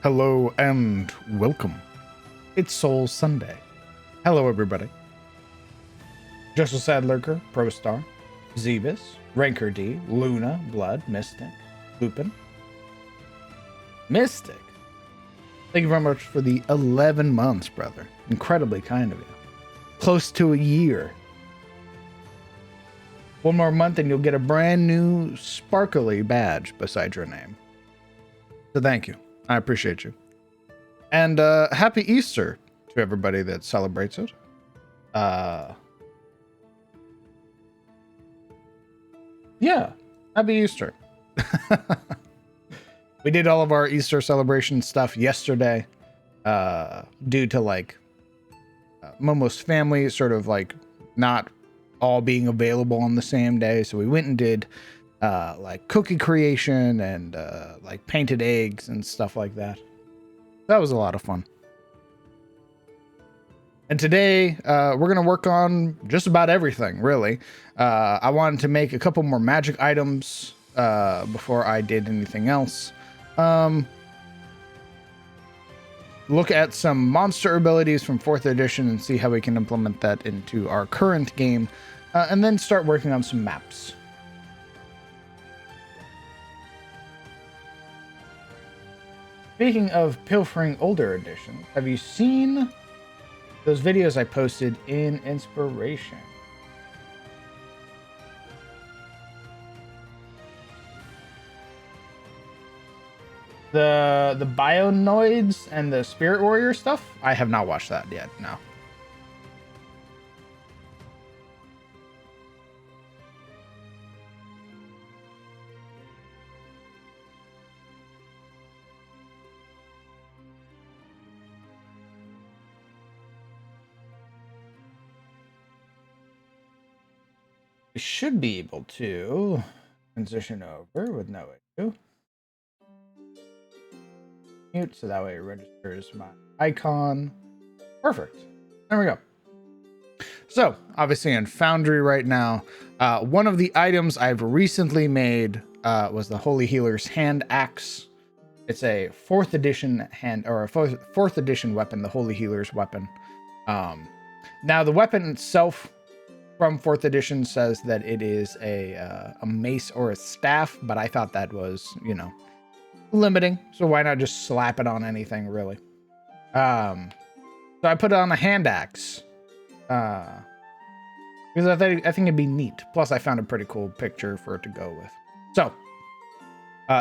Hello and welcome. It's Soul Sunday. Hello, everybody. Jessel Sad Lurker, Pro Star, Zebus, Ranker D, Luna, Blood, Mystic, Lupin. Mystic. Thank you very much for the 11 months, brother. Incredibly kind of you. Close to a year. One more month and you'll get a brand new sparkly badge beside your name. So thank you. I appreciate you. And happy Easter to everybody that celebrates it. Yeah, happy Easter. We did all of our Easter celebration stuff yesterday due to like Momo's family sort of like not all being available on the same day. So we went and did like cookie creation and like painted eggs and stuff like that. That was a lot of fun. And today we're going to work on just about everything, really. I wanted to make a couple more magic items before I did anything else. Look at some monster abilities from 4th edition and see how we can implement that into our current game. And then start working on some maps. Speaking of pilfering older editions, have you seen those videos I posted in Inspiration? The Bionoids and the Spirit Warrior stuff? I have not watched that yet, no. We should be able to transition over with no issue. Mute, so that way it registers my icon. Perfect. There we go. So, obviously in Foundry right now, one of the items I've recently made was the Holy Healer's Hand Axe. It's a 4th edition hand, or a 4th edition weapon, the Holy Healer's weapon. Now, the weapon itself from 4th edition says that it is a mace or a staff, but I thought that was, you know, limiting. So why not just slap it on anything, really? So I put it on a hand axe. Because I think it'd be neat. Plus, I found a pretty cool picture for it to go with. So,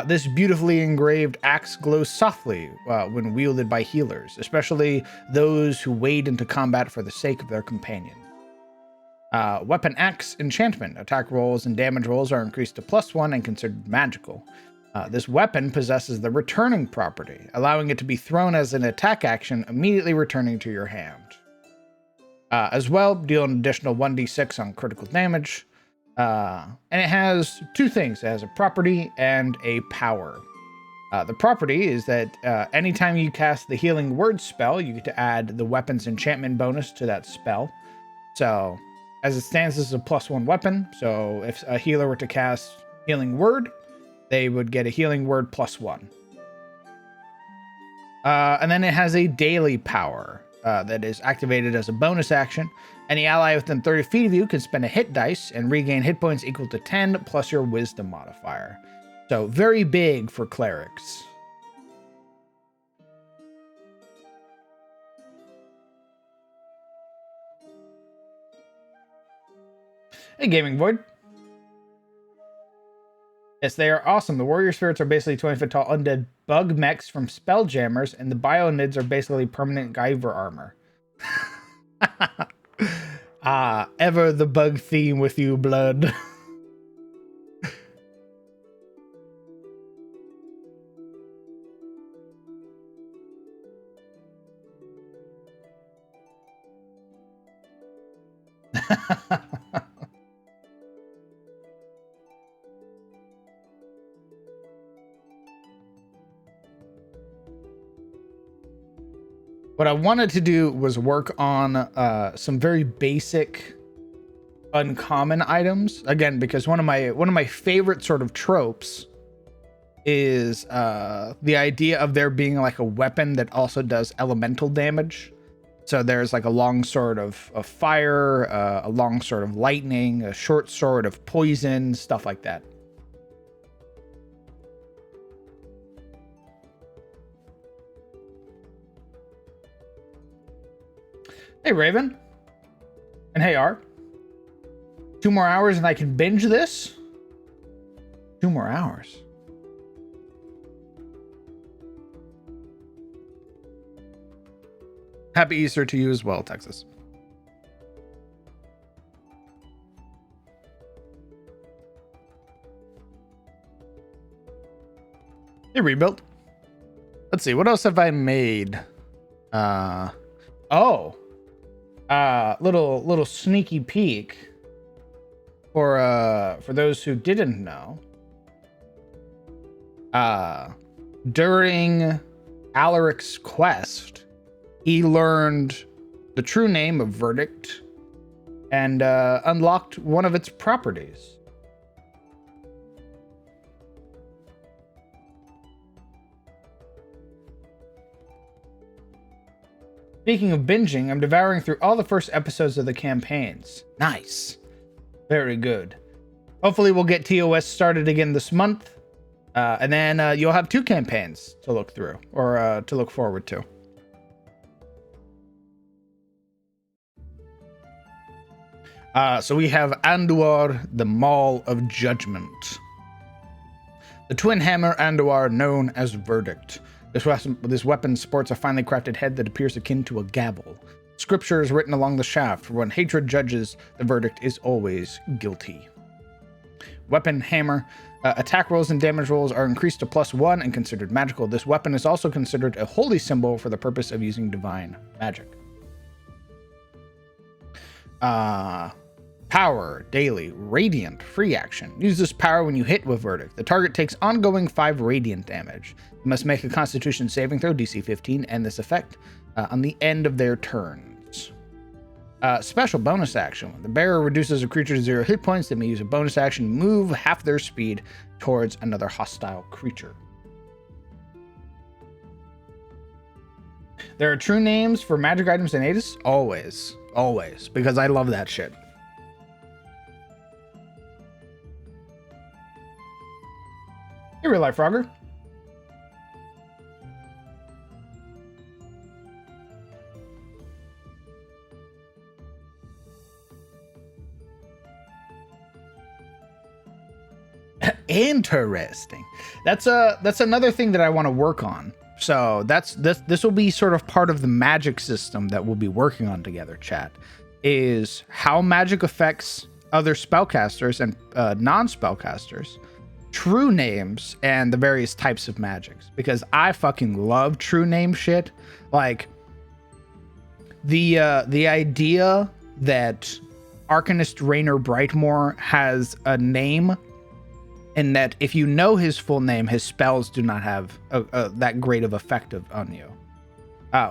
this beautifully engraved axe glows softly when wielded by healers, especially those who wade into combat for the sake of their companions. Weapon Axe enchantment. Attack rolls and damage rolls are increased to +1 and considered magical. This weapon possesses the returning property, allowing it to be thrown as an attack action, immediately returning to your hand. As well, deal an additional 1d6 on critical damage. And it has two things. It has a property and a power. The property is that anytime you cast the Healing Word spell, you get to add the weapon's enchantment bonus to that spell. So, as it stands, this is a +1 weapon. So, if a healer were to cast Healing Word, they would get a Healing Word +1. And then it has a daily power that is activated as a bonus action. Any ally within 30 feet of you can spend a hit dice and regain hit points equal to 10 plus your wisdom modifier. So very big for clerics. Hey, Gaming Void. Yes, they are awesome. The warrior spirits are basically 20-foot tall undead bug mechs from Spelljammers, and the bionids are basically permanent Guyver armor. Ever the bug theme with you, Blood. What I wanted to do was work on some very basic uncommon items, again, because one of my favorite sort of tropes is the idea of there being like a weapon that also does elemental damage. So there's like a long sword of fire, a long sword of lightning, a short sword of poison, stuff like that. Hey, Raven. And hey, Art. 2 more hours and I can binge this? 2 more hours. Happy Easter to you as well, Texas. Hey, Rebuilt. Let's see, what else have I made? Little sneaky peek for those who didn't know. During Alaric's quest, he learned the true name of Verdict and unlocked one of its properties. Speaking of binging, I'm devouring through all the first episodes of the campaigns. Nice. Very good. Hopefully we'll get TOS started again this month. And then you'll have 2 campaigns to look through or to look forward to. So we have Anduar, the Maul of Judgment. The twin hammer Anduar, known as Verdict. This weapon sports a finely crafted head that appears akin to a gavel. Scripture is written along the shaft, for when hatred judges, the verdict is always guilty. Weapon hammer. Attack rolls and damage rolls are increased to +1 and considered magical. This weapon is also considered a holy symbol for the purpose of using divine magic. Power, daily, radiant, free action. Use this power when you hit with Verdict. The target takes ongoing 5 radiant damage. You must make a Constitution saving throw, DC 15, and this effect on the end of their turns. Special bonus action. When the bearer reduces a creature to 0 hit points, they may use a bonus action to move half their speed towards another hostile creature. There are true names for magic items in Adis? Always. Always. Because I love that shit. Hey, real life Frogger. Interesting. That's another thing that I want to work on. So this will be sort of part of the magic system that we'll be working on together, chat, is how magic affects other spellcasters and non-spellcasters, true names, and the various types of magics, because I fucking love true name shit. Like the idea that Arcanist Raynor Brightmore has a name, and that if you know his full name, his spells do not have that great of effect on you,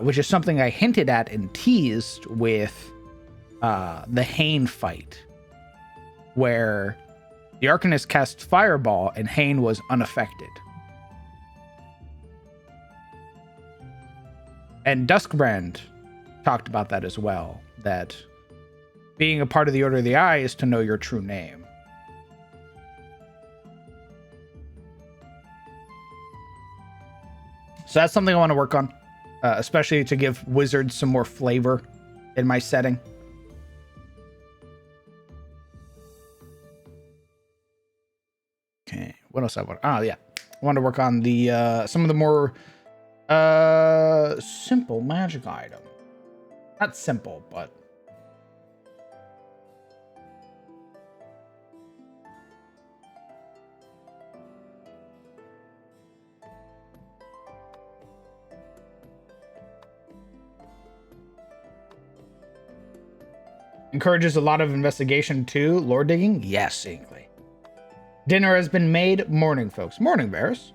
which is something I hinted at and teased with the Hain fight, where the Arcanist cast Fireball and Hain was unaffected. And Duskbrand talked about that as well, that being a part of the Order of the Eye is to know your true name. So that's something I want to work on, especially to give wizards some more flavor in my setting. Okay, what else I want? Oh yeah, I want to work on the some of the more simple magic items. Not simple, but encourages a lot of investigation too. Lore digging? Yes, Inkley. Dinner has been made. Morning, folks. Morning, bears.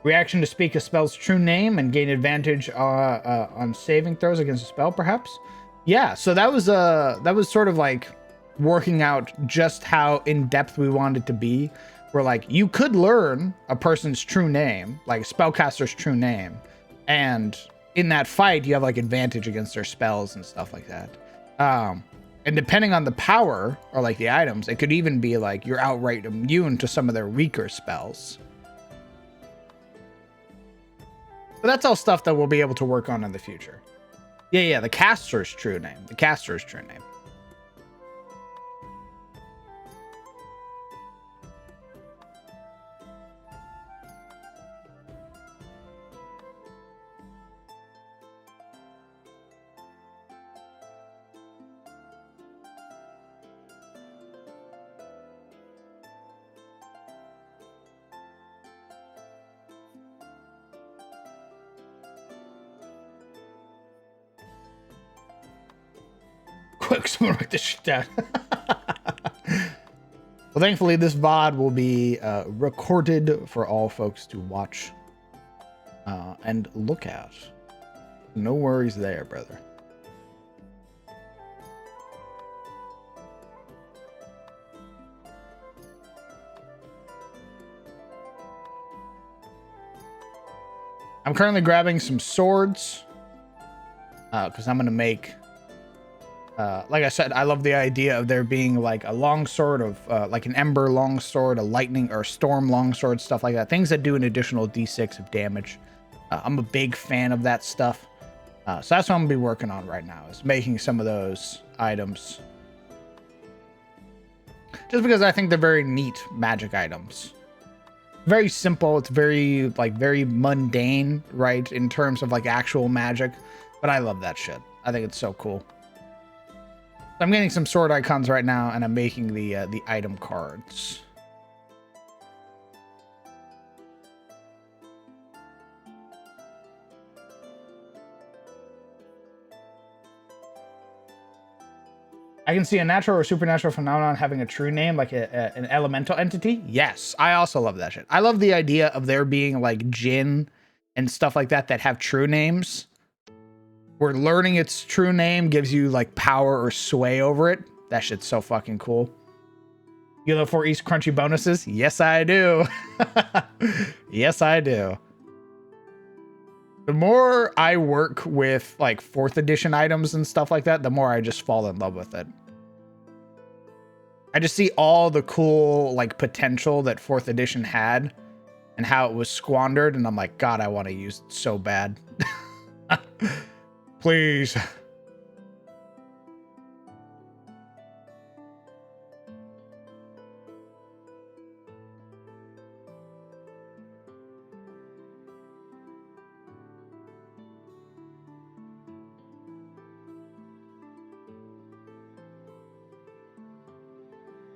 Reaction to speak a spell's true name and gain advantage on saving throws against a spell, perhaps? Yeah, so that was sort of like working out just how in depth we want it to be. Where like you could learn a person's true name, like a spellcaster's true name, and in that fight you have like advantage against their spells and stuff like that. And depending on the power or like the items, it could even be like you're outright immune to some of their weaker spells. But that's all stuff that we'll be able to work on in the future. Yeah, the caster's true name. The caster's true name. Quick, someone write this shit down. Well, thankfully, this VOD will be recorded for all folks to watch and look at. No worries there, brother. I'm currently grabbing some swords because I'm going to make... like I said, I love the idea of there being like a longsword of like an ember longsword, a lightning or storm longsword, stuff like that. Things that do an additional d6 of damage. I'm a big fan of that stuff. So that's what I'm gonna be working on right now, is making some of those items. Just because I think they're very neat magic items. Very simple. It's very mundane, right? In terms of like actual magic. But I love that shit. I think it's so cool. I'm getting some sword icons right now, and I'm making the item cards. I can see a natural or supernatural phenomenon having a true name, like an elemental entity. Yes, I also love that shit. I love the idea of there being like djinn and stuff like that that have true names. Where learning its true name gives you like power or sway over it. That shit's so fucking cool. You look for East Crunchy bonuses? Yes, I do. Yes, I do. The more I work with like 4th edition items and stuff like that, the more I just fall in love with it. I just see all the cool like potential that 4th edition had and how it was squandered. And I'm like, God, I want to use it so bad. Please.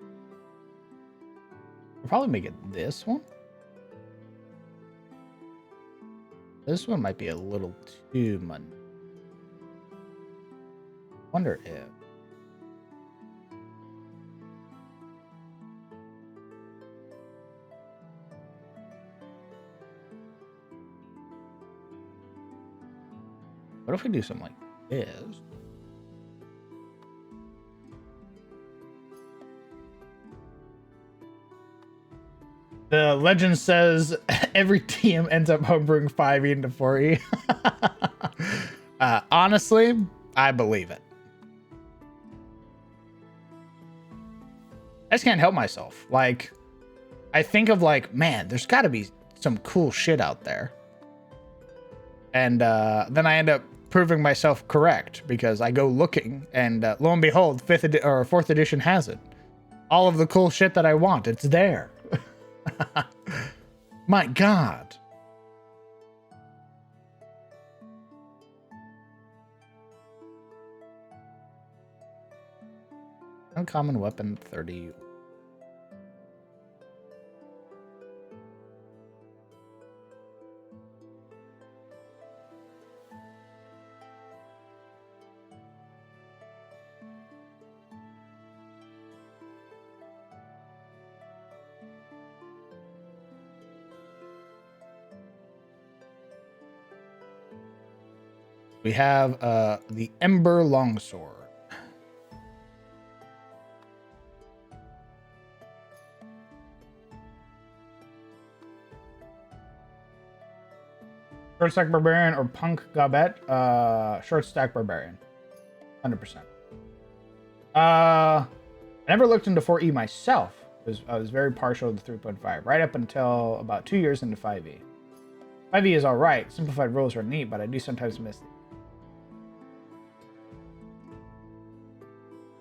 I'll probably make it this one. This one might be a little too much. Wonder if... What if we do something like this? The legend says every TM ends up homebrewing 5e into 4e. Honestly, I believe it. I just can't help myself. Like, I think of like, man, there's got to be some cool shit out there. And then I end up proving myself correct because I go looking and lo and behold, 4th edition has it. All of the cool shit that I want, it's there. My God. Uncommon weapon 30. We have the Ember Longsword. Short stack barbarian or punk gobet? Short stack barbarian, 100%. I never looked into 4E myself. I was very partial to 3.5, right up until about 2 years into 5E. 5E is alright. Simplified rules are neat, but I do sometimes miss it.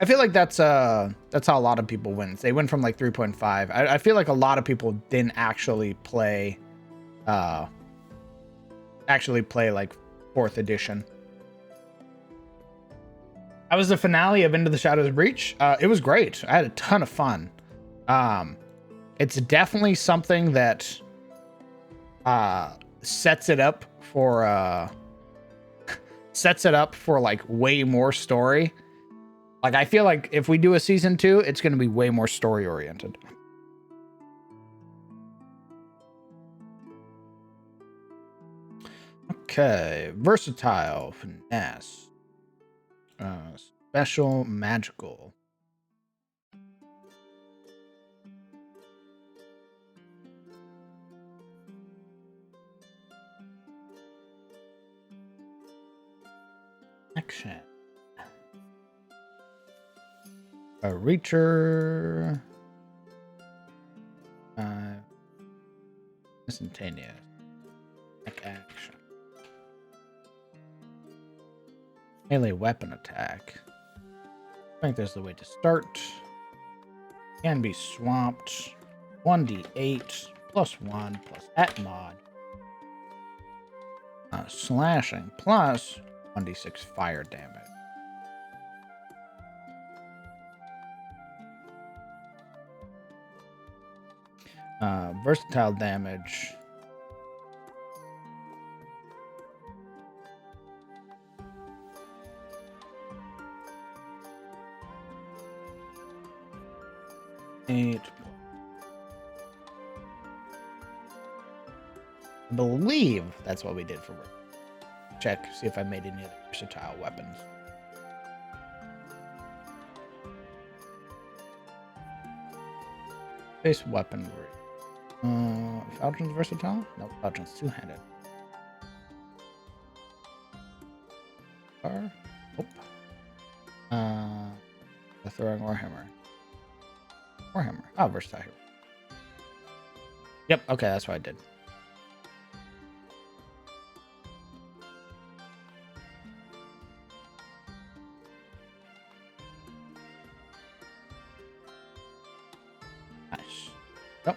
I feel like that's how a lot of people win. They win from like 3.5. I feel like a lot of people didn't actually play like 4th edition. I was the finale of Into the Shadows Breach. It was great. I had a ton of fun. It's definitely something that sets it up for like way more story. Like, I feel like if we do a season 2, it's going to be way more story oriented. Okay, versatile, finesse, special, magical. Action. A reacher. Instantaneous. Action. Melee weapon attack. I think there's the way to start. Can be swamped. 1d8 +1 plus at mod. Slashing plus 1d6 fire damage. Versatile damage. I believe that's what we did for work. Check, see if I made any other versatile weapons. Base weaponry. Falchions versatile? No, Falchions two-handed. Oh. The throwing Warhammer. Warhammer. Oh, versatile here. Yep, okay, that's what I did. Nice. Yep.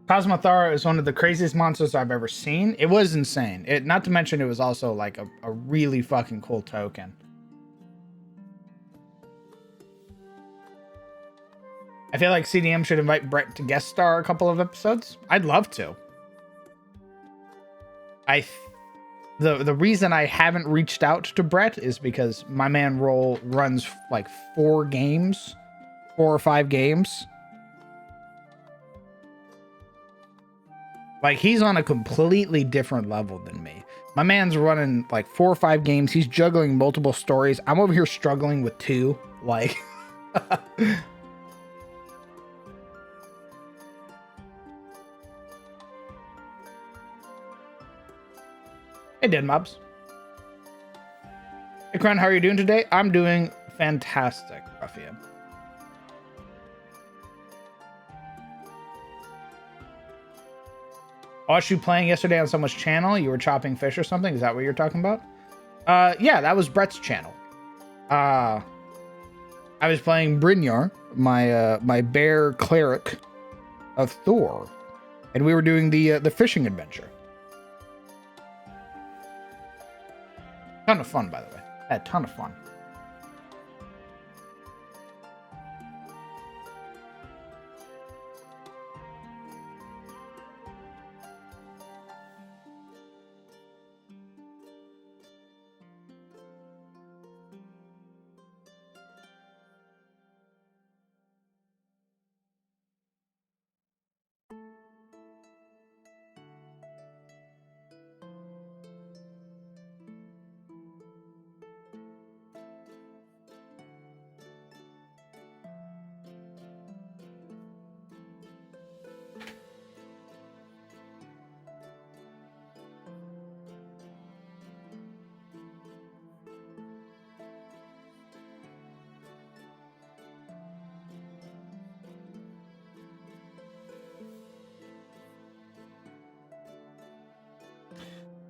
Cosmothara is one of the craziest monsters I've ever seen. It was insane. Not to mention it was also like a really fucking cool token. I feel like CDM should invite Brett to guest star a couple of episodes. I'd love to. The reason I haven't reached out to Brett is because my man runs like 4 or 5 games. Like, he's on a completely different level than me. My man's running like 4 or 5 games. He's juggling multiple stories. I'm over here struggling with 2. Like, hey, Dead Mobs. Hey, Crown, how are you doing today? I'm doing fantastic, Ruffian. I watched you playing yesterday on someone's channel. You were chopping fish or something. Is that what you're talking about? Yeah, that was Brett's channel. I was playing Brynjar, my bear cleric of Thor, and we were doing the fishing adventure. Ton of fun, by the way. I had a ton of fun.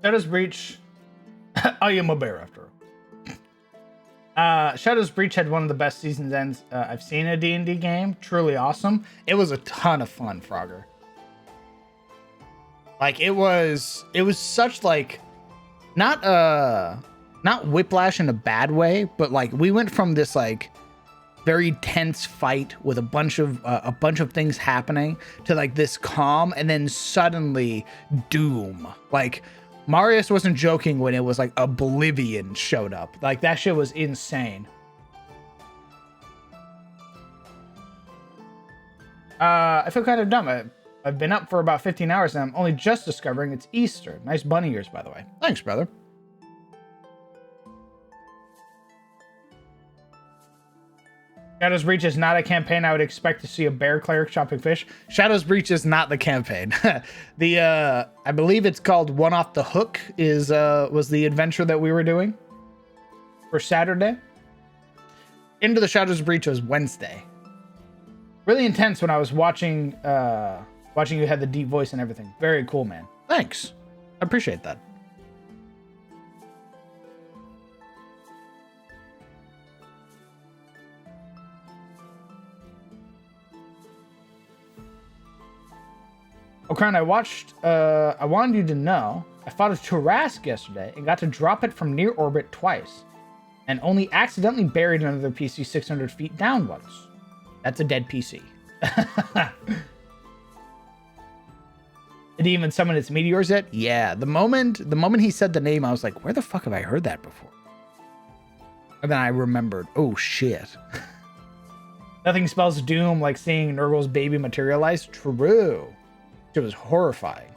Shadow's Breach. I am a bear after all. Shadow's Breach had one of the best season's ends I've seen in a D&D game. Truly awesome. It was a ton of fun, Frogger. Like it was such like not whiplash in a bad way, but like we went from this like very tense fight with a bunch of things happening to like this calm, and then suddenly doom. Like Marius wasn't joking when it was like Oblivion showed up. Like that shit was insane. I feel kind of dumb. I've been up for about 15 hours and I'm only just discovering it's Easter. Nice bunny ears, by the way. Thanks, brother. Shadow's Breach is not a campaign I would expect to see a bear cleric chopping fish. Shadow's Breach is not the campaign. I believe it's called One Off the Hook was the adventure that we were doing for Saturday. Into the Shadow's Breach was Wednesday. Really intense when I was watching you had the deep voice and everything. Very cool, man. Thanks. I appreciate that. Oh, Crown, I wanted you to know, I fought a Tarask yesterday and got to drop it from near orbit twice, and only accidentally buried another PC 600 feet down once. That's a dead PC. Did he even summon its meteors yet? Yeah, the moment he said the name, I was like, where the fuck have I heard that before? And then I remembered, oh shit. Nothing spells doom like seeing Nurgle's baby materialize. True. It was horrifying.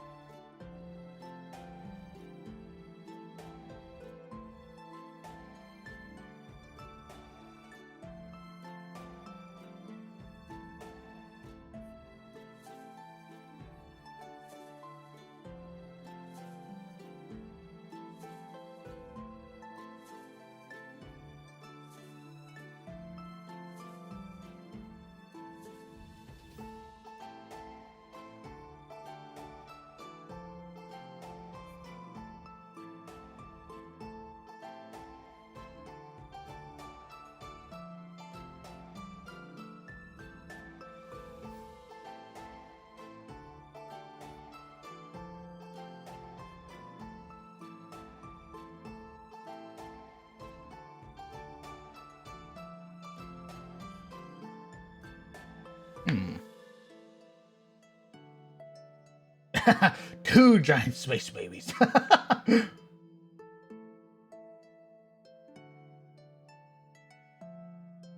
Two giant space babies.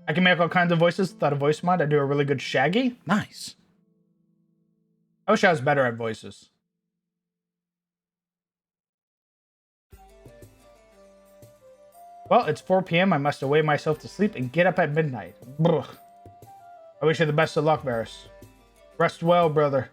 I can make all kinds of voices without a voice mod. I do a really good Shaggy. Nice. I wish I was better at voices. Well, it's 4 p.m. I must away myself to sleep and get up at midnight. Brugh. I wish you the best of luck, Varys. Rest well, brother.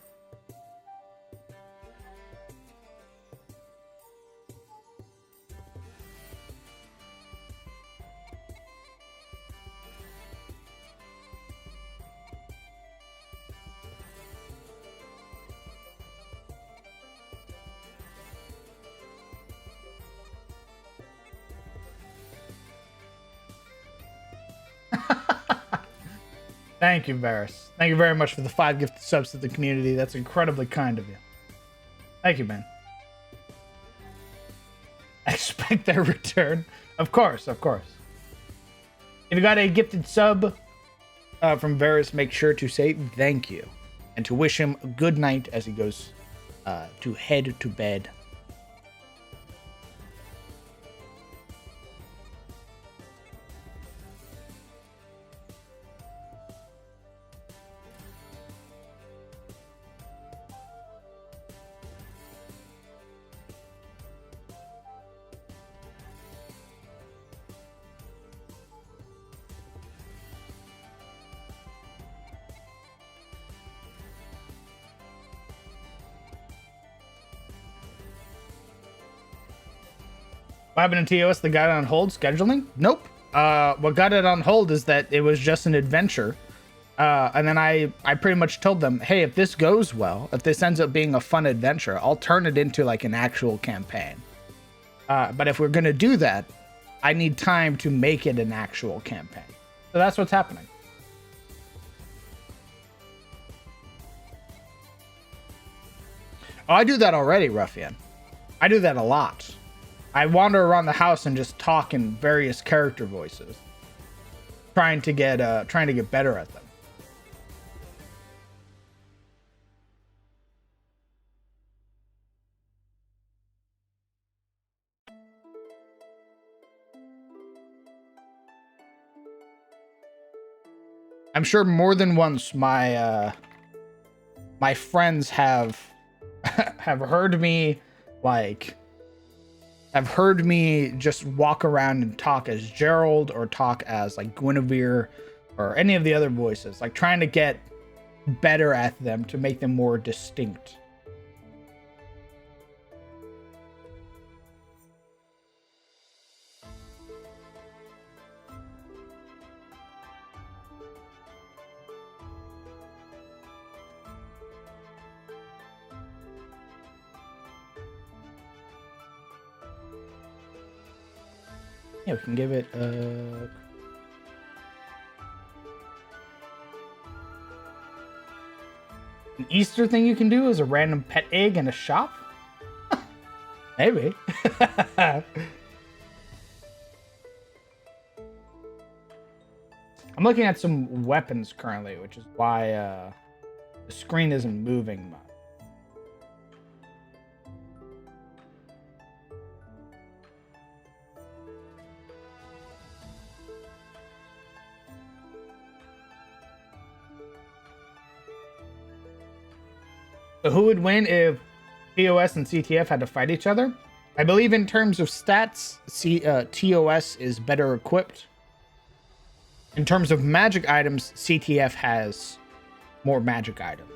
Thank you, Varys. Thank you very much for the 5 gifted subs to the community. That's incredibly kind of you. Thank you, man. I expect their return. Of course, of course. If you got a gifted sub from Varys, make sure to say thank you and to wish him a good night as he goes to head to bed. What happened to TOS that got it on hold? Scheduling? Nope. What got it on hold is that it was just an adventure And then I pretty much told them, hey, if this goes well, if this ends up being a fun adventure, I'll turn it into like an actual campaign. But if we're going to do that, I need time to make it an actual campaign. So that's what's happening. Oh, I do that already, Ruffian. I do that a lot. I wander around the house and just talk in various character voices, trying to get better at them. I'm sure more than once my friends have have heard me just walk around and talk as Gerald or talk as like Guinevere or any of the other voices, like trying to get better at them to make them more distinct. Yeah, we can give it an Easter thing you can do is a random pet egg in a shop. Maybe. I'm looking at some weapons currently, which is why the screen isn't moving much. So who would win if TOS and CTF had to fight each other? I believe in terms of stats, TOS is better equipped. In terms of magic items, CTF has more magic items.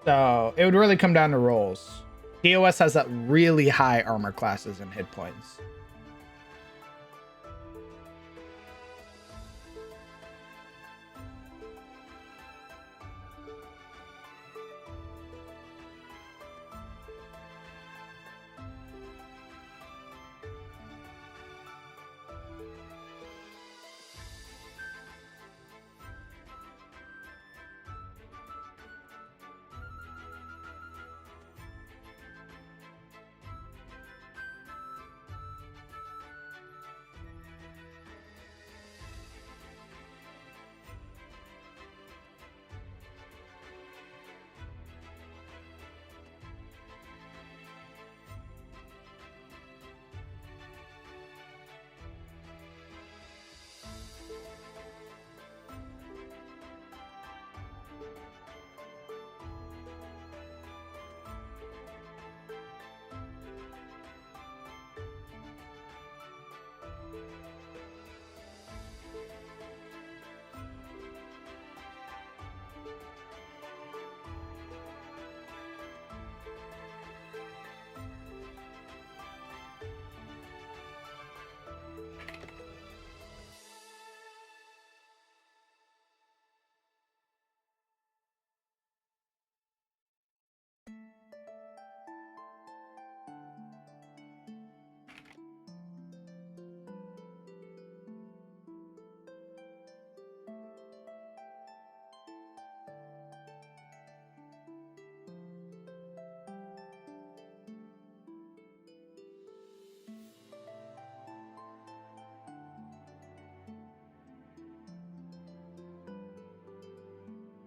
So it would really come down to rolls. TOS has that really high armor classes and hit points.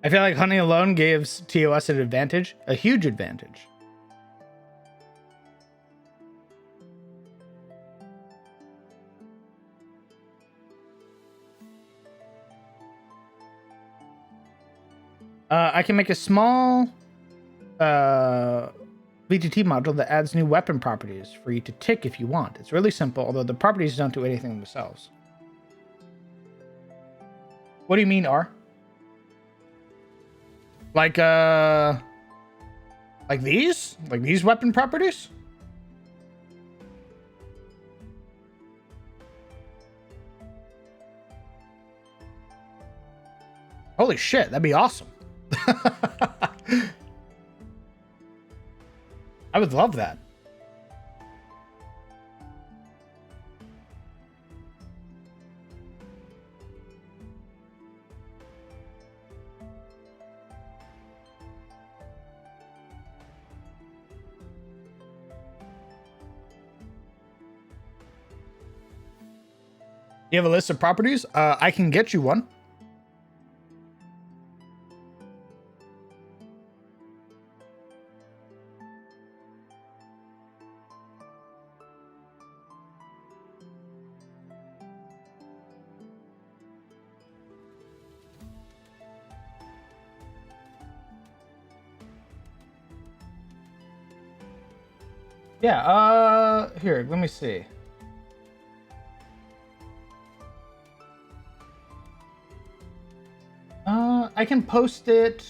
I feel like hunting alone gives TOS an advantage, a huge advantage. I can make a small VTT module that adds new weapon properties for you to tick if you want. It's really simple, although the properties don't do anything themselves. What do you mean, R? Like these? Like these weapon properties? Holy shit, that'd be awesome. I would love that. You have a list of properties? I can get you one. Yeah, here, let me see. I can post it.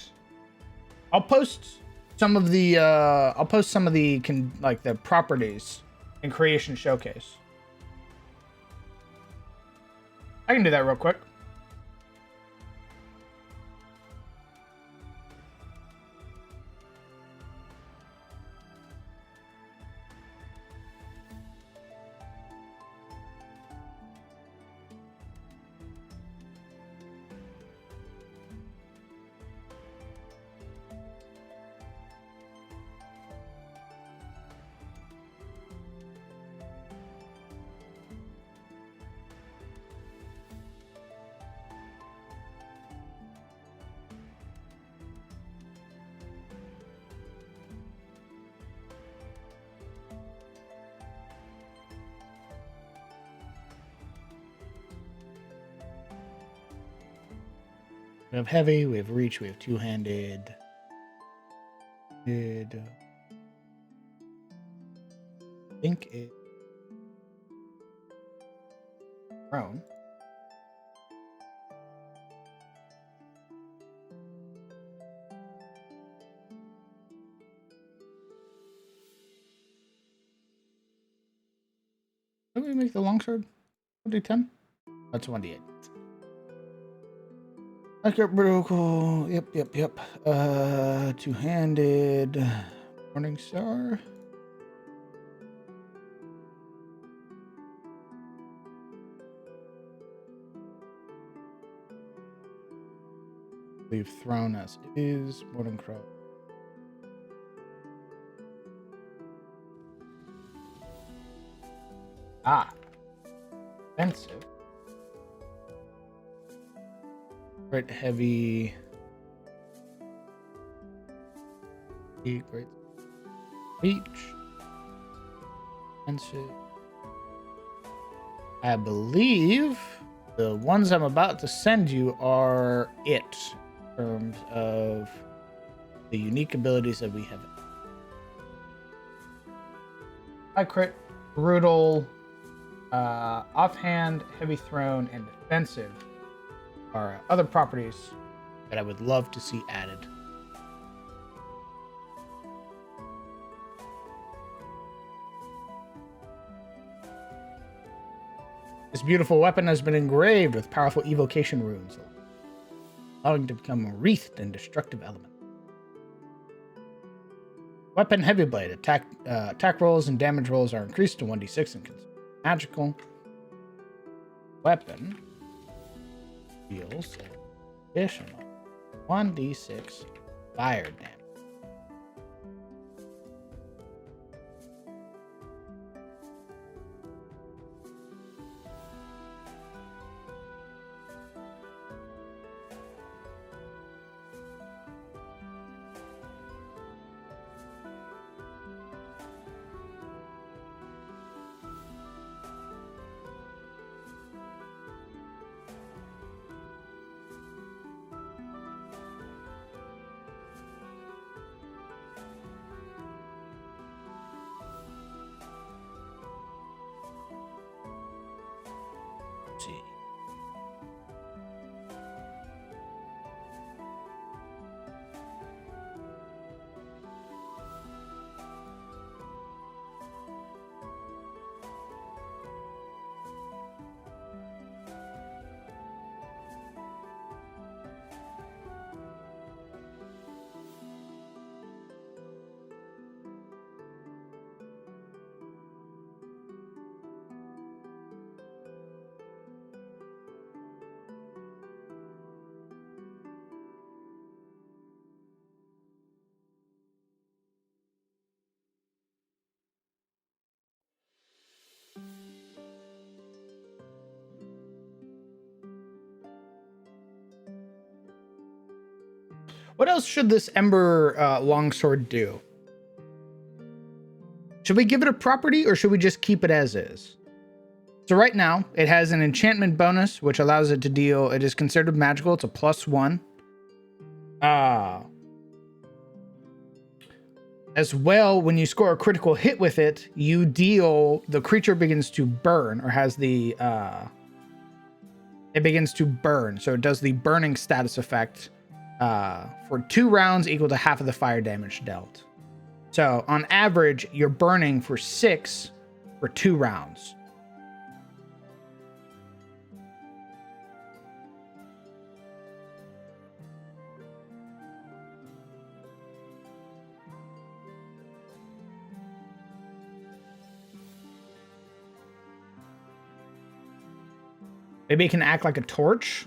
I'll post some of the like the properties in Creation Showcase. I can do that real quick. We have heavy, we have reach, we have two-handed. I think it thrown. Did we make the longsword? 1d10? That's 1d8. Okay, cool. Yep. Two-handed. Morning Star. Leave thrown as is. Morning Crow. Expensive. Right, heavy. Great. Reach. Expensive. I believe the ones I'm about to send you are it in terms of the unique abilities that we have. High crit, brutal, offhand, heavy thrown, and defensive are other properties that I would love to see added. This beautiful weapon has been engraved with powerful evocation runes, allowing it to become a wreathed and destructive element. Weapon heavy blade. Attack rolls and damage rolls are increased to 1d6 and considered magical. Weapon deals additional 1d6 fire damage. See. What else should this Ember longsword do? Should we give it a property or should we just keep it as is? So right now, it has an enchantment bonus, which allows it to deal, it is considered magical, it's a +1. As well, when you score a critical hit with it, you deal, the creature begins to burn, or has the, it begins to burn. So it does the burning status effect for 2 rounds equal to half of the fire damage dealt. So on average, you're burning for 6 for 2 rounds. Maybe it can act like a torch?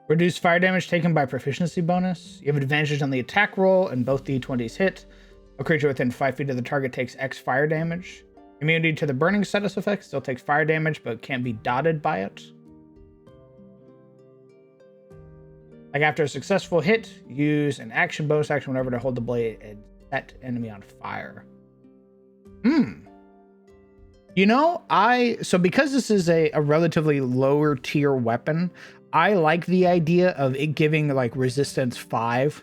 Reduce fire damage taken by proficiency bonus. You have advantage on the attack roll, and both d20s hit. A creature within 5 feet of the target takes X fire damage. Immunity to the burning status effect, still takes fire damage, but can't be dotted by it. Like after a successful hit, use an action, bonus action, whatever, to hold the blade and set enemy on fire. You know, so because this is a relatively lower tier weapon, I like the idea of it giving like resistance 5.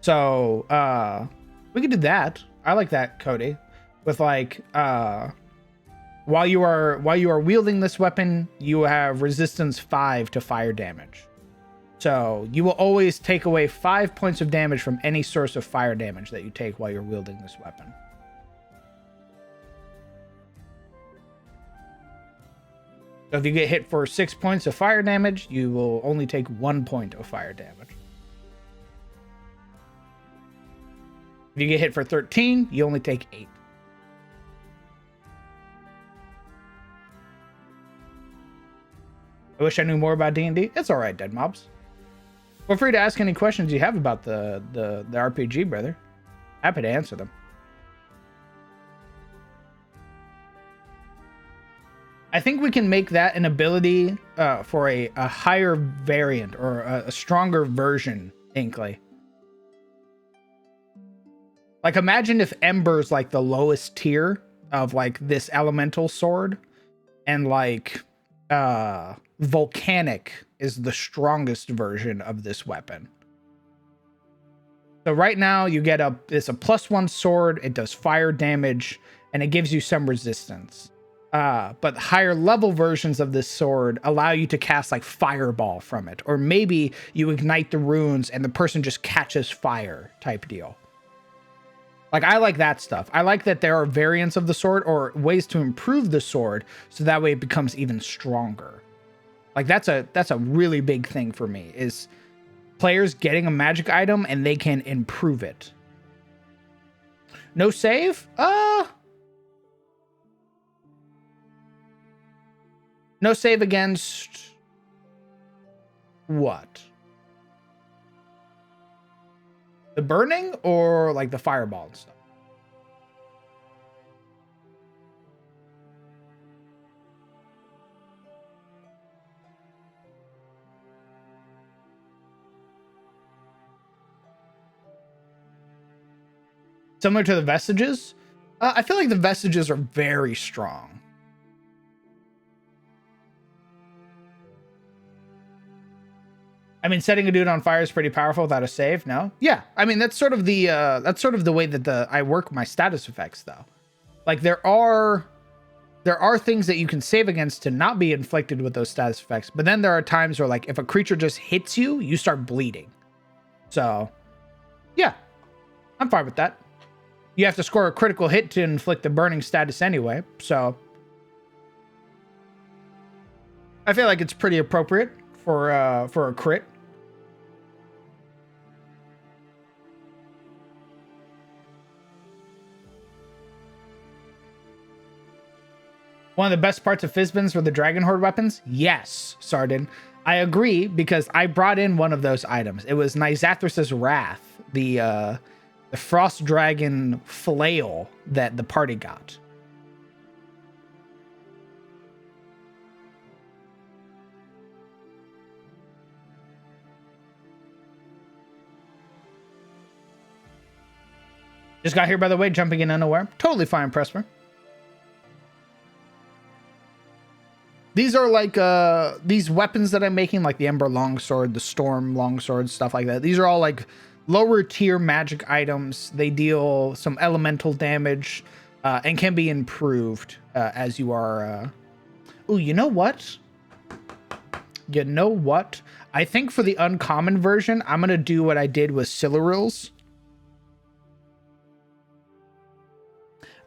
So we could do that. I like that, Cody. With like while you are wielding this weapon, you have resistance 5 to fire damage. So you will always take away 5 points of damage from any source of fire damage that you take while you're wielding this weapon. So if you get hit for 6 points of fire damage, you will only take 1 point of fire damage. If you get hit for 13, you only take 8. I wish I knew more about D&D. It's all right, Dead Mobs. Feel free to ask any questions you have about the RPG, brother. Happy to answer them. I think we can make that an ability for a higher variant or a stronger version, Inkley. Like, imagine if Ember's like the lowest tier of like this elemental sword, and like Volcanic is the strongest version of this weapon. So right now you get it's a +1 sword, it does fire damage, and it gives you some resistance. But higher level versions of this sword allow you to cast like fireball from it, or maybe you ignite the runes and the person just catches fire type deal. Like, I like that stuff. I like that there are variants of the sword or ways to improve the sword so that way it becomes even stronger. Like, that's a really big thing for me, is players getting a magic item and they can improve it. No save? No save against what? The burning or like the fireball and stuff? Similar to the vestiges? I feel like the vestiges are very strong. I mean, setting a dude on fire is pretty powerful without a save, no? Yeah, I mean, that's sort of the way that I work my status effects, though. Like, there are things that you can save against to not be inflicted with those status effects, but then there are times where, like, if a creature just hits you, you start bleeding. So, yeah, I'm fine with that. You have to score a critical hit to inflict the burning status anyway, so... I feel like it's pretty appropriate for a crit. One of the best parts of Fizbins were the Dragon Horde weapons? Yes, Sardin. I agree, because I brought in one of those items. It was Nizathras' Wrath, the Frost Dragon flail that the party got. Just got here, by the way, jumping in unaware. Totally fine, Presper. These are like these weapons that I'm making, like the Ember Longsword, the Storm Longsword, stuff like that. These are all like lower tier magic items. They deal some elemental damage and can be improved as you are. Ooh, you know what? You know what? I think for the uncommon version, I'm going to do what I did with Silurils.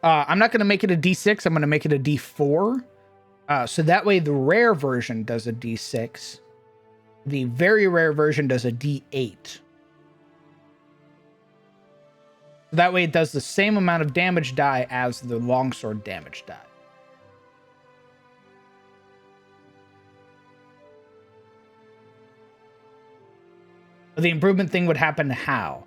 I'm not going to make it a D6. I'm going to make it a D4. So that way the rare version does a D6. The very rare version does a D8. That way it does the same amount of damage die as the longsword damage die. The improvement thing would happen how?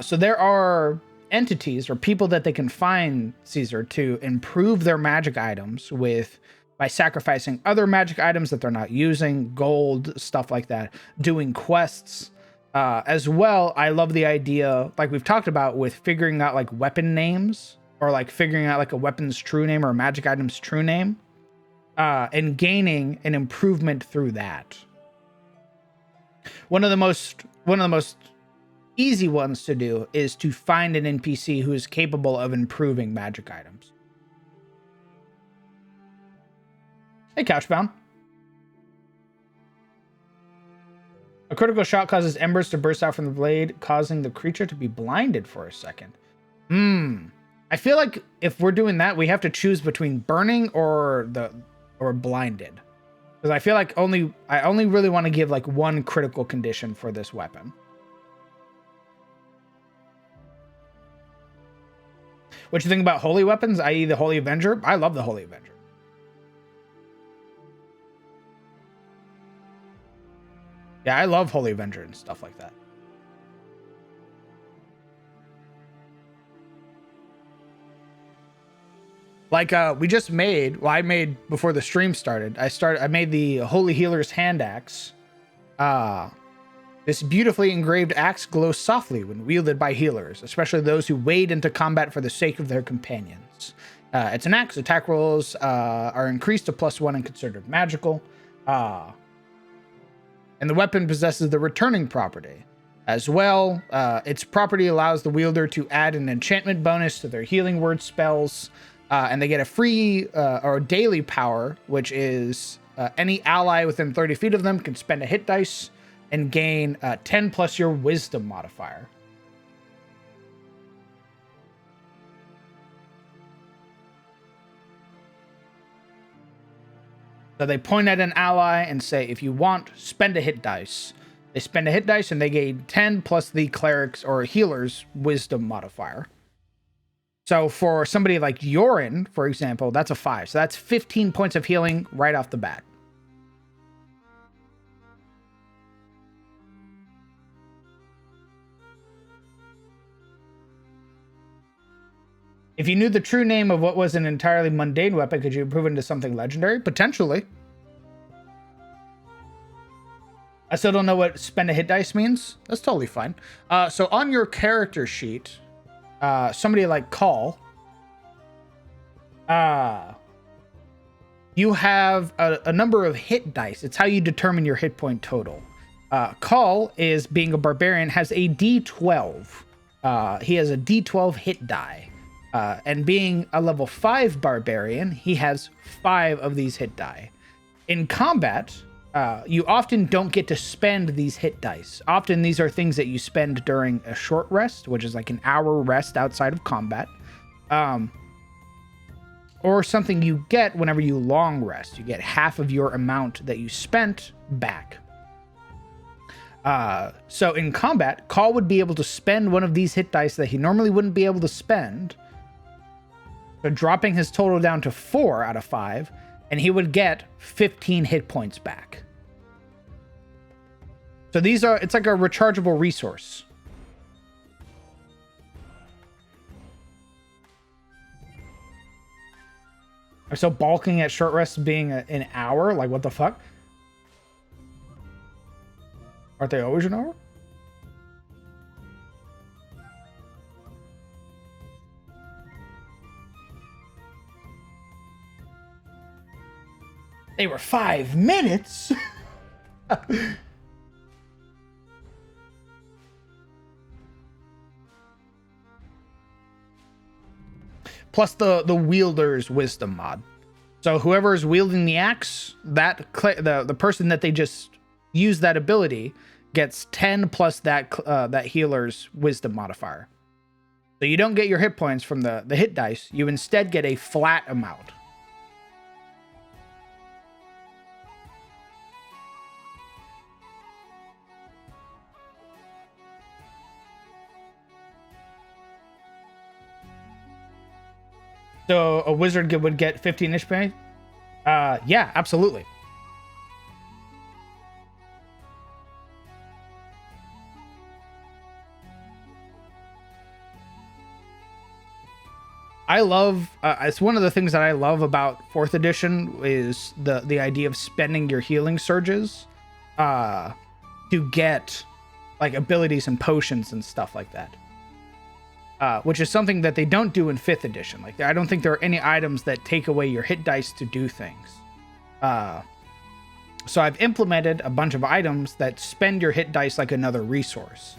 So there are entities or people that they can find, Caesar, to improve their magic items with by sacrificing other magic items that they're not using, gold, stuff like that, doing quests. As well, I love the idea, like we've talked about, with figuring out like weapon names, or like figuring out like a weapon's true name or a magic item's true name, and gaining an improvement through that. One of the most easy ones to do is to find an NPC who is capable of improving magic items. Hey, Couchbound. A critical shot causes embers to burst out from the blade, causing the creature to be blinded for a second. I feel like if we're doing that, we have to choose between burning or blinded. Because I feel like I only really want to give like one critical condition for this weapon. What you think about holy weapons, i.e. the Holy Avenger? I love the Holy Avenger. Yeah, I love Holy Avenger and stuff like that. Like we just made, well, I made before the stream started. I made the Holy Healer's Hand Axe. This beautifully engraved axe glows softly when wielded by healers, especially those who wade into combat for the sake of their companions. It's an axe. Attack rolls are increased to +1 and considered magical. And the weapon possesses the returning property. As well, its property allows the wielder to add an enchantment bonus to their healing word spells. And they get a free or daily power, which is any ally within 30 feet of them can spend a hit dice and gain 10 plus your wisdom modifier. So they point at an ally and say, if you want, spend a hit dice. They spend a hit dice and they gain 10 plus the cleric's or healer's wisdom modifier. So for somebody like Yorin, for example, that's a 5. So that's 15 points of healing right off the bat. If you knew the true name of what was an entirely mundane weapon, could you improve it into something legendary? Potentially. I still don't know what spend a hit dice means. That's totally fine. So on your character sheet, somebody like Call, you have a number of hit dice. It's how you determine your hit point total. Call is, being a barbarian, has a D12. He has a D12 hit die. And being a level 5 barbarian, he has 5 of these hit die. In combat, you often don't get to spend these hit dice. Often these are things that you spend during a short rest, which is like an hour rest outside of combat. or something you get whenever you long rest. You get half of your amount that you spent back. So in combat, Call would be able to spend one of these hit dice that he normally wouldn't be able to spend, so dropping his total down to 4 out of 5, and he would get 15 hit points back. So it's like a rechargeable resource. So bulking at short rests being an hour, like what the fuck? Aren't they always an hour? They were 5 minutes. Plus the wielder's wisdom mod. So whoever is wielding the axe, the person that they just use that ability gets 10 plus that healer's wisdom modifier. So you don't get your hit points from the hit dice. You instead get a flat amount. So a wizard would get 15 HP? Yeah, absolutely. I love, it's one of the things that I love about 4th edition is the idea of spending your healing surges to get like abilities and potions and stuff like that. Which is something that they don't do in 5th edition. Like, I don't think there are any items that take away your hit dice to do things. So I've implemented a bunch of items that spend your hit dice like another resource.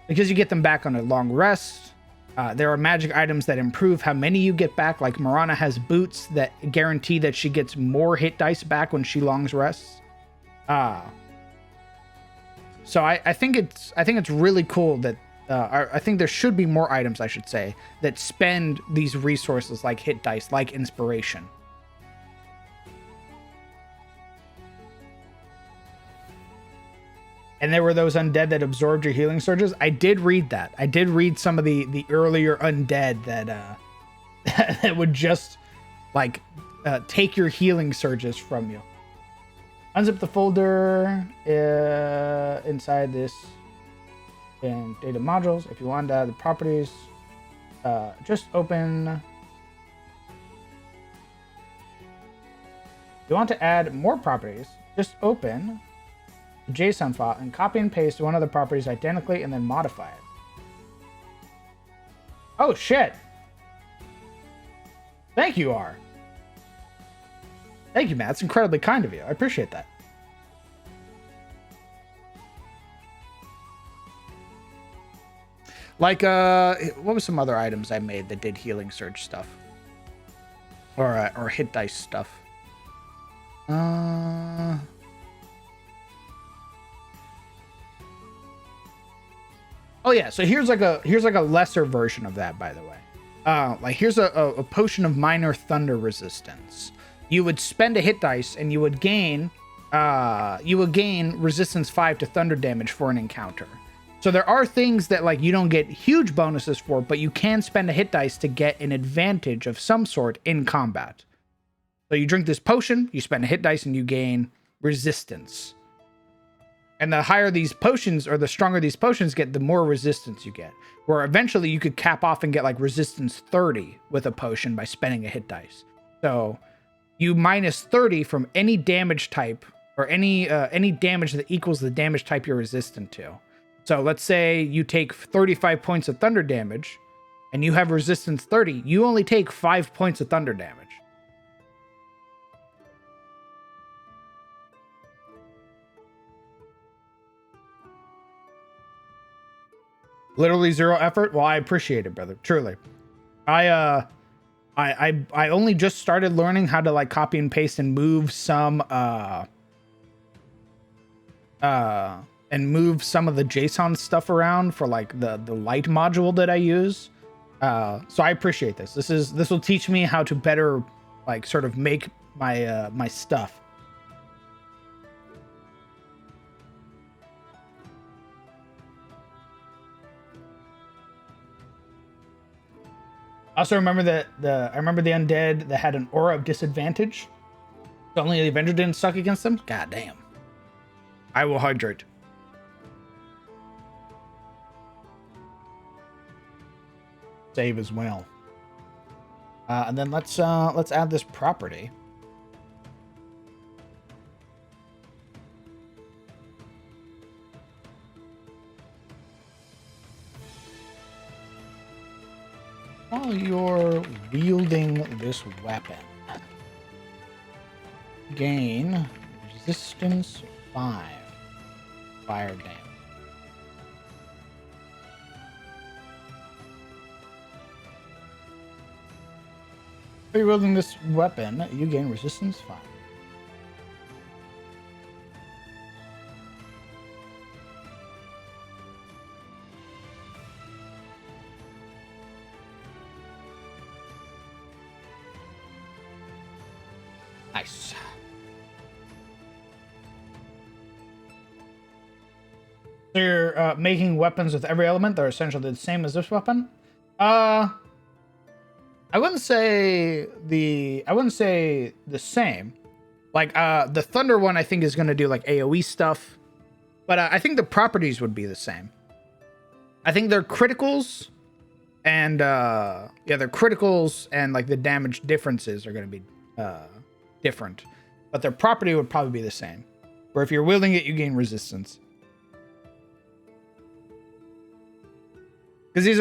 Because you get them back on a long rest. There are magic items that improve how many you get back. Like Marana has boots that guarantee that she gets more hit dice back when she longs rests. So I think it's really cool that I think there should be more items, I should say, that spend these resources like hit dice, like inspiration. And there were those undead that absorbed your healing surges. I did read that. I did read some of the earlier undead that that would just like take your healing surges from you. Unzip the folder inside this in data modules. If you want the properties, just open. If you want to add more properties, just open the JSON file and copy and paste one of the properties identically and then modify it. Oh shit! Thank you, R. Thank you, Matt. That's incredibly kind of you. I appreciate that. Like, what was some other items I made that did healing surge stuff? Or hit dice stuff? Oh yeah, so here's like a lesser version of that, by the way. Like here's a potion of minor thunder resistance. You would spend a hit dice and you would gain resistance 5 to thunder damage for an encounter. So there are things that like you don't get huge bonuses for, but you can spend a hit dice to get an advantage of some sort in combat. So you drink this potion, you spend a hit dice, and you gain resistance. And the higher these potions, or the stronger these potions get, the more resistance you get. Where eventually you could cap off and get like resistance 30 with a potion by spending a hit dice. So you minus 30 from any damage type, or any damage that equals the damage type you're resistant to. So let's say you take 35 points of thunder damage, and you have resistance 30. You only take 5 points of thunder damage. Literally zero effort. Well, I appreciate it, brother. Truly. I only just started learning how to like copy and paste and move some of the JSON stuff around for like the light module that I use. So I appreciate this. This will teach me how to better, like, sort of make my my stuff. Also remember that I remember the undead that had an aura of disadvantage. So only the Avenger didn't suck against them. God damn. I will hydrate. Save as well. And then let's add this property. While you're wielding this weapon, gain resistance 5 fire damage. While you're wielding this weapon, you gain resistance 5. Nice. So you're making weapons with every element that are essentially the same as this weapon. I wouldn't say the same. Like the thunder one, I think is going to do like AOE stuff, but I think the properties would be the same. I think their criticals and yeah, their criticals and like the damage differences are going to be different, but their property would probably be the same. Where if you're wielding it, you gain resistance. Because these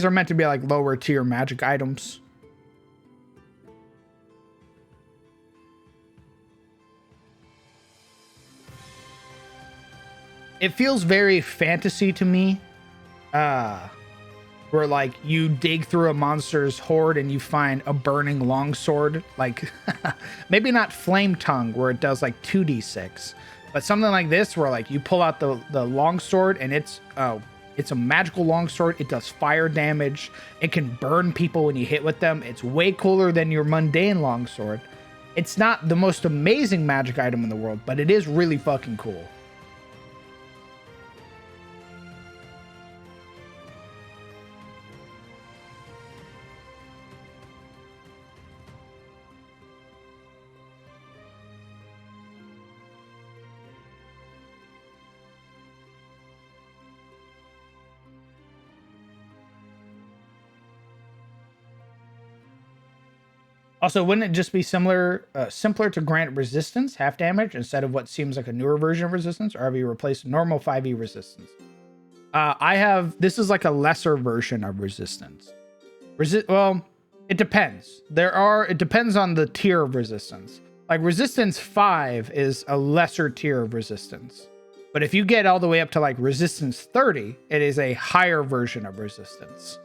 are meant to be like lower tier magic items. It feels very fantasy to me. Where like you dig through a monster's hoard and you find a burning longsword, like maybe not flame tongue where it does like 2d6, but something like this where like you pull out the longsword and it's a magical longsword. It does fire damage. It can burn people when you hit with them. It's way cooler than your mundane longsword. It's not the most amazing magic item in the world, but it is really fucking cool. Also, wouldn't it just be simpler to grant resistance, half damage, instead of what seems like a newer version of resistance, or have you replaced normal 5e resistance? This is like a lesser version of resistance. Well, it depends. It depends on the tier of resistance. Like resistance 5 is a lesser tier of resistance. But if you get all the way up to like resistance 30, it is a higher version of resistance.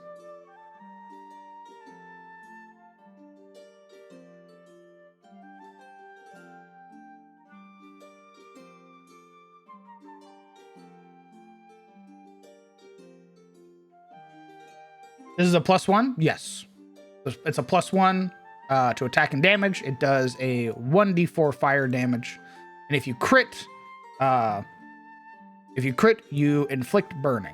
This is a +1? Yes. It's a +1 to attack and damage. It does a 1d4 fire damage. And if you crit, you inflict burning.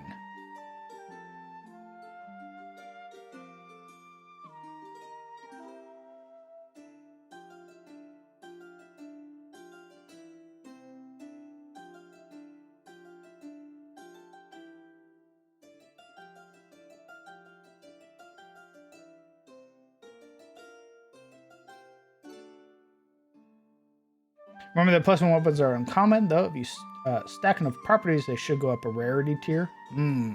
Remember that +1 weapons are uncommon, though. If you stack enough properties, they should go up a rarity tier. Do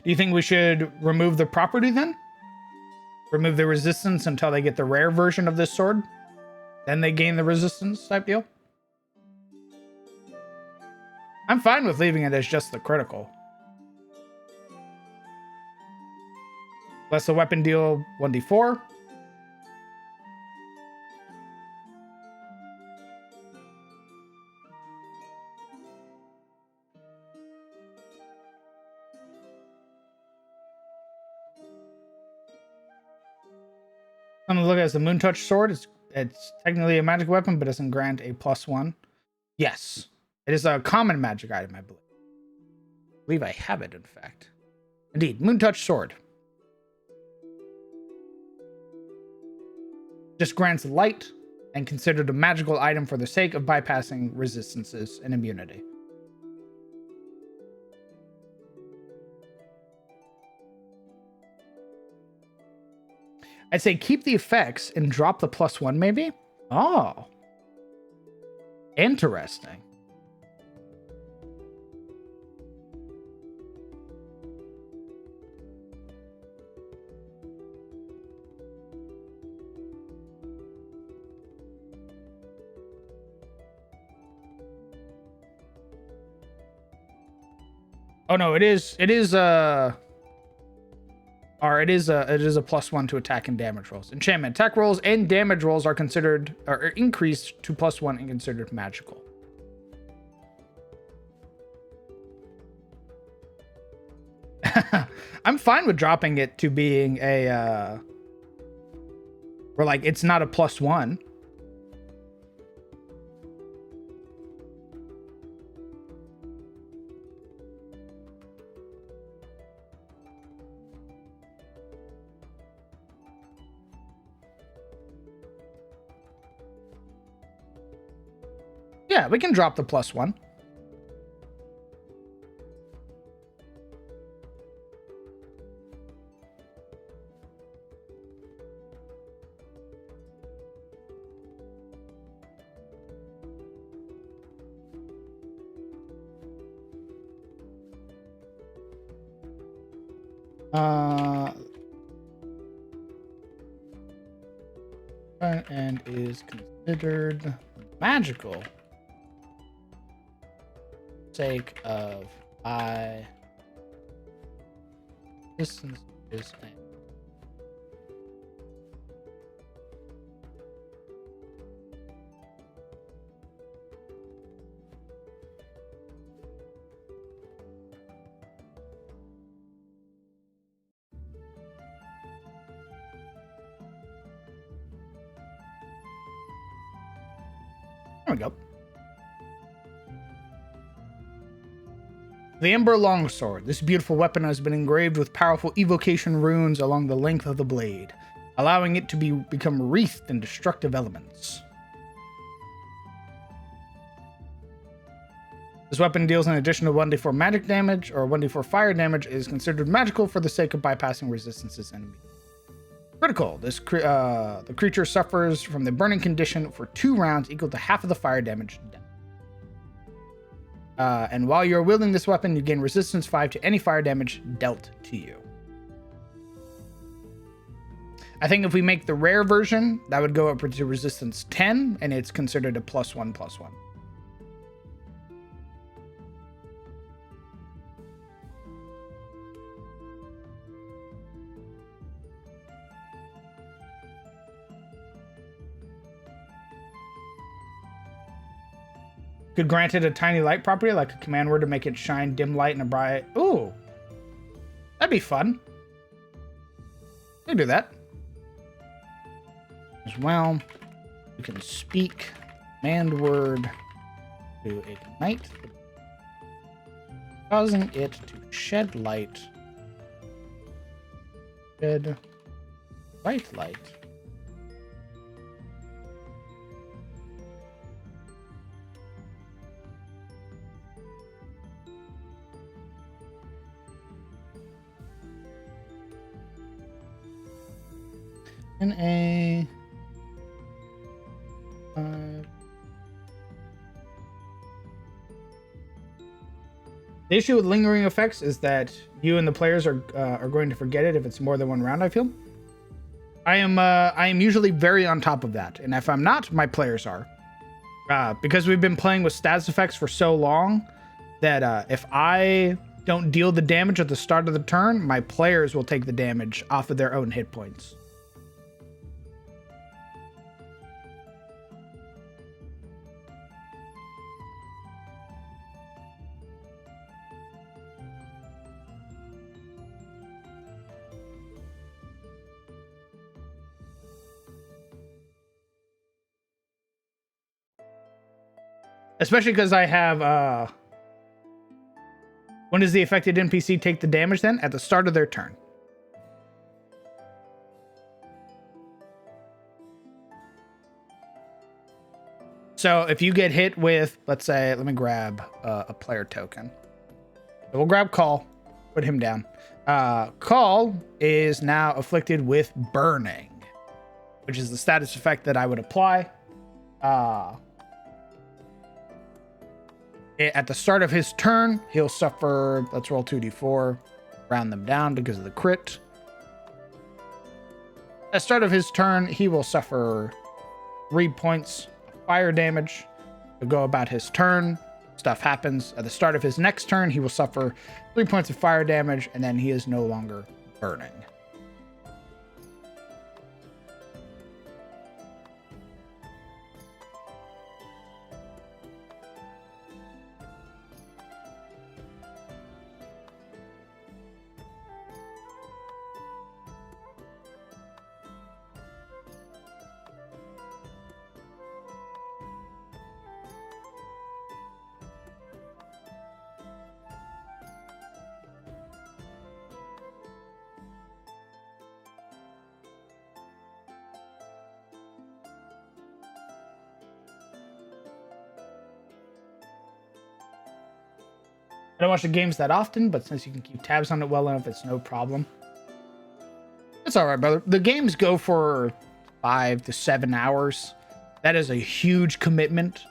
you think we should remove the property then? Remove the resistance until they get the rare version of this sword? Then they gain the resistance type deal? I'm fine with leaving it as just the critical. Lets the weapon deal 1d4. I'm gonna look at it as the Moon Touch Sword. It's technically a magic weapon, but doesn't grant a +1. Yes. It is a common magic item, I believe. I believe I have it, in fact. Indeed, Moon Touch Sword. Just grants light and considered a magical item for the sake of bypassing resistances and immunity. I'd say keep the effects and drop the +1, maybe? Oh. Interesting. Oh no, it is a +1 to attack and damage rolls. Enchantment attack rolls and damage rolls are increased to +1 and considered magical. I'm fine with dropping it to being a where like it's not a +1. Yeah, we can drop the +1. And is considered magical. Sake of distance is there we go. The Ember Longsword. This beautiful weapon has been engraved with powerful evocation runes along the length of the blade, allowing it to become wreathed in destructive elements. This weapon deals an additional 1d4 magic damage or 1d4 fire damage. It is considered magical for the sake of bypassing resistances and immunity. Critical. The creature suffers from the burning condition for 2 rounds equal to half of the fire damage dealt. And while you're wielding this weapon, you gain resistance 5 to any fire damage dealt to you. I think if we make the rare version, that would go up to resistance 10, and it's considered a +1/+1. Could grant it a tiny light property, like a command word to make it shine dim light in a bright... Ooh. That'd be fun. We can do that. As well, you can speak command word to ignite, causing it to shed light. Shed bright light. In a the issue with lingering effects is that you and the players are going to forget it if it's more than 1 round. I feel I am usually very on top of that, and if I'm not, my players are, because we've been playing with status effects for so long that if I don't deal the damage at the start of the turn, my players will take the damage off of their own hit points. Especially because I have, when does the affected NPC take the damage then? At the start of their turn. So if you get hit with, let's say, let me grab a player token. So we'll grab Call, put him down. Call is now afflicted with burning, which is the status effect that I would apply. At the start of his turn, he'll suffer, let's roll 2d4, round them down because of the crit. At the start of his turn, he will suffer 3 points of fire damage. He'll go about his turn. Stuff happens. At the start of his next turn, he will suffer 3 points of fire damage, and then he is no longer burning. I don't watch the games that often, but since you can keep tabs on it well enough, it's no problem. It's all right, brother. The games go for 5 to 7 hours. That is a huge commitment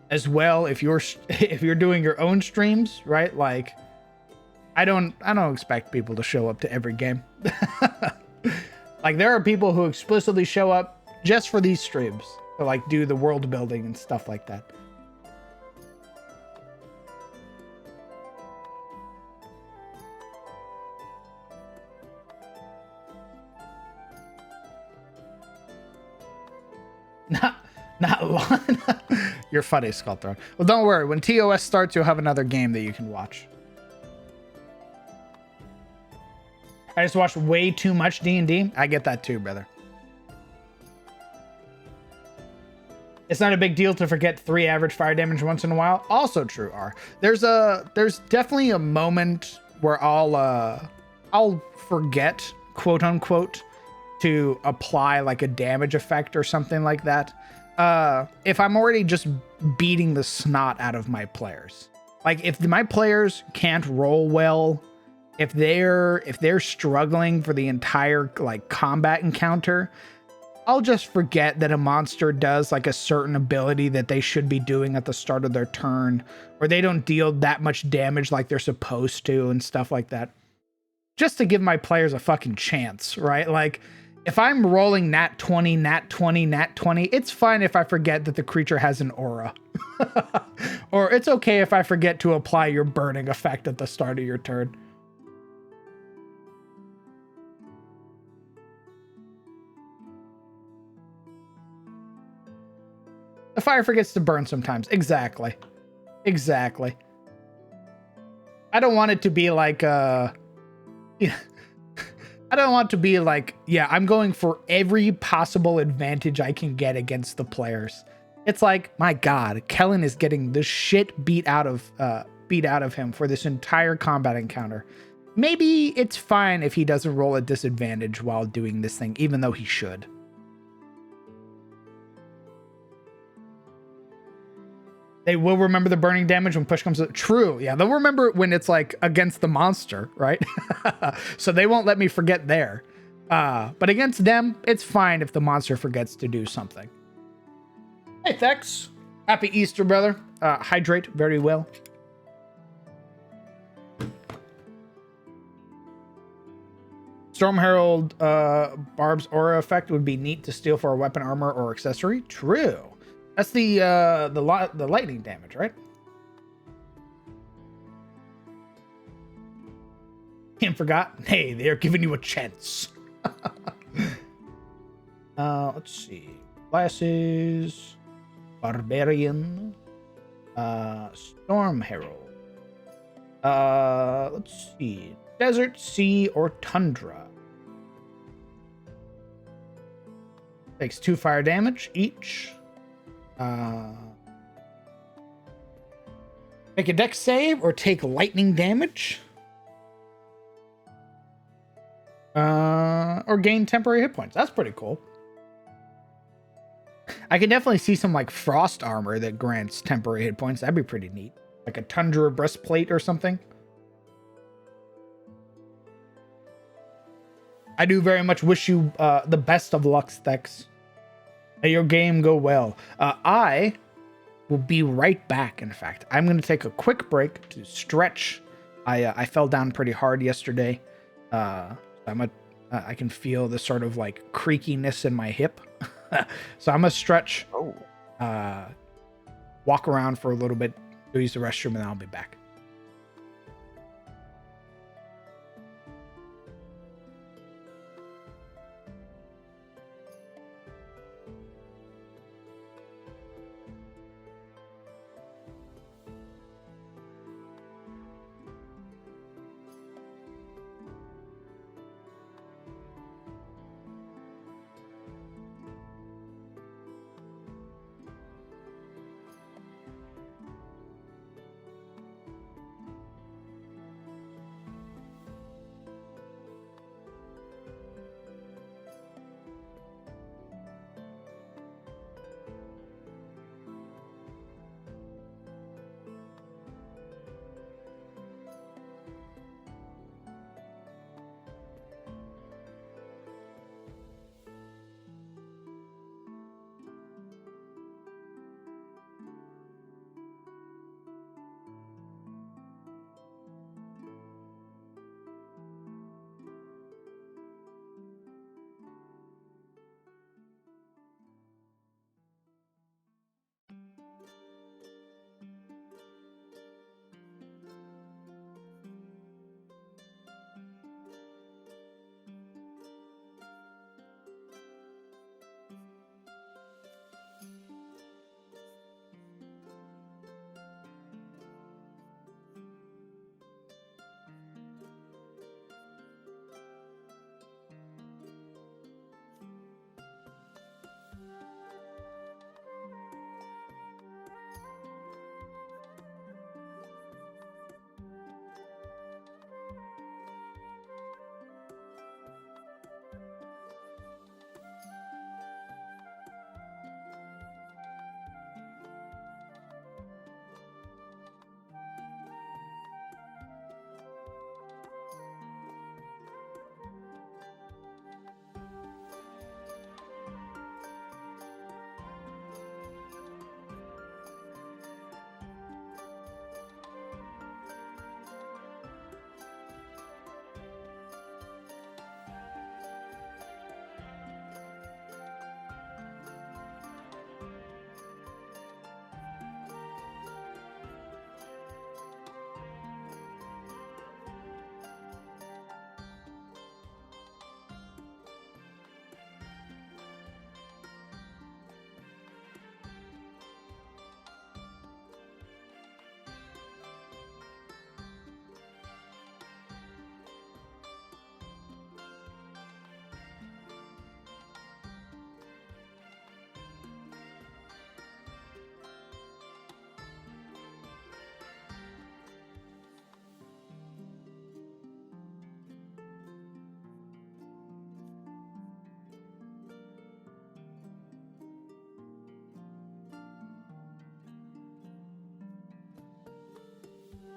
as well. If you're doing your own streams, right? Like, I don't expect people to show up to every game. Like, there are people who explicitly show up just for these streams to like do the world building and stuff like that. Not long. You're funny, Skull Throne. Well, don't worry. When TOS starts, you'll have another game that you can watch. I just watched way too much D&D. I get that too, brother. It's not a big deal to forget 3 average fire damage once in a while. Also true, R. There's definitely a moment where I'll forget, quote unquote, to apply like a damage effect or something like that. If I'm already just beating the snot out of my players. Like, if my players can't roll well, if they're struggling for the entire like combat encounter, I'll just forget that a monster does like a certain ability that they should be doing at the start of their turn, or they don't deal that much damage like they're supposed to and stuff like that. Just to give my players a fucking chance, right? Like, if I'm rolling nat 20, nat 20, nat 20, it's fine if I forget that the creature has an aura. Or it's okay if I forget to apply your burning effect at the start of your turn. The fire forgets to burn sometimes. Exactly. Exactly. I don't want it to be like, I don't want to be like, yeah, I'm going for every possible advantage I can get against the players. It's like, my God, Kellen is getting the shit beat out of him for this entire combat encounter. Maybe it's fine if he doesn't roll a disadvantage while doing this thing, even though he should. They will remember the burning damage when push comes to... True, yeah. They'll remember it when it's like against the monster, right? So they won't let me forget there. But against them, it's fine if the monster forgets to do something. Hey, Thex. Happy Easter, brother. Hydrate very well. Storm Herald Barb's aura effect would be neat to steal for a weapon, armor, or accessory. True. That's the lightning damage, right? Him forgot. Hey, they're giving you a chance. Let's see. Classes. Barbarian. Storm Herald. Let's see. Desert, sea, or tundra. Takes 2 fire damage each. Make a dex save or take lightning damage. Or gain temporary hit points. That's pretty cool. I can definitely see some like frost armor that grants temporary hit points. That'd be pretty neat. Like a tundra breastplate or something. I do very much wish you the best of luck, Thex. May your game go well. I will be right back, in fact. I'm going to take a quick break to stretch. I fell down pretty hard yesterday. I can feel the sort of like creakiness in my hip. So I'm going to stretch, walk around for a little bit, go use the restroom, and then I'll be back.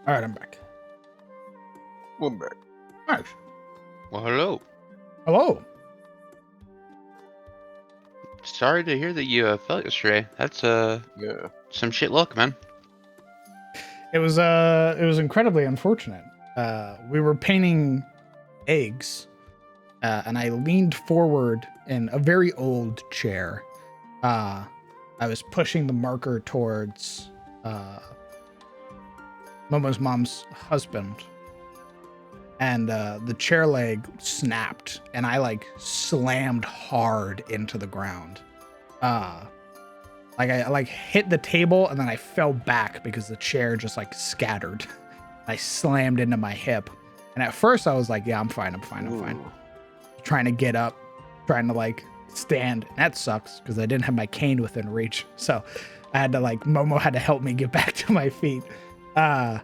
All right, I'm back. I'm back. Nice. Well, hello. Hello. Sorry to hear that you fell yesterday. That's Yeah. some shit luck, man. It was incredibly unfortunate. We were painting eggs, and I leaned forward in a very old chair. I was pushing the marker towards Momo's mom's husband, and the chair leg snapped, and I like slammed hard into the ground. Like I like hit the table, and then I fell back because the chair just like scattered. I slammed into my hip, and at first I was like, "Yeah, I'm fine. Trying to get up, trying to like stand. And that sucks because I didn't have my cane within reach, so I had to like Momo had to help me get back to my feet. And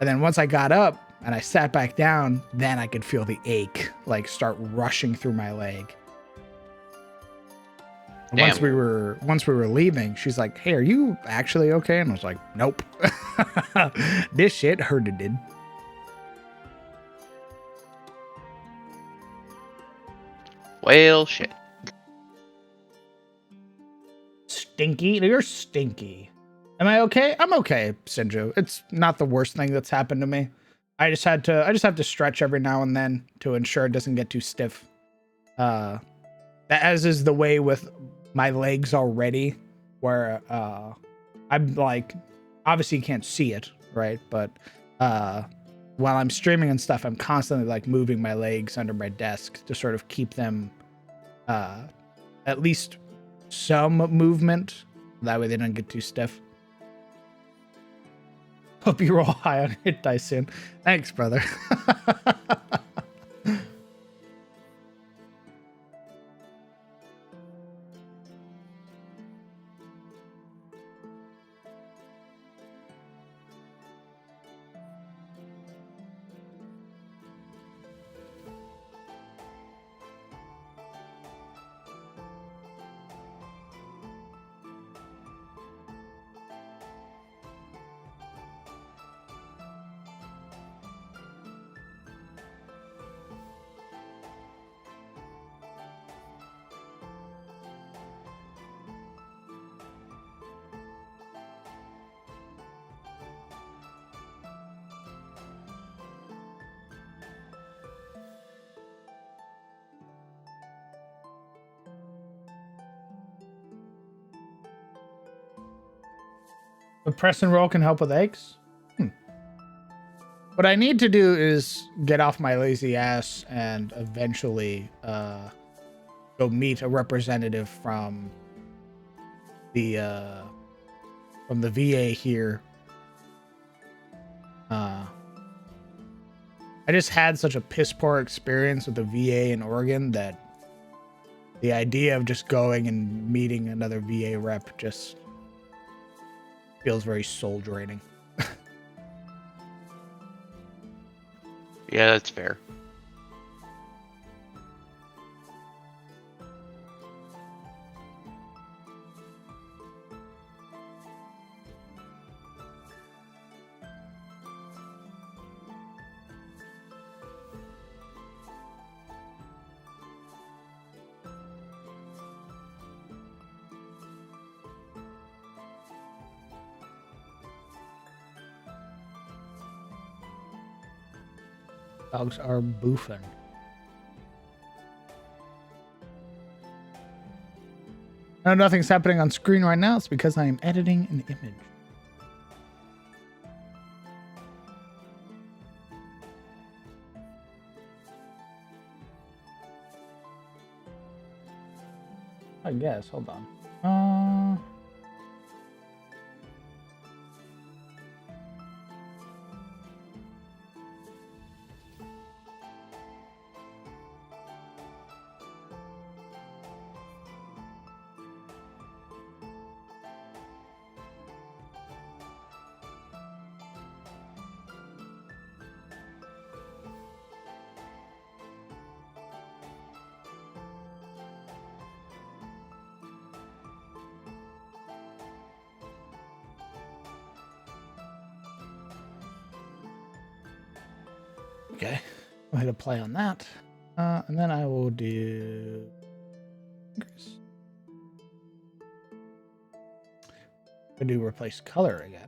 then once I got up and I sat back down, then I could feel the ache like start rushing through my leg. And Damn. once we were leaving, she's like, "Hey, are you actually okay?" And I was like, "Nope." This shit hurted, dude. Well, shit. Stinky, you're stinky. Am I okay? I'm okay, Sinjo. It's not the worst thing that's happened to me. I just have to stretch every now and then to ensure it doesn't get too stiff. As is the way with my legs already, where I'm like, obviously you can't see it, right? But while I'm streaming and stuff, I'm constantly like moving my legs under my desk to sort of keep them at least some movement. That way they don't get too stiff. Hope you roll high on hit dice soon. Thanks, brother. The press and roll can help with aches. What I need to do is get off my lazy ass and eventually go meet a representative from the VA here. I just had such a piss poor experience with the VA in Oregon that the idea of just going and meeting another VA rep just feels very soul draining. Yeah, that's fair. Dogs are boofing. No, nothing's happening on screen right now. It's because I am editing an image. I guess. Hold on. Okay, I'll hit a play on that. And then I will do... I do replace color again.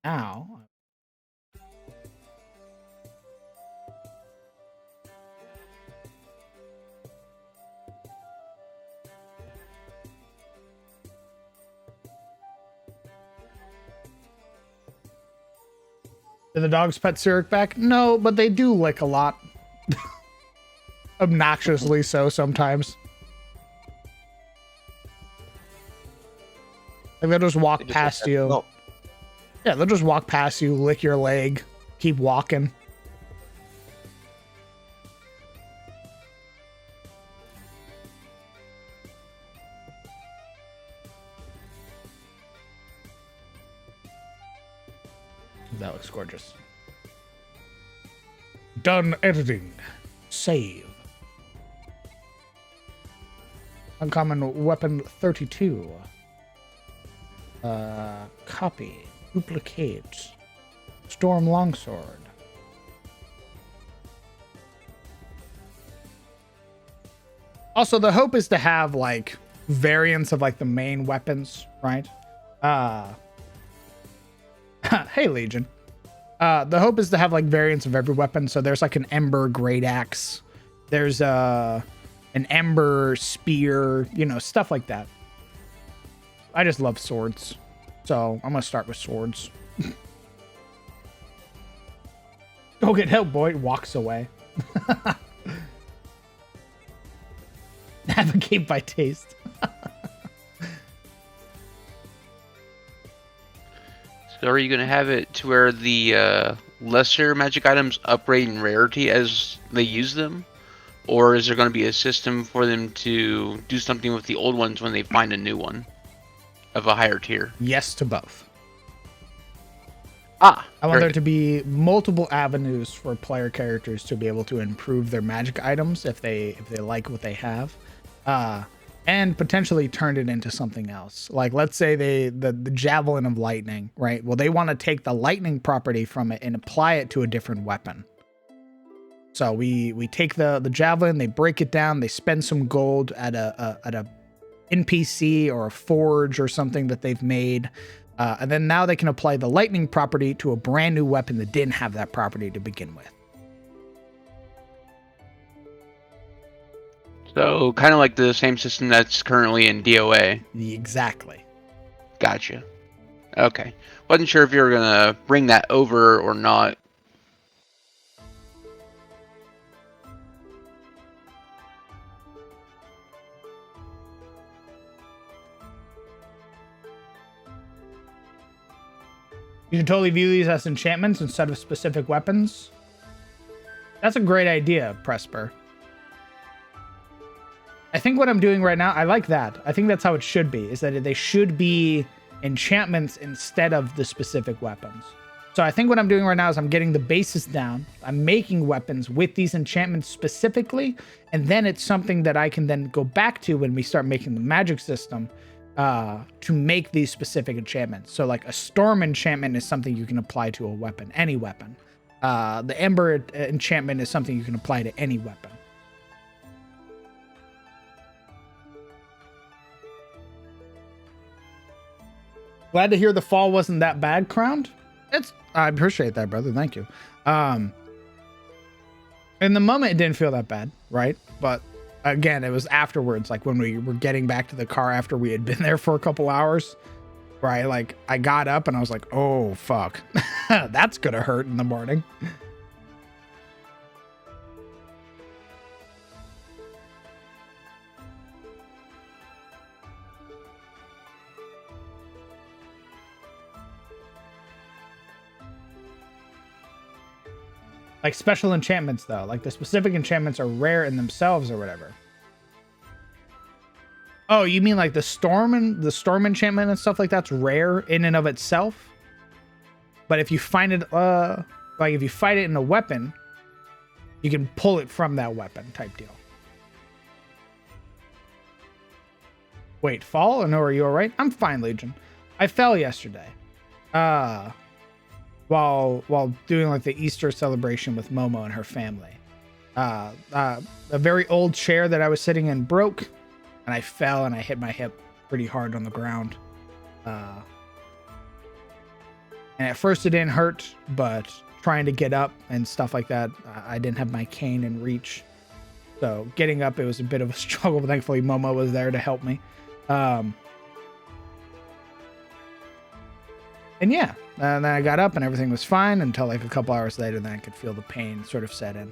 Now... Do the dogs pet Zurich back? No, but they do lick a lot. Obnoxiously so sometimes. Like they'll just walk past you. No. Yeah, they'll just walk past you, lick your leg, keep walking. That looks gorgeous. Done editing. Save. Uncommon weapon 32. Copy. Duplicate. Storm longsword. Also, the hope is to have like variants of like the main weapons, right? Hey Legion. The hope is to have like variants of every weapon. So there's like an ember great axe. There's an ember spear, you know, stuff like that. I just love swords. So I'm gonna start with swords. Go get help, boy. Walks away. Navigate by taste. So are you going to have it to where the lesser magic items upgrade in rarity as they use them? Or is there going to be a system for them to do something with the old ones when they find a new one of a higher tier? Yes to both. Ah, I want very there good. to be multiple avenues for player characters to be able to improve their magic items if they like what they have, and potentially turn it into something else. Like let's say the javelin of lightning, right? Well, they want to take the lightning property from it and apply it to a different weapon. So we take the javelin, they break it down, they spend some gold at a NPC or a forge or something that they've made. And then now they can apply the lightning property to a brand new weapon that didn't have that property to begin with. So kind of like the same system that's currently in DOA. Exactly. Gotcha. Okay. Wasn't sure if you were going to bring that over or not. You should totally view these as enchantments instead of specific weapons. That's a great idea, Presper. I think what I'm doing right now, I like that. I think that's how it should be, is that they should be enchantments instead of the specific weapons. So I think what I'm doing right now is I'm getting the basis down. I'm making weapons with these enchantments specifically, and then it's something that I can then go back to when we start making the magic system to make these specific enchantments. So like a storm enchantment is something you can apply to a weapon, any weapon. The ember enchantment is something you can apply to any weapon. Glad to hear the fall wasn't that bad, Crowned. I appreciate that, brother. Thank you. In the moment, it didn't feel that bad, right? But again, it was afterwards, like when we were getting back to the car after we had been there for a couple hours, where I got up and I was like, oh, fuck. That's going to hurt in the morning. Like special enchantments, though. Like the specific enchantments are rare in themselves or whatever. Oh, you mean like the storm enchantment and stuff like that's rare in and of itself? But if you find it, like if you fight it in a weapon, you can pull it from that weapon type deal. Wait, fall? No, are you all right? I'm fine, Legion. I fell yesterday. While doing like the Easter celebration with Momo and her family. A very old chair that I was sitting in broke, and I fell and I hit my hip pretty hard on the ground. And at first it didn't hurt, but trying to get up and stuff like that, I didn't have my cane in reach. So getting up, it was a bit of a struggle, but thankfully Momo was there to help me. And yeah, and then I got up and everything was fine until like a couple hours later, then I could feel the pain sort of set in.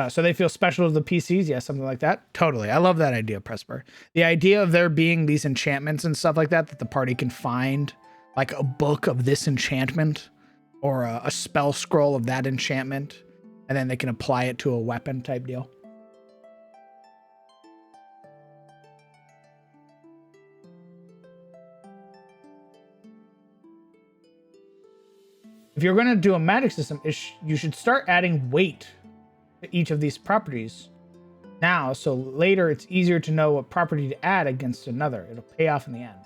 So they feel special to the PCs. Yeah, something like that. Totally. I love that idea, Presper. The idea of there being these enchantments and stuff like that the party can find, like a book of this enchantment or a spell scroll of that enchantment, and then they can apply it to a weapon type deal. if you're going to do a magic system, you should start adding weight to each of these properties now, so later it's easier to know what property to add against another. It'll pay off in the end.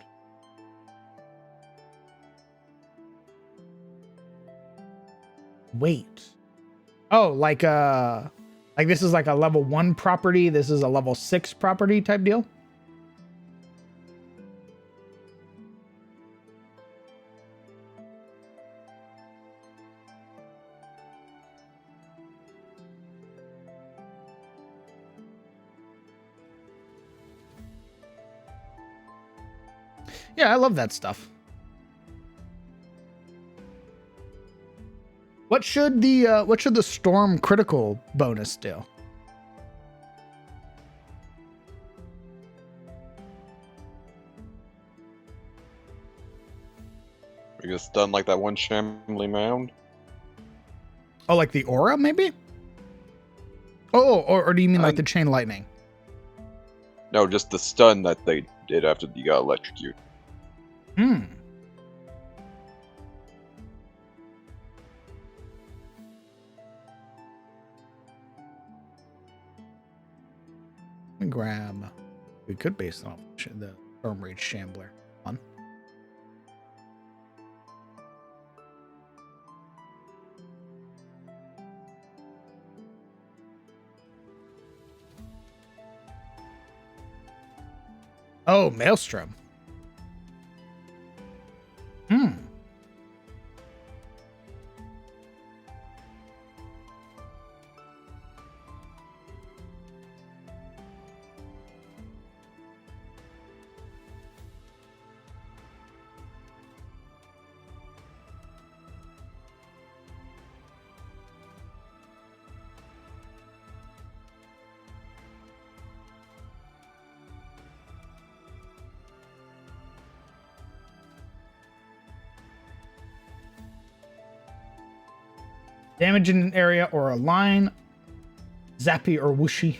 Weight. Oh, like this is like a level 1 property. This is a level 6 property type deal. Yeah, I love that stuff. What should the storm critical bonus do? I guess done like that one shambling mound. Oh, like the aura, maybe? Oh, or do you mean like the chain lightning? No, just the stun that they did after you got electrocuted. Hmm. Let me grab. We could base it off the Storm Rage Shambler. On. Oh, Maelstrom. Hmm. Damage in an area or a line. Zappy or whooshy.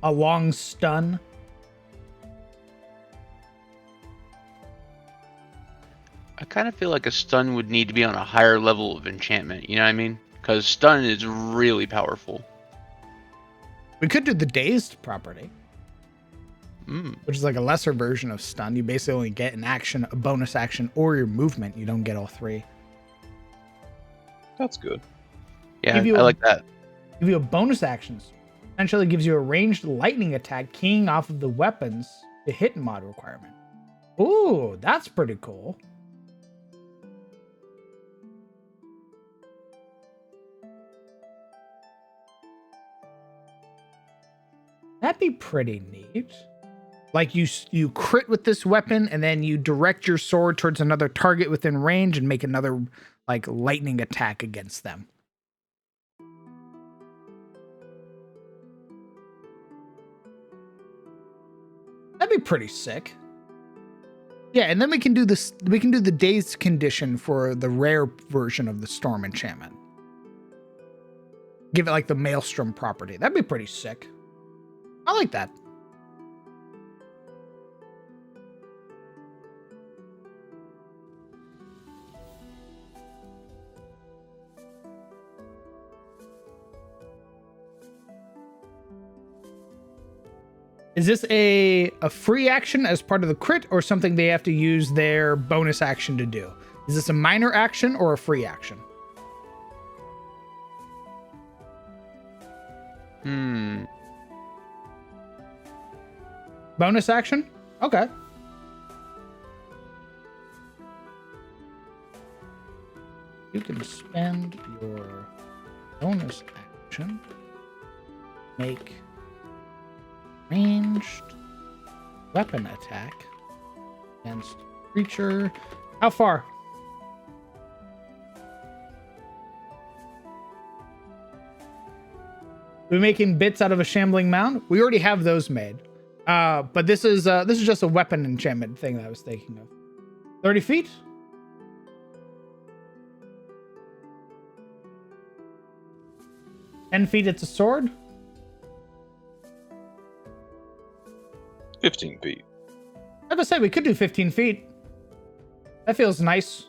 A long stun. I kind of feel like a stun would need to be on a higher level of enchantment. You know what I mean? Because stun is really powerful. We could do the dazed property, which is like a lesser version of stun. You basically only get an action, a bonus action, or your movement. You don't get all three. That's good. Yeah, I like that. Give you a bonus action. Essentially gives you a ranged lightning attack keying off of the weapons to hit mod requirement. Ooh, that's pretty cool. That'd be pretty neat. Like you crit with this weapon and then you direct your sword towards another target within range and make another like lightning attack against them. That'd be pretty sick. Yeah, and then we can do this. We can do the dazed condition for the rare version of the storm enchantment. Give it like the Maelstrom property. That'd be pretty sick. I like that. Is this a free action as part of the crit or something they have to use their bonus action to do? Is this a minor action or a free action? Bonus action? Okay. You can spend your bonus action, make ranged weapon attack against creature. How far? We're making bits out of a shambling mound. We already have those made. But this is just a weapon enchantment thing that I was thinking of. 30 feet? $10 it's a sword? 15 feet. I was say we could do 15 feet. That feels nice.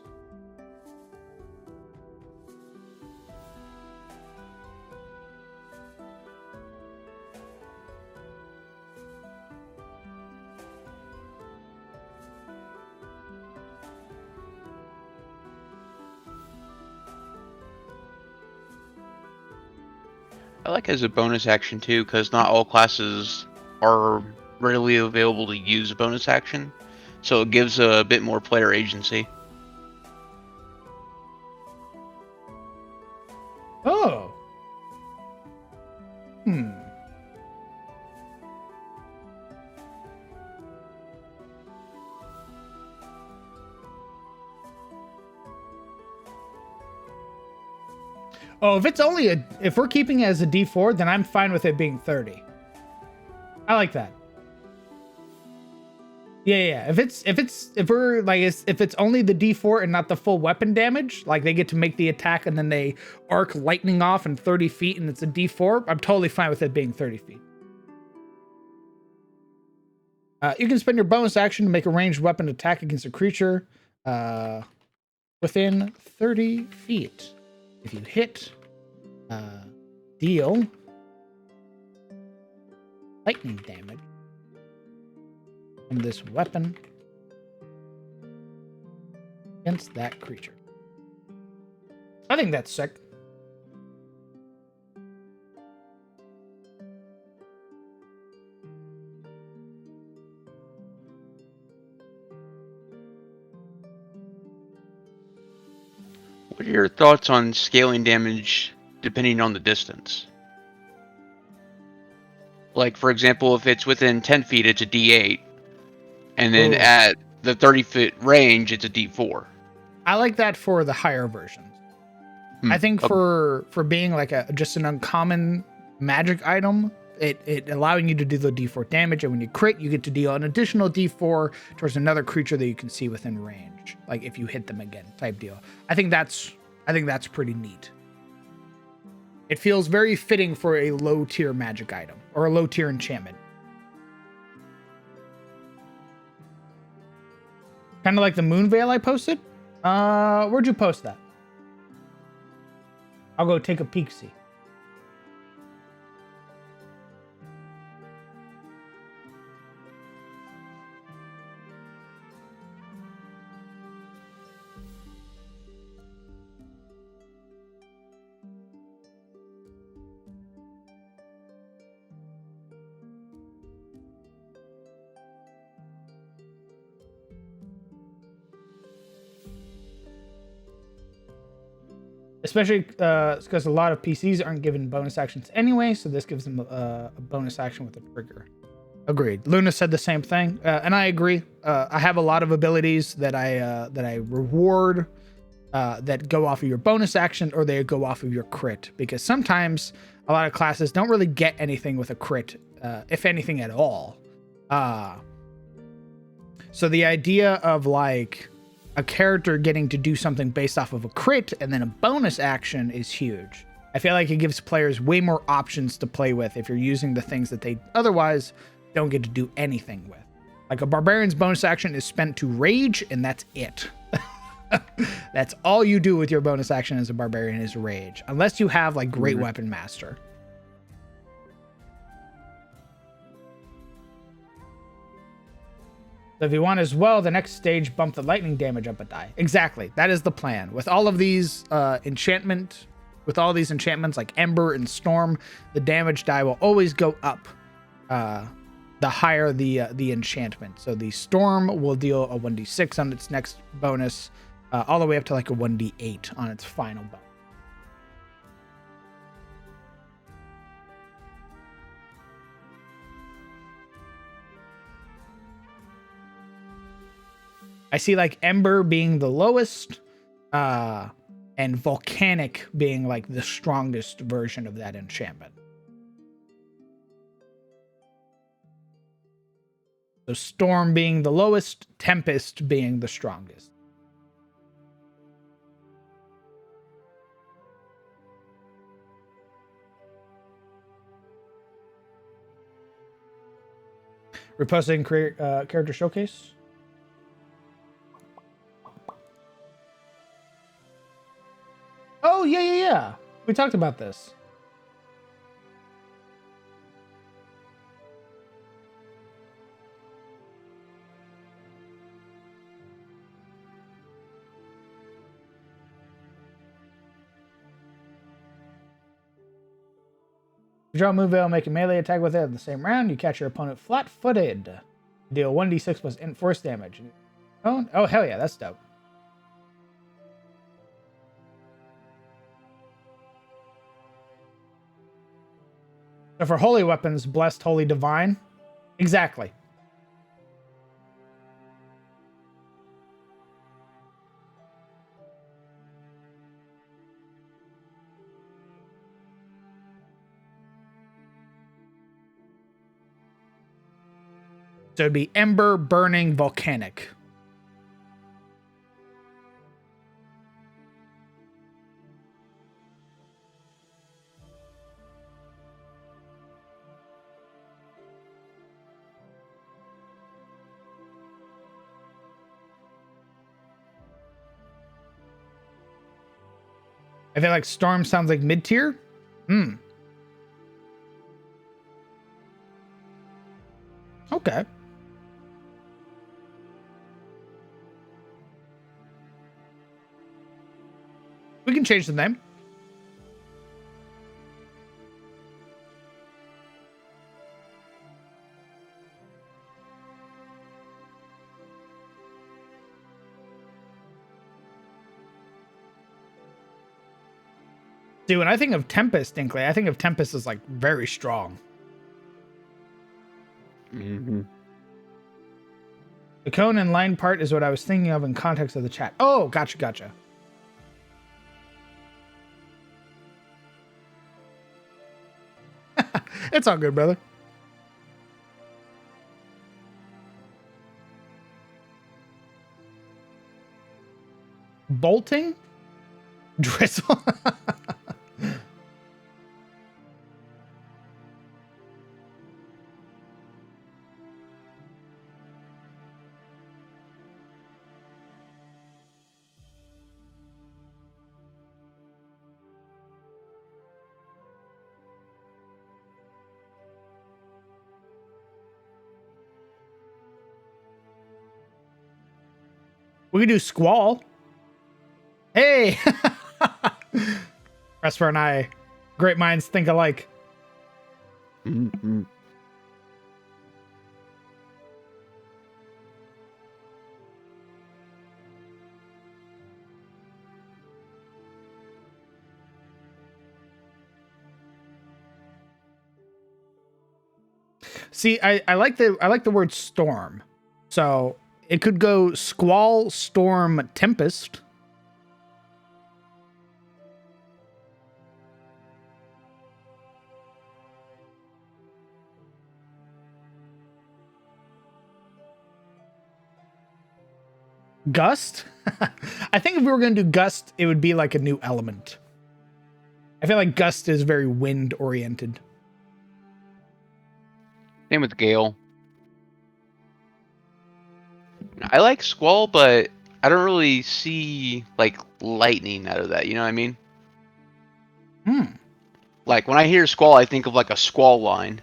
I like it as a bonus action too, because not all classes are readily available to use a bonus action, so it gives a bit more player agency. Oh. Hmm. Oh, if we're keeping it as a D4, then I'm fine with it being 30. I like that. Yeah. If it's only the D4 and not the full weapon damage, like they get to make the attack and then they arc lightning off in 30 feet and it's a D4, I'm totally fine with it being 30 feet. You can spend your bonus action to make a ranged weapon attack against a creature within 30 feet. If you hit, deal lightning damage from this weapon against that creature. I think that's sick. What are your thoughts on scaling damage depending on the distance? Like, for example, if it's within 10 feet, it's a D8, and then Ooh. at the 30-foot range, it's a D4. I like that for the higher versions. I think Okay. for being like just an uncommon magic item, it allowing you to do the D4 damage, and when you crit, you get to deal an additional D4 towards another creature that you can see within range. Like if you hit them again, type deal. I think that's pretty neat. It feels very fitting for a low tier magic item or a low tier enchantment. Kind of like the Moon Veil I posted. Where'd you post that? I'll go take a peek, see. Especially because a lot of PCs aren't given bonus actions anyway, so this gives them a bonus action with a trigger. Agreed. Luna said the same thing, and I agree. I have a lot of abilities that I reward that go off of your bonus action or they go off of your crit, because sometimes a lot of classes don't really get anything with a crit, if anything at all. So the idea of like a character getting to do something based off of a crit and then a bonus action is huge. I feel like it gives players way more options to play with if you're using the things that they otherwise don't get to do anything with. Like a barbarian's bonus action is spent to rage, and that's it. That's all you do with your bonus action as a barbarian is rage, unless you have like great weapon master. So if you want as well, the next stage, bump the lightning damage up a die. Exactly. That is the plan. With all of these enchantments like Ember and Storm, the damage die will always go up the higher the enchantment. So the Storm will deal a 1d6 on its next bonus, all the way up to like a 1d8 on its final bonus. I see like Ember being the lowest, and Volcanic being like the strongest version of that enchantment. So Storm being the lowest, Tempest being the strongest. Reposting character showcase. Oh, yeah. We talked about this. You draw a move veil, make a melee attack with it in the same round. You catch your opponent flat-footed. Deal 1d6 plus force damage. Oh, hell yeah, that's dope. So for holy weapons, blessed, holy, divine. Exactly. So it'd be ember, burning, volcanic. I feel like storm sounds like mid-tier. Okay. We can change the name. See, when I think of Tempest, Dinkley, I think of Tempest as like very strong. Mm-hmm. The cone and line part is what I was thinking of in context of the chat. Oh, gotcha. It's all good, brother. Bolting? Drizzle? We could do squall. Hey! Resper and I, great minds think alike. Mm-hmm. See, I like the word storm. So it could go squall, storm, tempest. Gust? I think if we were going to do gust, it would be like a new element. I feel like gust is very wind oriented. Same with Gale. I like Squall, but I don't really see like lightning out of that. You know what I mean? Like when I hear Squall, I think of like a squall line.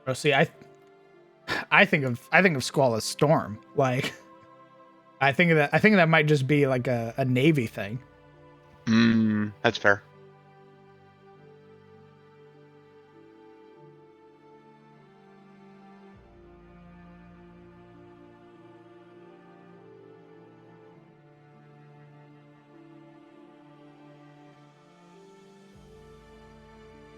Oh, see, I think of squall as storm. Like, I think that might just be like a navy thing. That's fair.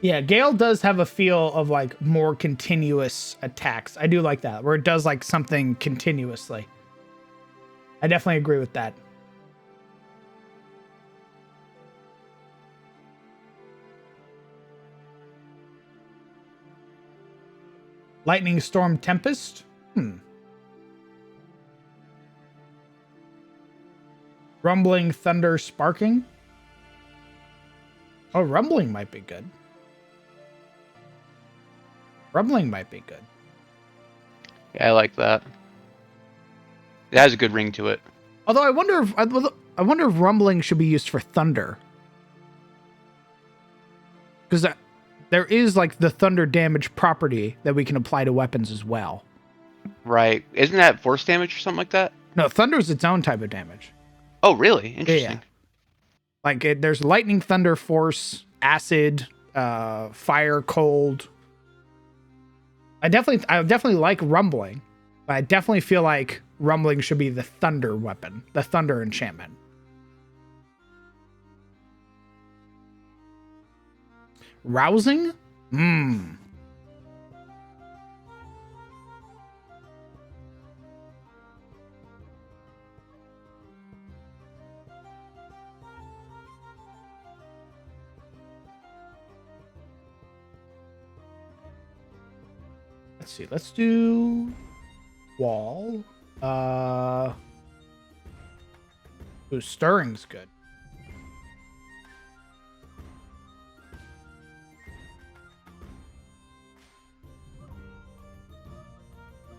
Yeah, Gale does have a feel of like more continuous attacks. I do like that, where it does like something continuously. I definitely agree with that. Lightning Storm Tempest? Rumbling Thunder Sparking? Oh, Rumbling might be good. Rumbling might be good. Yeah, I like that. It has a good ring to it. Although I wonder if Rumbling should be used for thunder. Because there is like the thunder damage property that we can apply to weapons as well. Right. Isn't that force damage or something like that? No, thunder is its own type of damage. Oh, really? Interesting. Yeah. Like there's lightning, thunder, force, acid, fire, cold. I definitely like rumbling, but I definitely feel like rumbling should be the thunder weapon, the thunder enchantment. Rousing? Let's see. Let's do wall. Ooh, stirring's good.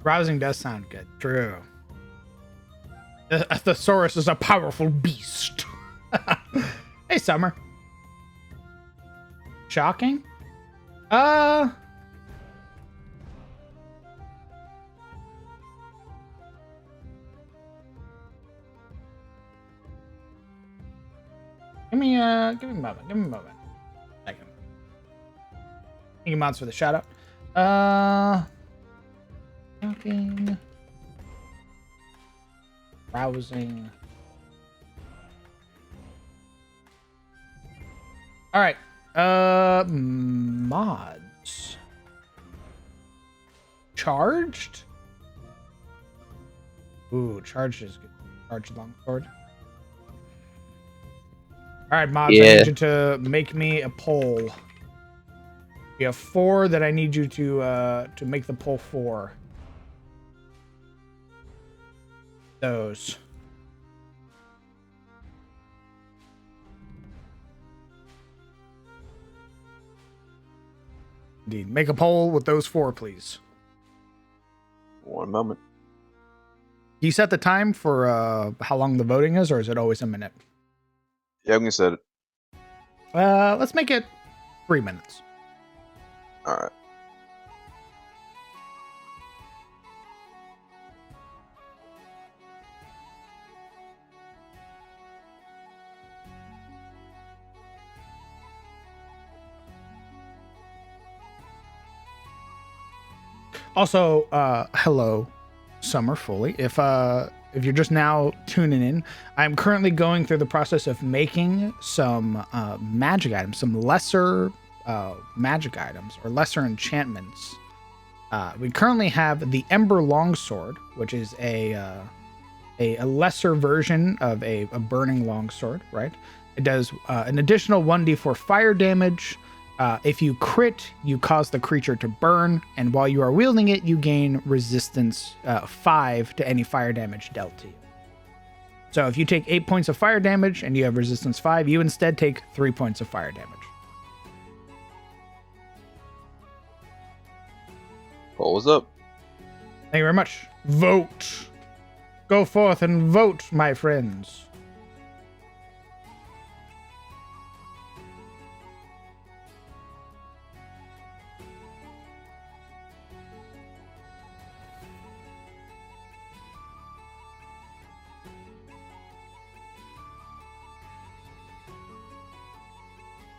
Rousing does sound good. True. The thesaurus is a powerful beast. Hey, Summer. Shocking? Give me a moment. Give me a moment. Second. Thank you, mods, for the shout out. Shocking. Rousing. All right. Mods. Charged? Ooh, charged is good. Charged longsword. All right, mods, I need you to make me a pole. We have 4 that I need you to make the pole for. Those. Indeed. Make a poll with those 4, please. One moment. Do you set the time for how long the voting is, or is it always a minute? Yeah, I'm gonna set it. Let's make it 3 minutes. All right. Also, hello, Summer Foley. If you're just now tuning in, I'm currently going through the process of making some magic items, some lesser magic items or lesser enchantments. We currently have the Ember Longsword, which is a lesser version of a burning longsword, right? It does an additional 1d4 fire damage. If you crit, you cause the creature to burn, and while you are wielding it, you gain resistance 5 to any fire damage dealt to you. So if you take 8 points of fire damage and you have resistance 5, you instead take 3 points of fire damage. What was up? Thank you very much. Vote. Go forth and vote, my friends.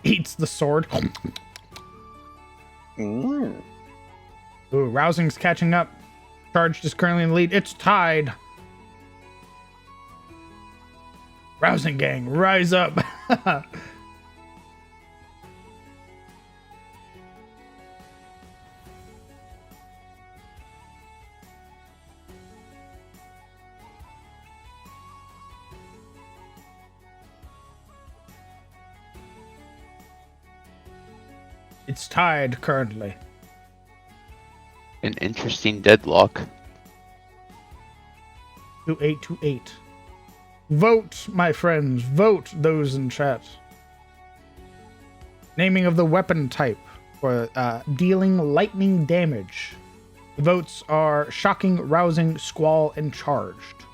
Eats the sword. Mm. Ooh, Rousing's catching up. Charged is currently in the lead. It's tied. Rousing gang, rise up. It's tied currently. An interesting deadlock. 2828. Vote, my friends. Vote, those in chat. Naming of the weapon type for dealing lightning damage. The votes are shocking, rousing, squall, and charged.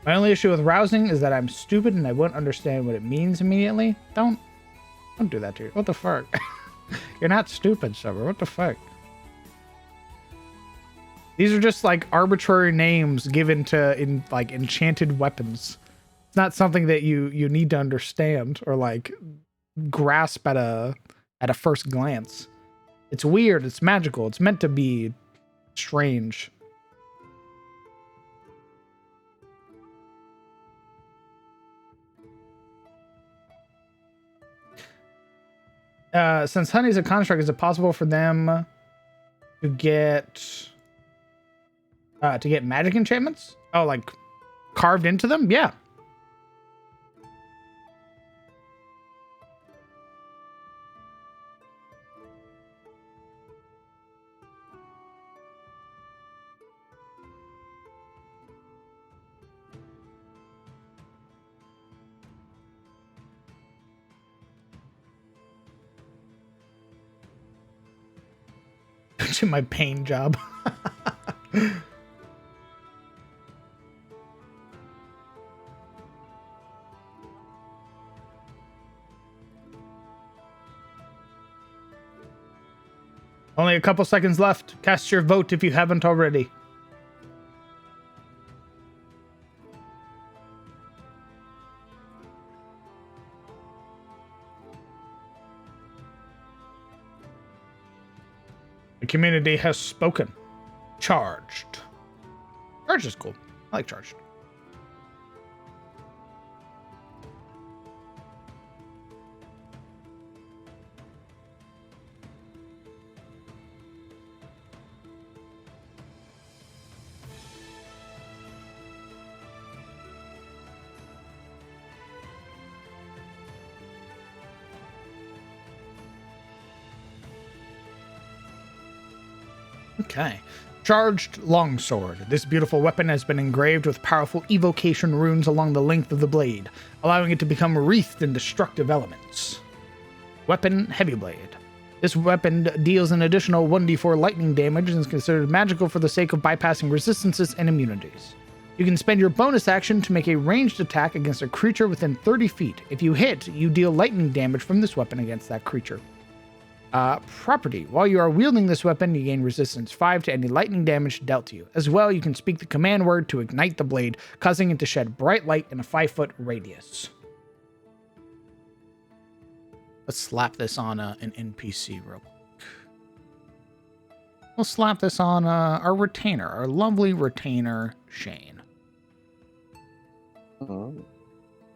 My only issue with rousing is that I'm stupid and I won't understand what it means immediately. Don't do that to you. What the fuck? You're not stupid, Summer. What the fuck? These are just like arbitrary names given to like enchanted weapons. It's not something that you need to understand or like grasp at a first glance. It's weird. It's magical. It's meant to be strange. Since honey is a construct, is it possible for them to get magic enchantments? Oh, like carved into them? Yeah. To my pain job. Only a couple seconds left. Cast your vote if you haven't already. The community has spoken. Charged. Charged is cool. I like charged. Okay. Charged longsword. This beautiful weapon has been engraved with powerful evocation runes along the length of the blade, allowing it to become wreathed in destructive elements. Weapon heavy blade. This weapon deals an additional 1d4 lightning damage and is considered magical for the sake of bypassing resistances and immunities. You can spend your bonus action to make a ranged attack against a creature within 30 feet. If you hit, you deal lightning damage from this weapon against that creature. Property. While you are wielding this weapon, you gain resistance 5 to any lightning damage dealt to you. As well, you can speak the command word to ignite the blade, causing it to shed bright light in a 5-foot radius. Let's slap this on an NPC real quick. We'll slap this on our retainer, our lovely retainer, Shane. Did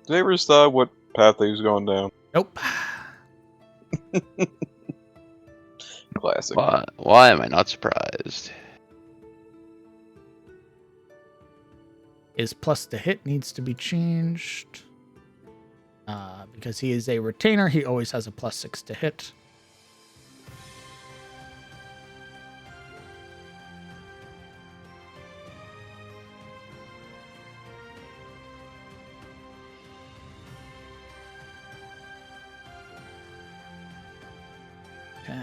they ever decide what path he was going down? Nope. Classic. Why am I not surprised? His plus to hit needs to be changed. Because he is a retainer, he always has a +6 to hit. Okay.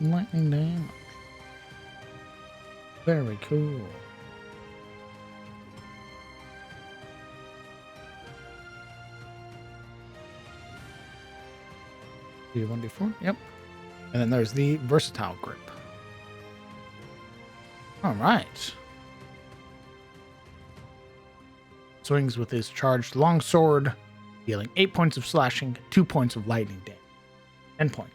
Lightning damage. Very cool. D1d4, yep. And then there's the versatile grip. All right. Swings with his charged longsword, dealing 8 points of slashing, 2 points of lightning damage. 10 points.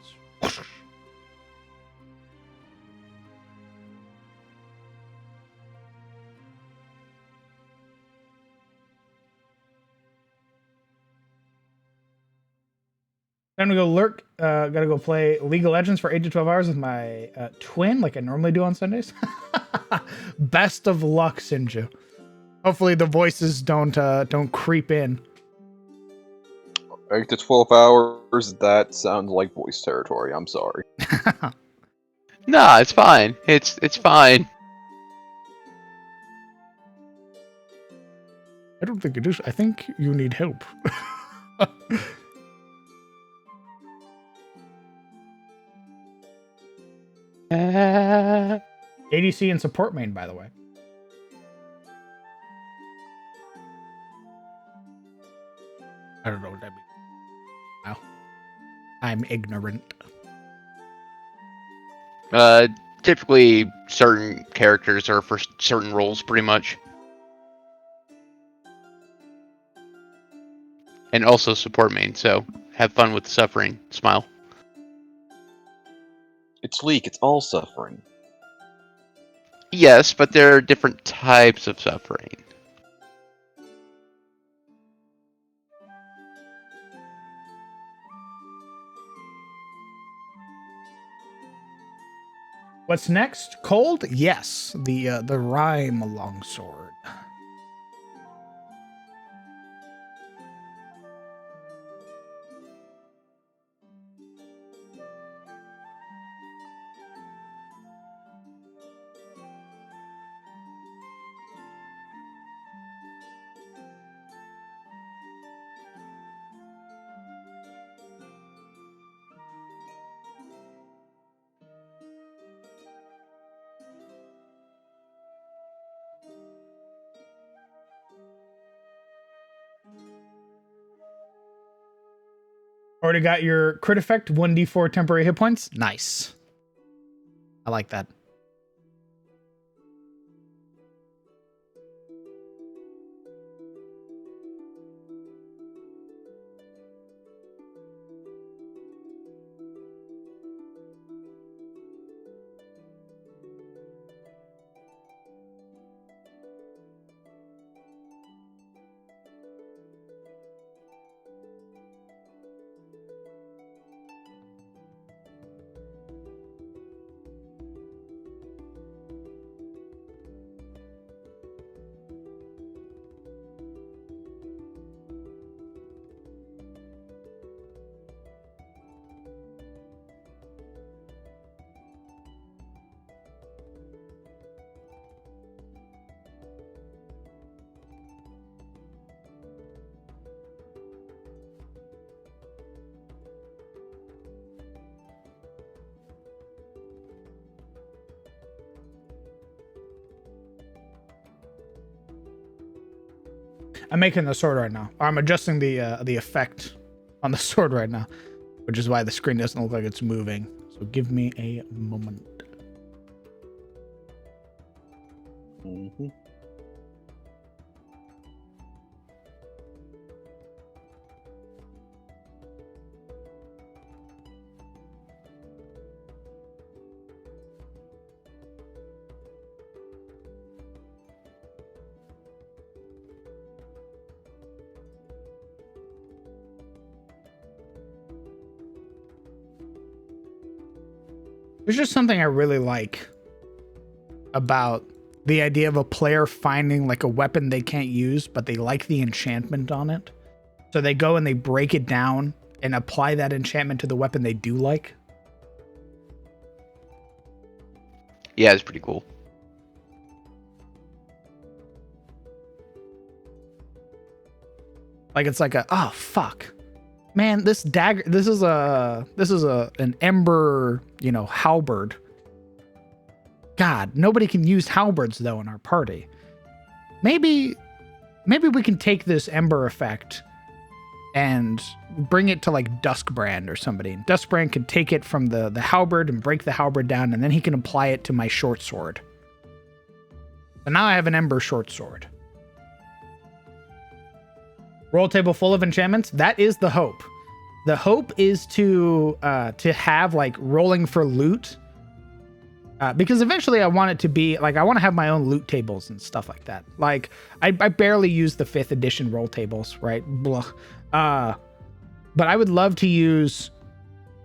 Then we go lurk. Gotta go play League of Legends for 8 to 12 hours with my twin, like I normally do on Sundays. Best of luck, Sinju. Hopefully the voices don't creep in. 8 to 12 hours, that sounds like voice territory. I'm sorry. Nah, it's fine. It's fine. I don't think it is. I think you need help. ADC and support main, by the way. I don't know what that means. Wow. I'm ignorant. typically certain characters are for certain roles, pretty much. And also support main, so have fun with suffering. Smile. It's Leek. It's all suffering. Yes, but there are different types of suffering. What's next? Cold? Yes, the rhyme longsword. Already got your crit effect, 1d4 temporary hit points. Nice. I like that. I'm making the sword right now. Or I'm adjusting the effect on the sword right now, which is why the screen doesn't look like it's moving. So give me a moment. Mm-hmm. There's just something I really like about the idea of a player finding like a weapon they can't use, but they like the enchantment on it. So they go and they break it down and apply that enchantment to the weapon they do like. Yeah, it's pretty cool. Like it's like oh fuck. Man, this dagger, this is an ember, halberd. God, nobody can use halberds though in our party. Maybe we can take this ember effect and bring it to like Duskbrand or somebody. And Duskbrand can take it from the halberd and break the halberd down, and then he can apply it to my short sword. So now I have an ember short sword. Roll table full of enchantments. That is the hope. The hope is to have like rolling for loot. Because eventually I want it to be like, I want to have my own loot tables and stuff like that. Like I barely use the 5th edition roll tables, right? Blah. But I would love to use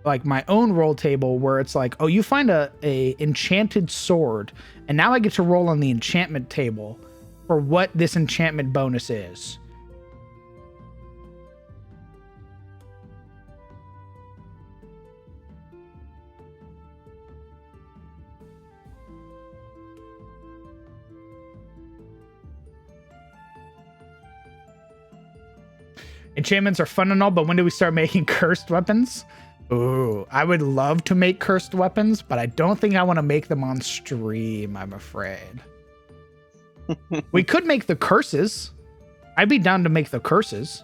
like my own roll table where it's like, oh, you find a enchanted sword, and now I get to roll on the enchantment table for what this enchantment bonus is. Enchantments are fun and all, but when do we start making cursed weapons? Ooh, I would love to make cursed weapons, but I don't think I want to make them on stream, I'm afraid. We could make the curses. I'd be down to make the curses.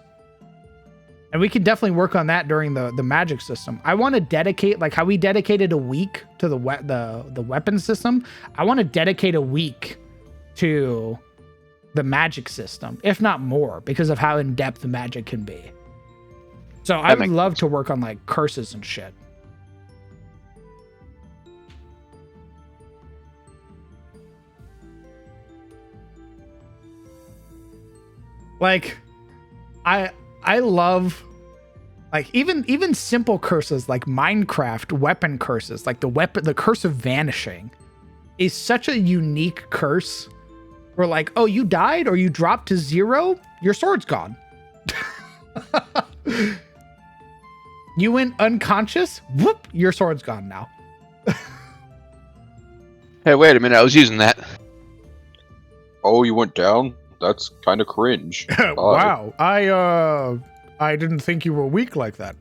And we could definitely work on that during the magic system. I want to dedicate, like how we dedicated a week to the weapon system, I want to dedicate a week to the magic system, if not more, because of how in depth the magic can be. So I would love to work on like curses and shit. Like, I love, like, even simple curses like Minecraft weapon curses, like the curse of vanishing is such a unique curse. Where like, oh, you died or you dropped to 0, your sword's gone. You went unconscious, whoop, your sword's gone now. Hey, wait a minute, I was using that. Oh, you went down? That's kind of cringe. Wow, I didn't think you were weak like that.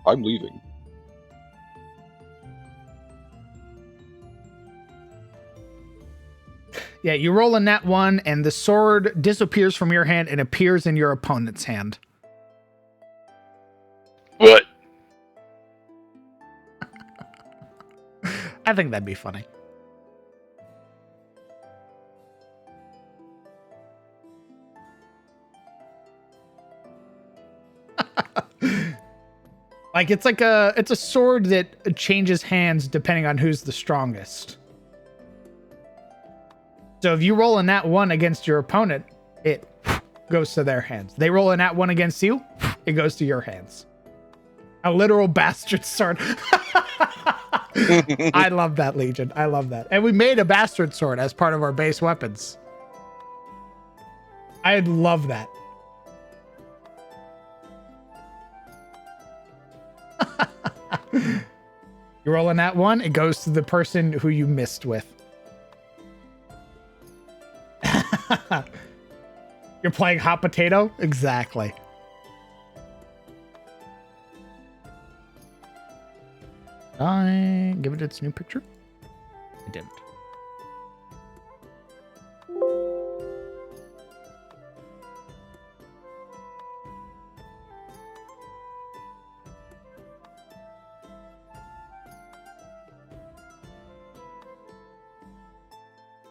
I'm leaving. Yeah, you roll a nat 1 and the sword disappears from your hand and appears in your opponent's hand. What? I think that'd be funny. Like it's a sword that changes hands depending on who's the strongest. So if you roll a nat 1 against your opponent, it goes to their hands. They roll a nat 1 against you, it goes to your hands. A literal bastard sword. I love that, Legion. I love that. And we made a bastard sword as part of our base weapons. I love that. You roll a nat 1, it goes to the person who you missed with. You're playing hot potato? Exactly. I give it its new picture? I didn't.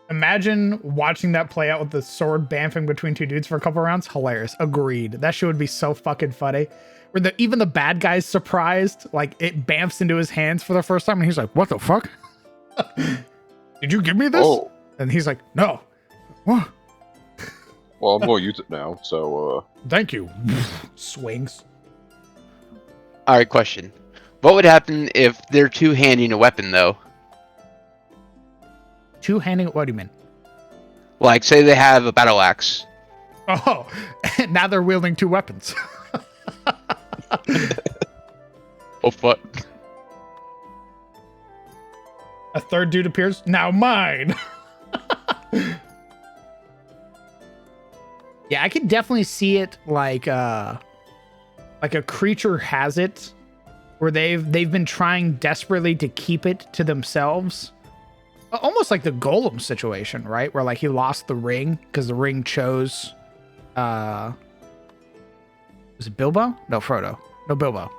Imagine watching that play out with the sword bamfing between two dudes for a couple rounds. Hilarious. Agreed. That shit would be so fucking funny. Where even the bad guy's surprised, like it bamfs into his hands for the first time, and he's like, "What the fuck? Did you give me this?" Oh. And he's like, "No." What? Well, I'm going to use it now, so, Thank you. Swings. Alright, question. What would happen if they're two-handing a weapon, though? Two-handing? What do you mean? Like, say they have a battle axe. Oh, now they're wielding two weapons. Oh, fuck. A third dude appears. Now mine. Yeah, I can definitely see it like a creature has it, where they've been trying desperately to keep it to themselves. Almost like the Golem situation, right? Where like he lost the ring because the ring chose was it Bilbo? No, Frodo. No, Bilbo.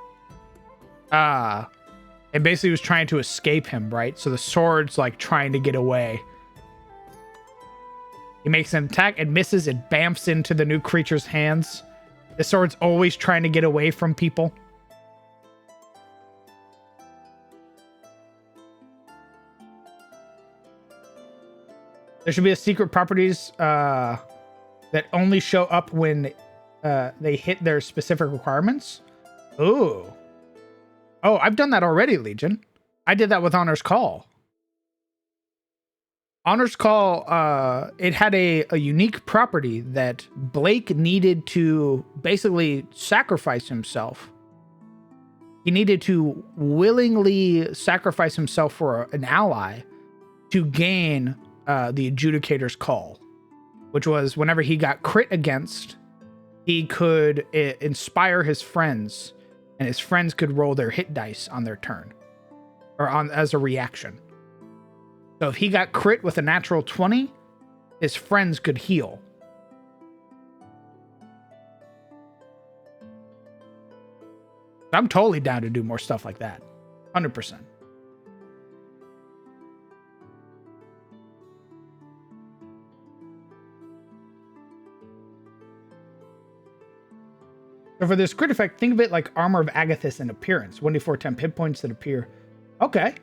And basically was trying to escape him, right? So the sword's like trying to get away. He makes an attack, it misses, it bamfs into the new creature's hands. The sword's always trying to get away from people. There should be a secret properties that only show up when they hit their specific requirements. Ooh. Oh, I've done that already, Legion. I did that with Honor's Call. Honor's Call, it had a unique property that Blake needed to basically sacrifice himself. He needed to willingly sacrifice himself for an ally to gain the Adjudicator's Call, which was whenever he got crit against, he could inspire his friends, and his friends could roll their hit dice on their turn, or on as a reaction. So if he got crit with a natural 20, his friends could heal. I'm totally down to do more stuff like that. 100%. So for this crit effect, think of it like Armor of Agathis in appearance. 1d4 temp hit points that appear. Okay.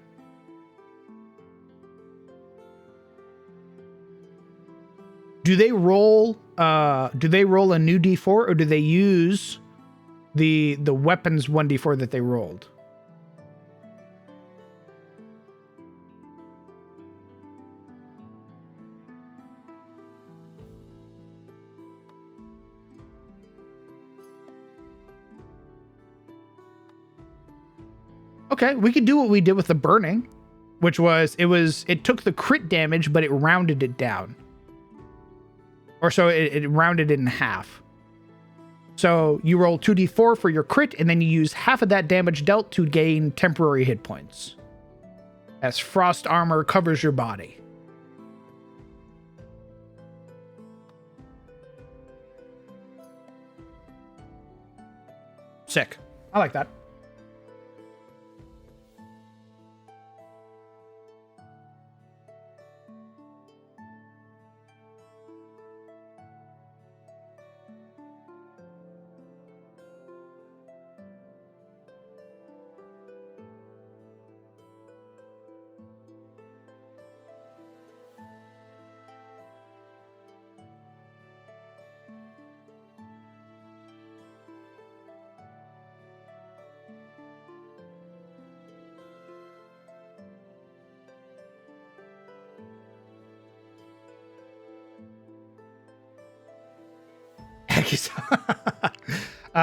Do they roll a new d4, or do they use the weapons 1d4 that they rolled? Okay, we could do what we did with the burning, which was it took the crit damage, but it rounded it down. Or so it rounded it in half. So you roll 2d4 for your crit, and then you use half of that damage dealt to gain temporary hit points, as frost armor covers your body. Sick. I like that.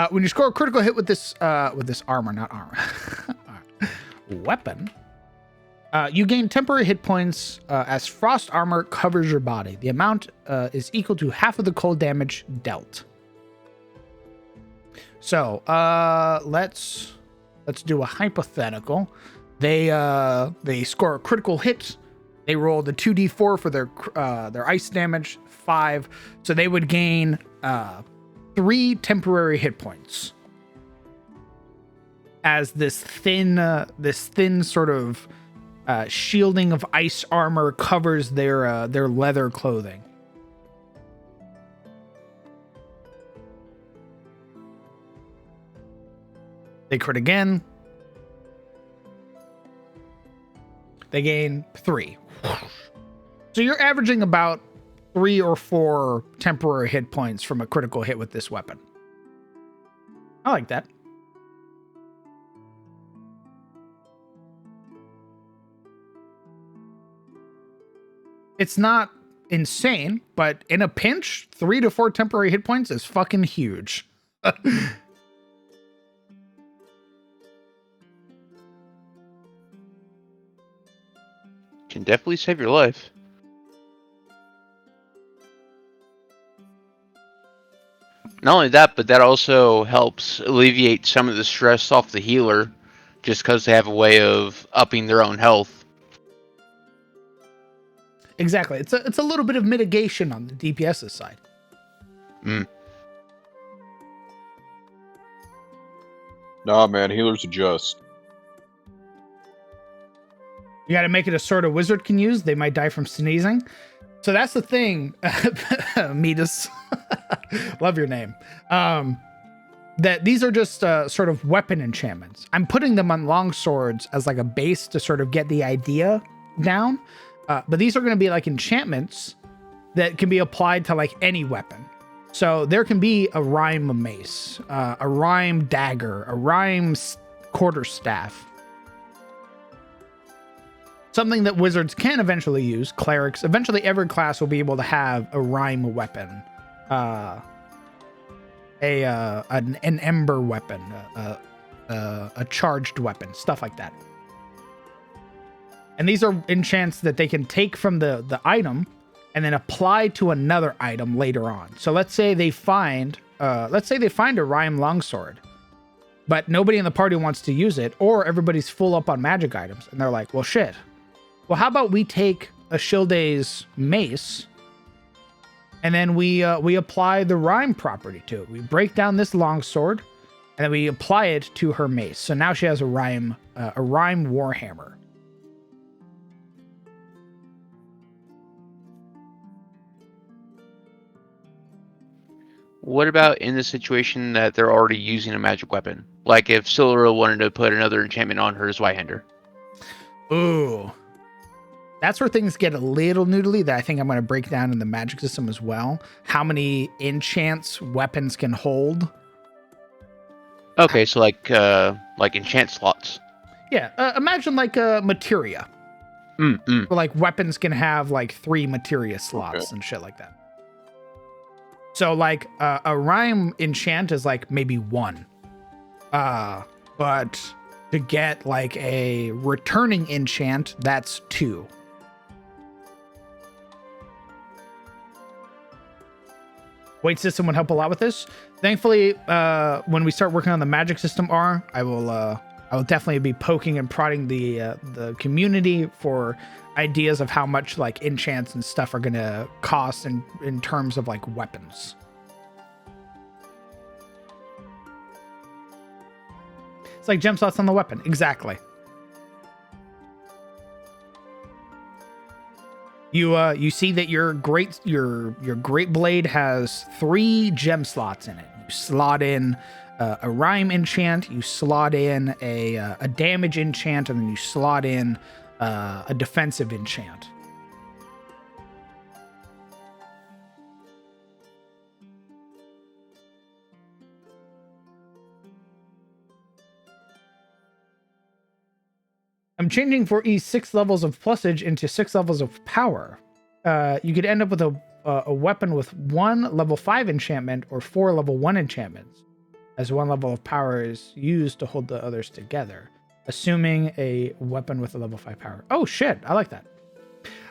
When you score a critical hit with this armor, not armor, weapon, you gain temporary hit points as frost armor covers your body. The amount is equal to half of the cold damage dealt. So let's do a hypothetical. They score a critical hit. They roll the 2d4 for their ice damage, 5. So they would gain 3 temporary hit points as this thin sort of shielding of ice armor covers their leather clothing. They crit again. They gain 3. So you're averaging about 3 or 4 temporary hit points from a critical hit with this weapon. I like that. It's not insane, but in a pinch, 3 to 4 temporary hit points is fucking huge. Can definitely save your life. Not only that, but that also helps alleviate some of the stress off the healer, just because they have a way of upping their own health. Exactly. It's a little bit of mitigation on the DPS's side. Nah, man, healers adjust. You got to make it a sword a wizard can use. They might die from sneezing. So that's the thing, Metis. Love your name. That these are just sort of weapon enchantments. I'm putting them on long swords as like a base to sort of get the idea down. But these are going to be like enchantments that can be applied to like any weapon. So there can be a rhyme mace, a rhyme dagger, a rhyme quarterstaff. Something that wizards can eventually use, clerics. Eventually every class will be able to have a rhyme weapon. An ember weapon, a charged weapon, stuff like that. And these are enchants that they can take from the item and then apply to another item later on. So let's say they find a rhyme longsword, but nobody in the party wants to use it, or everybody's full up on magic items, and they're like, well, shit. Well, how about we take a Shilde's mace, and then we apply the rhyme property to it. We break down this longsword, And then we apply it to her mace. So now she has a rhyme warhammer. What about in the situation that they're already using a magic weapon? Like if Silura wanted to put another enchantment on her Zweihander. Ooh. That's where things get a little noodly that I think I'm going to break down in the magic system as well. How many enchants weapons can hold. Okay, so like enchant slots. Yeah, imagine like a materia. Where like weapons can have like 3 materia slots and shit like that. So like a rhyme enchant is like maybe 1. But to get like a returning enchant, that's 2. Weight system would help a lot with this. Thankfully, when we start working on the magic system R, I will definitely be poking and prodding the community for ideas of how much like enchants and stuff are gonna cost in terms of like weapons. It's like gem slots on the weapon, exactly. You see that your great blade has 3 gem slots in it. You slot in a rhyme enchant, you slot in a damage enchant, and then you slot in a defensive enchant. I'm changing for each 6 levels of plusage into 6 levels of power. You could end up with a weapon with 1 level 5 enchantment or 4 level 1 enchantments, as 1 level of power is used to hold the others together, assuming a weapon with a level 5 power. Oh shit, I like that.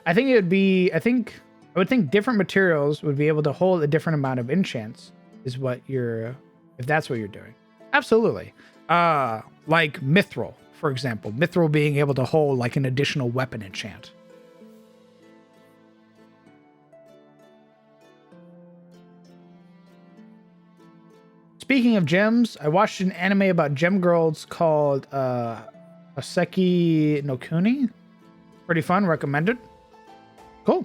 I would think different materials would be able to hold a different amount of enchants, is what if that's what you're doing. Absolutely. Like mithril, for example. Mithril being able to hold like an additional weapon enchant. Speaking of gems, I watched an anime about gem girls called Oseki no Kuni. Pretty fun, recommended. Cool.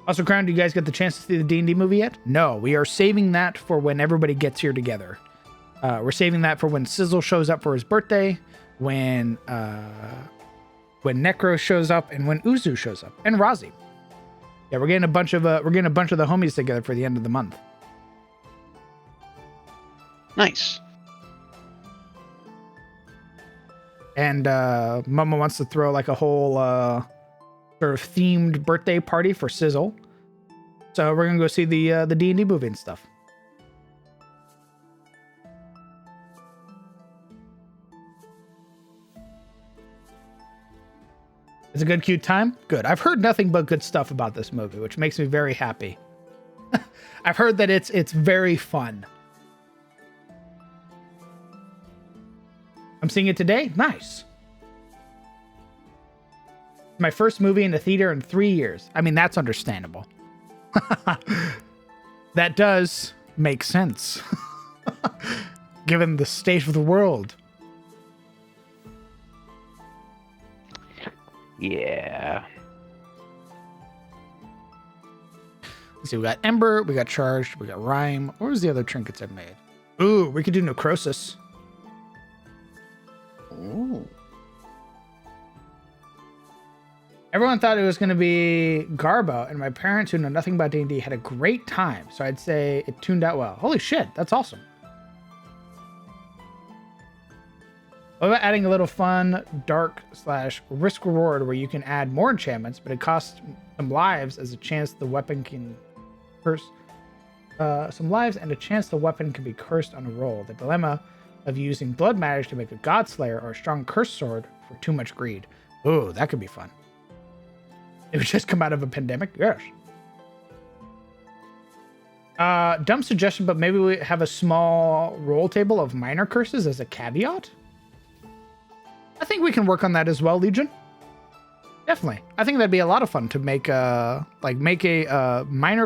Also, Crown, do you guys get the chance to see the D&D movie yet? No, we are saving that for when everybody gets here together. We're saving that for when Sizzle shows up for his birthday, when Necro shows up, and when Uzu shows up, and Razi. Yeah, we're getting a bunch of the homies together for the end of the month. Nice. And Mama wants to throw like a whole sort of themed birthday party for Sizzle. So we're gonna go see the D&D movie and stuff. It's a good, cute time? Good. I've heard nothing but good stuff about this movie, which makes me very happy. I've heard that it's very fun. I'm seeing it today? Nice. My first movie in the theater in 3 years. I mean, that's understandable. That does make sense. Given the state of the world. Yeah. Let's see, we got Ember, we got Charged, we got Rhyme. What was the other trinkets I've made? Ooh, we could do Necrosis. Ooh. Everyone thought it was going to be Garbo, and my parents, who know nothing about D&D, had a great time. So I'd say it tuned out well. Holy shit, that's awesome. What about adding a little fun, dark / risk reward where you can add more enchantments, but it costs some lives as a chance the weapon can curse. Some lives and a chance the weapon can be cursed on a roll. The dilemma of using blood magic to make a god slayer or a strong curse sword for too much greed. Ooh, that could be fun. It would just come out of a pandemic? Yes. Dumb suggestion, but maybe we have a small roll table of minor curses as a caveat? I think we can work on that as well, Legion. Definitely. I think that'd be a lot of fun to make minor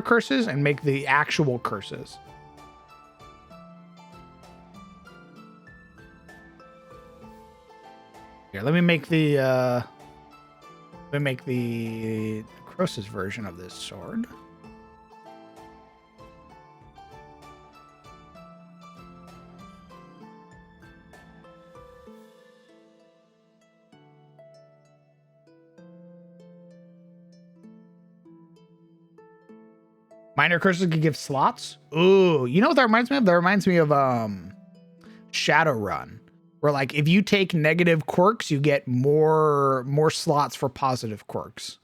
curses and make the actual curses. Here, let me make the Croesus version of this sword. Minor curses could give slots. Ooh, you know what that reminds me of? That reminds me of Shadowrun, where like if you take negative quirks, you get more slots for positive quirks.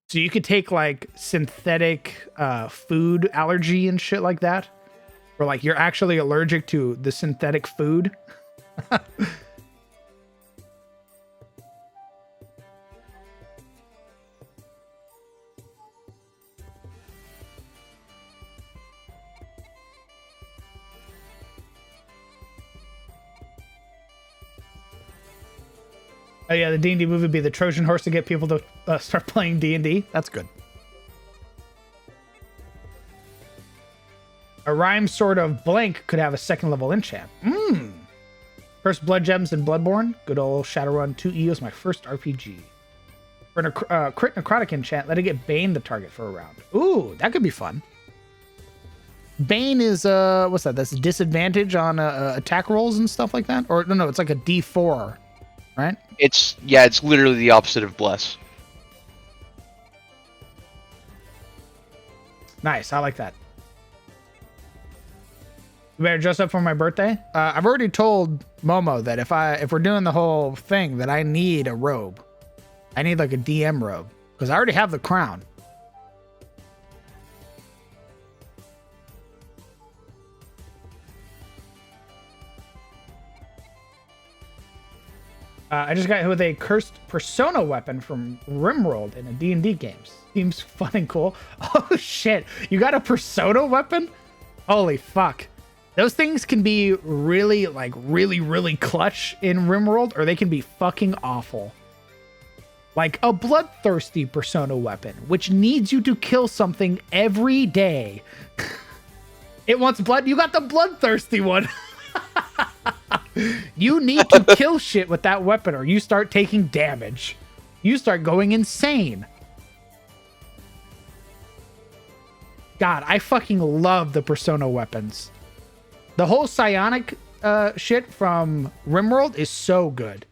So you could take like synthetic food allergy and shit like that, where like you're actually allergic to the synthetic food. Oh yeah, the D&D movie would be the Trojan horse to get people to start playing D&D. That's good. A rhyme sort of blank could have a second level enchant. First Blood Gems and Bloodborne. Good old Shadowrun 2E was my first RPG. For a crit necrotic enchant, let it get Bane the target for a round. Ooh, that could be fun. Bane is what's that? That's a disadvantage on attack rolls and stuff like that. Or no, it's like a D4, right? It's literally the opposite of bless. Nice, I like that. You better dress up for my birthday. I've already told Momo that if we're doing the whole thing, that I need a robe. I need like a DM robe because I already have the crown. I just got hit with a cursed persona weapon from Rimworld in a D&D game. Seems fun and cool. Oh shit, you got a persona weapon? Holy fuck. Those things can be really clutch in Rimworld, or they can be fucking awful. Like a bloodthirsty persona weapon, which needs you to kill something every day. It wants blood. You got the bloodthirsty one. You need to kill shit with that weapon, or you start taking damage. You start going insane. God, I fucking love the persona weapons. The whole psionic shit from Rimworld is so good.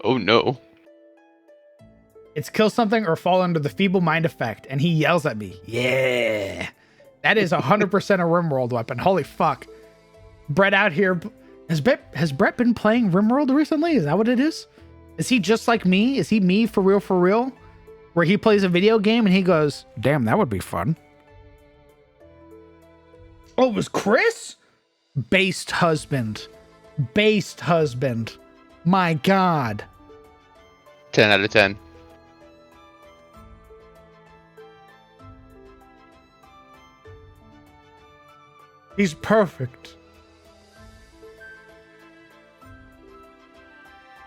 Oh no. It's kill something or fall under the feeble mind effect, and he yells at me. Yeah. That is 100% a Rimworld weapon. Holy fuck. Brett out here. Has Brett been playing Rimworld recently? Is that what it is? Is he just like me? Is he me for real? Where he plays a video game and he goes, damn, that would be fun. Oh, it was Chris? Based husband. My God. 10 out of 10. He's perfect.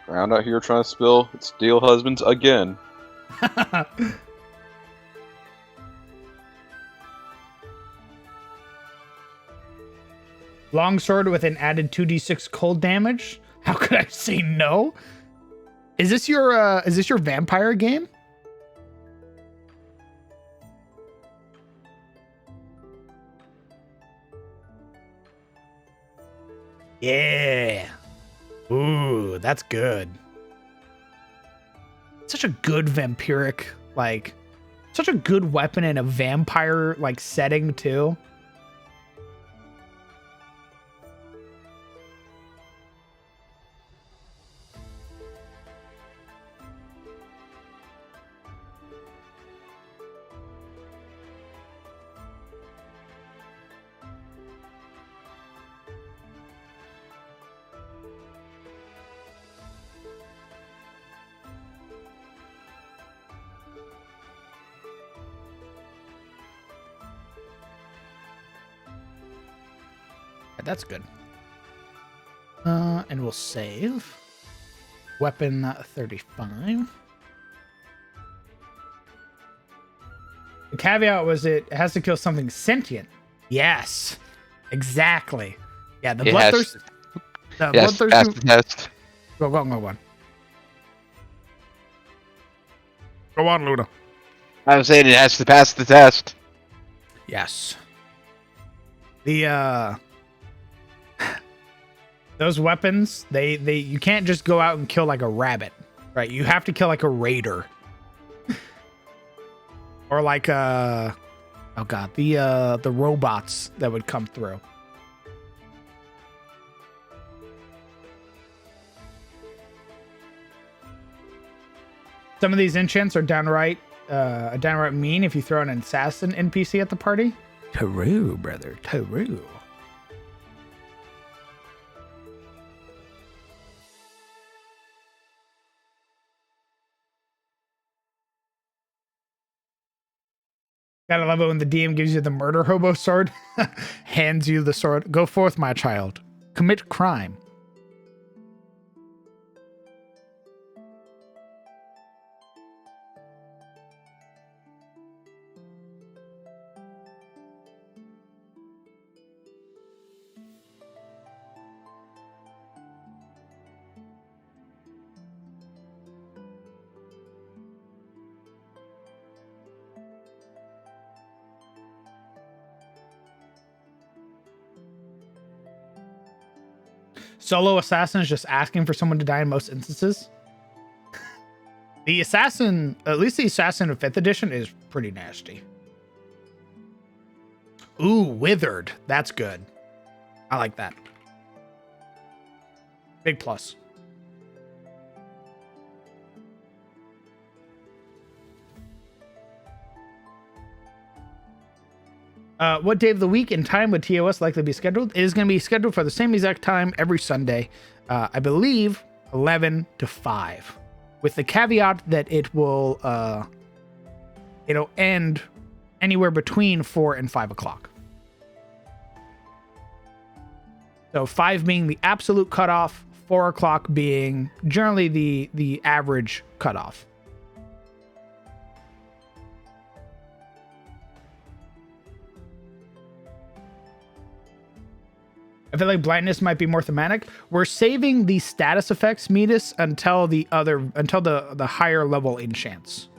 Around out here trying to spill steel husbands again. Longsword with an added 2d6 cold damage. How could I say no? Is this your vampire game? Yeah. Ooh, that's good. Such a good vampiric, like, such a good weapon in a vampire, like, setting, too. that's good. And we'll save. Weapon 35. The caveat was it has to kill something sentient. Yes, exactly. Yeah, the bloodthirst. The Yes, pass bloodthirsty. the test. Go on. Go on, Luna. I was saying it has to pass the test. Yes. The those weapons, they you can't just go out and kill like a rabbit, right? You have to kill like a raider. Or like oh god, the robots that would come through. Some of these enchants are downright mean if you throw an assassin NPC at the party. True, brother, true. Gotta love it when the DM gives you the murder hobo sword, hands you the sword. Go forth, my child. Commit crime. Solo assassin is just asking for someone to die in most instances. The assassin, at least the assassin of 5th edition, is pretty nasty. Ooh, withered. That's good. I like that. Big plus. What day of the week and time would TOS likely be scheduled? It is going to be scheduled for the same exact time every Sunday. I believe 11 to 5. With the caveat that it will it'll end anywhere between 4 and 5 o'clock. So 5 being the absolute cutoff, 4 o'clock being generally the average cutoff. I feel like blindness might be more thematic. We're saving the status effects, Metis, until the higher level enchants.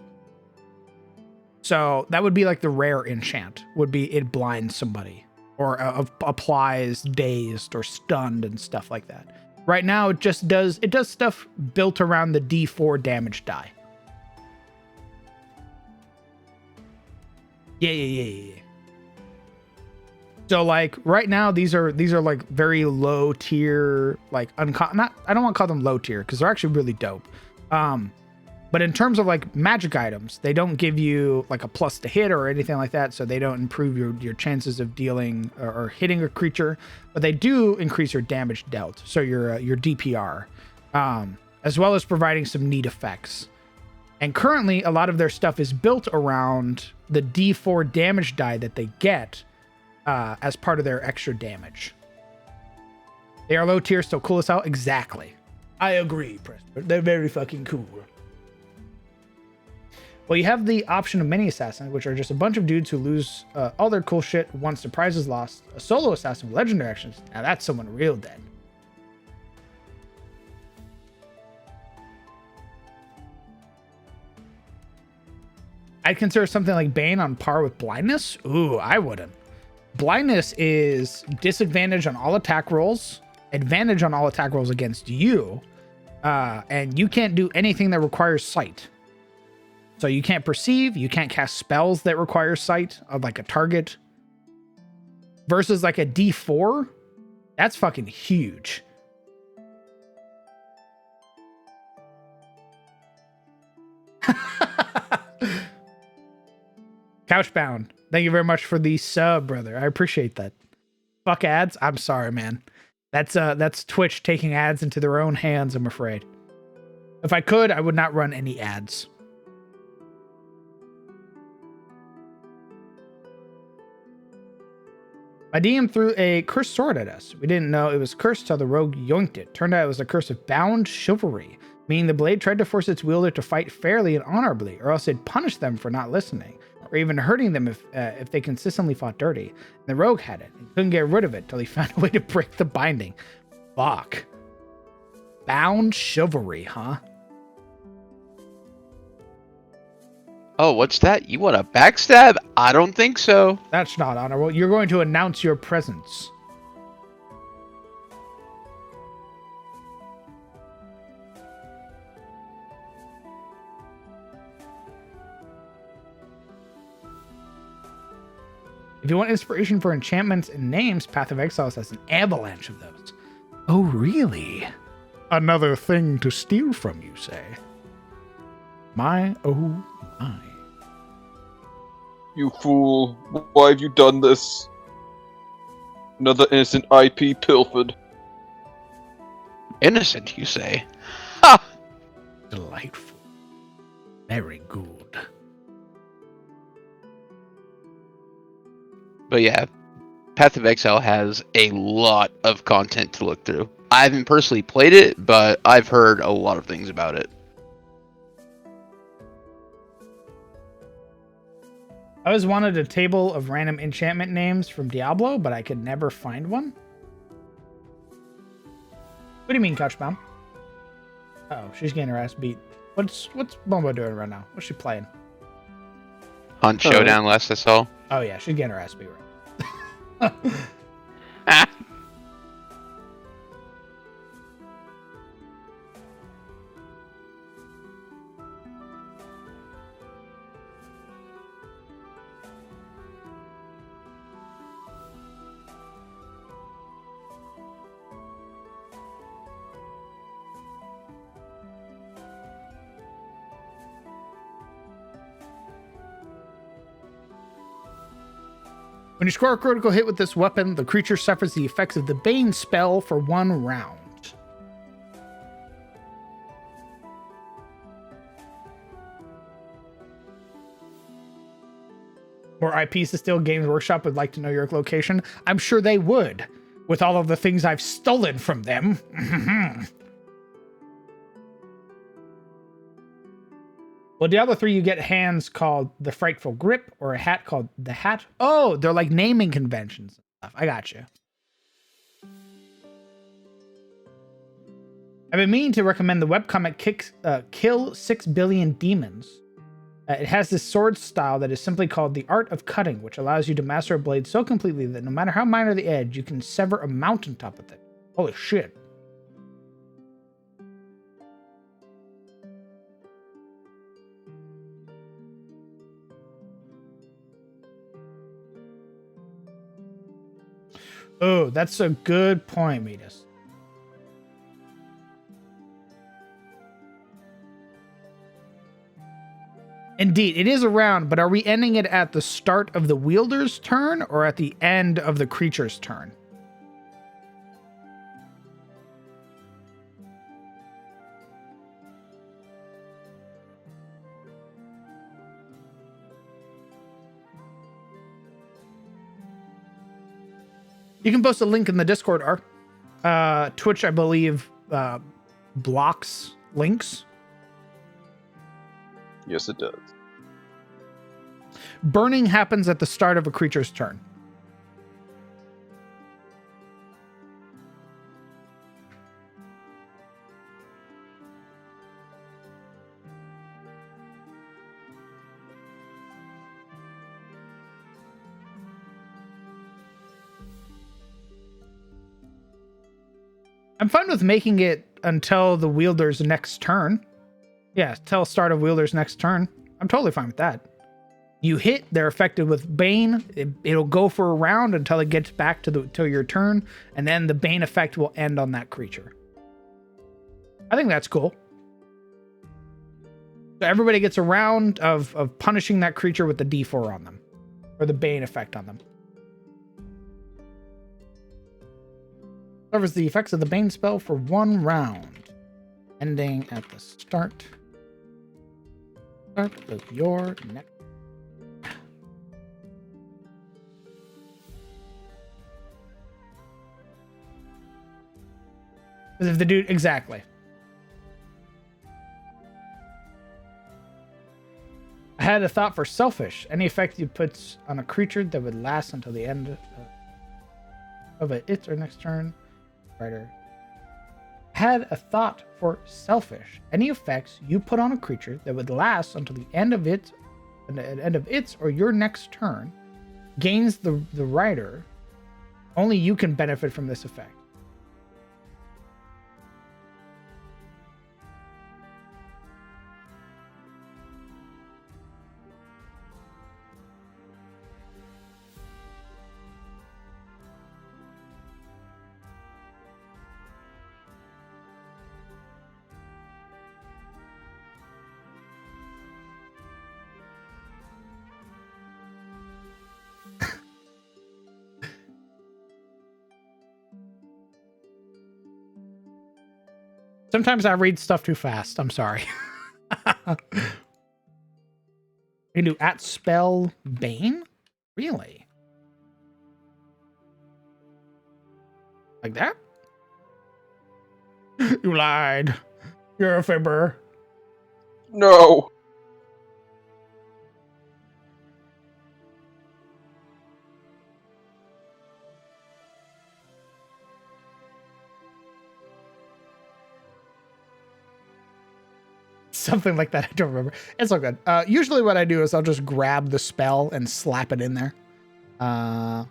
So that would be like the rare enchant. Would be it blinds somebody or applies dazed or stunned and stuff like that. Right now it just does stuff built around the D4 damage die. Yeah. So like right now these are like very low tier, like I don't want to call them low tier because they're actually really dope. But in terms of like magic items, they don't give you like a plus to hit or anything like that, so they don't improve your chances of dealing or hitting a creature, but they do increase your damage dealt, so your DPR, as well as providing some neat effects. And currently a lot of their stuff is built around the D4 damage die that they get as part of their extra damage. They are low tier, so cool us out. Exactly. I agree, Preston. They're very fucking cool. Well, you have the option of mini assassins, which are just a bunch of dudes who lose all their cool shit once the prize is lost. A solo assassin with legendary actions. Now that's someone real dead. I'd consider something like Bane on par with blindness. Ooh, I wouldn't. Blindness is disadvantage on all attack rolls, advantage on all attack rolls against you, and you can't do anything that requires sight. So you can't perceive, you can't cast spells that require sight of like a target. Versus like a D4, that's fucking huge. Couchbound, thank you very much for the sub, brother. I appreciate that. Fuck ads. I'm sorry, man. That's Twitch taking ads into their own hands, I'm afraid. If I could, I would not run any ads. My DM threw a cursed sword at us. We didn't know it was cursed till the rogue yoinked it. Turned out it was a curse of bound chivalry, meaning the blade tried to force its wielder to fight fairly and honorably, or else it'd punish them for not listening, or even hurting them if they consistently fought dirty. And the rogue had it and couldn't get rid of it till he found a way to break the binding. Fuck. Bound chivalry, huh? Oh, what's that? You want a backstab? I don't think so. That's not honorable. You're going to announce your presence. If you want inspiration for enchantments and names, Path of Exiles has an avalanche of those. Oh, really? Another thing to steal from, you say? My, oh my. You fool. Why have you done this? Another innocent IP pilfered. Innocent, you say? Ha! Delightful. Very good. But yeah, Path of Exile has a lot of content to look through. I haven't personally played it, but I've heard a lot of things about it. I always wanted a table of random enchantment names from Diablo, but I could never find one. What do you mean, Couchbound? Uh-oh, she's getting her ass beat. What's Bombo doing right now? What's she playing? Hunt Showdown, last I saw. Oh yeah, she's getting her ass beat right. Ah. When you score a critical hit with this weapon, the creature suffers the effects of the Bane spell for 1 round. More IPs to steal. Games Workshop would like to know your location. I'm sure they would, with all of the things I've stolen from them. Well, Diablo 3, you get hands called the Frightful Grip or a hat called the Hat. Oh, they're like naming conventions and stuff. I got you. I've been meaning to recommend the webcomic Kill 6 Billion Demons. It has this sword style that is simply called the Art of Cutting, which allows you to master a blade so completely that no matter how minor the edge, you can sever a mountaintop with it. Holy shit. Oh, that's a good point, Metis. Indeed, it is around, but are we ending it at the start of the wielder's turn or at the end of the creature's turn? You can post a link in the Discord, Ark. Twitch, I believe, blocks links. Yes, it does. Burning happens at the start of a creature's turn. I'm fine with making it until the wielder's next turn. Yeah, till start of wielder's next turn. I'm totally fine with that. You hit, they're affected with Bane. It'll go for a round until it gets back to your turn, and then the Bane effect will end on that creature. I think that's cool. So everybody gets a round of punishing that creature with the D4 on them, or the Bane effect on them. Covers the effects of the Bane spell for 1 round, ending at the start of your next. Because if the dude, exactly. I had a thought for selfish. Any effect you put on a creature that would last until the end of its or next turn. Writer. Had a thought for selfish. Any effects you put on a creature that would last until the end of its or your next turn gains the writer. Only you can benefit from this effect. Sometimes I read stuff too fast. I'm sorry. You can do at spell Bane? Really? Like that? You lied. You're a fibber. No. Something like that. I don't remember. It's all good. Usually what I do is I'll just grab the spell and slap it in there. Ale.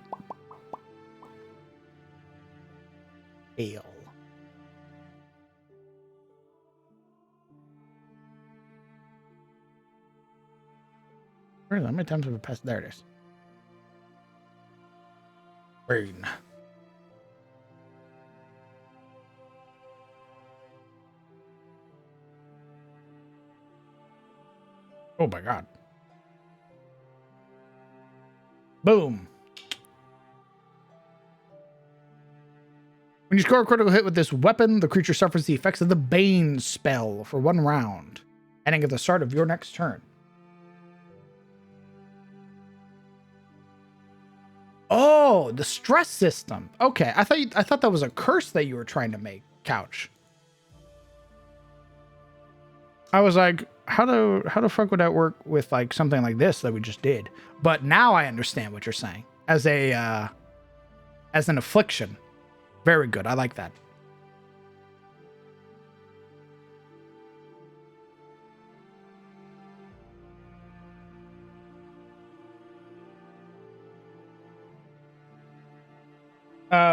Where is it? How many times have I passed? There it is. Rain. Oh my god. Boom. When you score a critical hit with this weapon, the creature suffers the effects of the Bane spell for 1 round, ending at the start of your next turn. Oh, the stress system. Okay, I thought that was a curse that you were trying to make, Couch. I was like, how the fuck would that work with like something like this that we just did? But now I understand what you're saying. As an affliction. Very good. I like that.